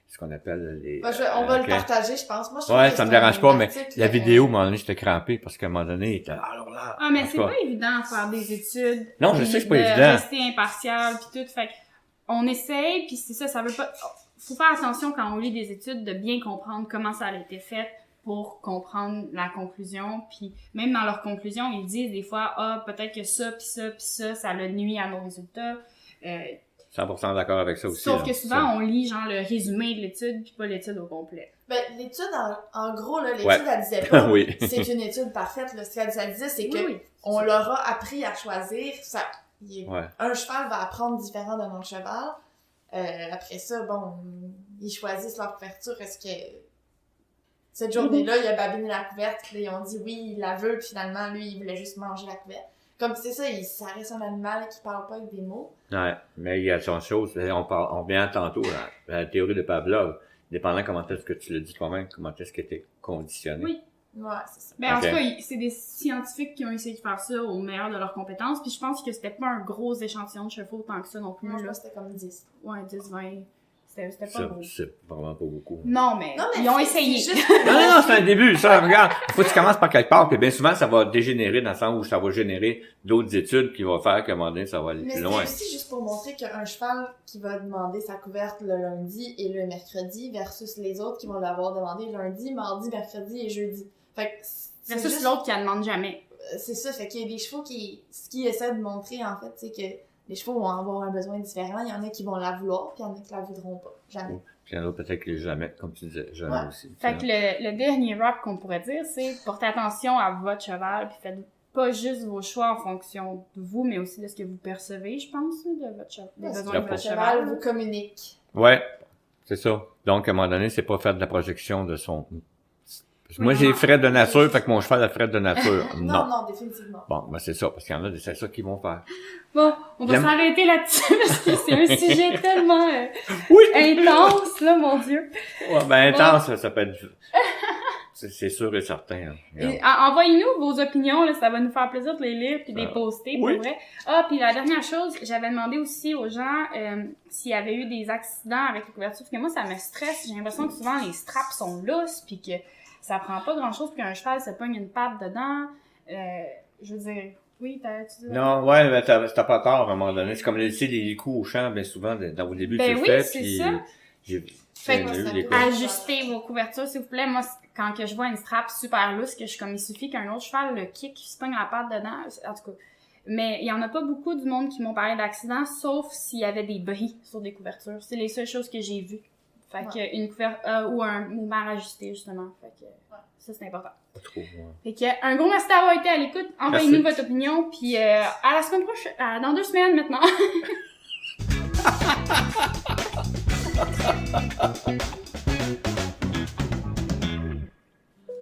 Speaker 3: ce qu'on appelle les...
Speaker 2: Ben, on va
Speaker 3: OK.
Speaker 2: le partager, je pense. Moi, je trouve
Speaker 3: Ouais,
Speaker 2: que
Speaker 3: ça me
Speaker 2: c'est
Speaker 3: dérange
Speaker 2: un
Speaker 3: pas, mais
Speaker 2: article,
Speaker 3: la vidéo, à un moment donné, j'étais crampé parce qu'à un moment donné, il était alors là.
Speaker 1: Ah, mais
Speaker 3: en tout
Speaker 1: c'est
Speaker 3: cas.
Speaker 1: pas évident de faire des études.
Speaker 3: Non, je
Speaker 1: puis
Speaker 3: sais que c'est pas
Speaker 1: de
Speaker 3: évident.
Speaker 1: rester impartial puis tout. Fait on essaye, puis c'est ça veut pas... Faut faire attention quand on lit des études de bien comprendre comment ça a été fait pour comprendre la conclusion. Puis même dans leur conclusion, ils disent des fois, ah, peut-être que ça, puis ça, puis ça le nuit à nos résultats.
Speaker 3: 100% d'accord avec ça aussi.
Speaker 1: Sauf
Speaker 3: là.
Speaker 1: que souvent, on lit genre le résumé de l'étude, puis pas l'étude au complet.
Speaker 2: Ben, l'étude, en gros, là, l'étude,
Speaker 3: Ouais.
Speaker 2: elle disait pas,
Speaker 3: Oui.
Speaker 2: c'est une étude parfaite, là. Ce qu'elle disait, c'est que
Speaker 1: Oui.
Speaker 2: on leur a appris à choisir.
Speaker 3: Ouais.
Speaker 2: Un cheval va apprendre différent d'un autre cheval. Après ça, bon, ils choisissent leur couverture. Est-ce que cette journée-là, il a babiné la couverte, puis là, ils ont dit oui, il la veut, puis finalement, lui, il voulait juste manger la couverte. Comme c'est ça, ça reste un animal qui parle pas avec des mots.
Speaker 3: Ouais, mais il y a son chose, on revient tantôt à la théorie de Pavlov, dépendant comment est-ce que tu le dis toi-même, comment est-ce que t'es conditionné.
Speaker 1: Oui.
Speaker 2: Ouais, c'est ça.
Speaker 1: Ben, en
Speaker 3: Ok.
Speaker 1: tout cas, c'est des scientifiques qui ont essayé de faire ça au meilleur de leurs compétences, puis je pense que c'était pas un gros échantillon de chevaux tant que ça non plus,
Speaker 2: Moi, je
Speaker 1: là.
Speaker 2: pense que c'était comme 10.
Speaker 1: Ouais, 10, 20. C'était pas
Speaker 3: Ça,
Speaker 1: gros.
Speaker 3: c'est vraiment pas beaucoup.
Speaker 1: Non, mais,
Speaker 2: Non, mais
Speaker 1: ils ont
Speaker 2: c'est
Speaker 1: essayé.
Speaker 2: juste-
Speaker 3: Non, c'est un début, ça, regarde. Faut que tu commences par quelque part, puis bien souvent, ça va dégénérer dans le sens où ça va générer d'autres études qui vont faire qu'à un moment donné, ça va aller
Speaker 2: Mais
Speaker 3: plus
Speaker 2: c'était
Speaker 3: loin.
Speaker 2: aussi juste pour montrer qu'un cheval qui va demander sa couverte le lundi et le mercredi versus les autres qui vont l'avoir demandé lundi, mardi, mercredi et jeudi. Fait que c'est
Speaker 1: Versus
Speaker 2: juste-
Speaker 1: l'autre qui la demande jamais.
Speaker 2: C'est ça, fait qu'il y a des chevaux ce qu'ils essaient de montrer en fait, c'est que les chevaux vont avoir un besoin différent. Il y en a qui vont la vouloir, puis il y en a qui la voudront pas. Jamais.
Speaker 3: Puis il y en a peut-être que les jamais, comme tu disais, jamais
Speaker 2: Ouais.
Speaker 3: aussi.
Speaker 1: Fait que le dernier rap qu'on pourrait dire, c'est portez attention à votre cheval, puis faites pas juste vos choix en fonction de vous, mais aussi de ce que vous percevez, je pense, de votre cheval, des
Speaker 2: Parce
Speaker 1: besoins
Speaker 2: que
Speaker 1: de
Speaker 2: le
Speaker 1: votre
Speaker 2: cheval
Speaker 1: cheval.
Speaker 2: vous communique.
Speaker 3: Ouais, c'est ça. Donc, à un moment donné, c'est pas faire de la projection de son Parce que moi, j'ai frais de nature, fait que mon cheval a frais de nature.
Speaker 2: Non, non, définitivement.
Speaker 3: Bon, ben c'est ça, parce qu'il y en a, c'est ça qu'ils vont faire.
Speaker 1: Bon, on va s'arrêter là-dessus parce que c'est un sujet tellement
Speaker 3: Oui!
Speaker 1: intense, là, mon Dieu.
Speaker 3: Ouais, ben intense, ça peut être... C'est sûr et certain. Hein.
Speaker 1: Et, envoyez-nous vos opinions, là, ça va nous faire plaisir de les lire puis de les poster, pour vrai. Ah, puis la dernière chose, j'avais demandé aussi aux gens s'il y avait eu des accidents avec les couvertures, parce que moi, ça me stresse. J'ai l'impression que souvent, les straps sont lousses, puis que ça prend pas grand-chose, puis qu'un cheval se pogne une patte dedans. Je veux dire... Oui, tu dis...
Speaker 3: Non, ouais, mais t'as pas tort à un moment donné. C'est comme laisser les coups au champ, bien souvent, dans vos débuts,
Speaker 1: ben
Speaker 3: tu
Speaker 1: oui,
Speaker 3: le fais,
Speaker 1: c'est
Speaker 3: puis
Speaker 1: ça.
Speaker 2: Fait que
Speaker 1: ajustez vos couvertures, s'il vous plaît. Moi, quand que je vois une strap super lousse, que je suis comme, il suffit qu'un autre cheval le kick, se pogne la patte dedans, en tout cas. Mais il y en a pas beaucoup du monde qui m'ont parlé d'accidents, sauf s'il y avait des bris sur des couvertures. C'est les seules choses que j'ai vues. Fait que une couverture, ou un mouvement ajusté, justement. Fait que, ça, c'est important.
Speaker 3: Pas trop,
Speaker 1: Fait que, un gros merci d'avoir été à l'écoute. Envoyez-nous votre opinion, puis à la semaine prochaine, dans 2 semaines maintenant.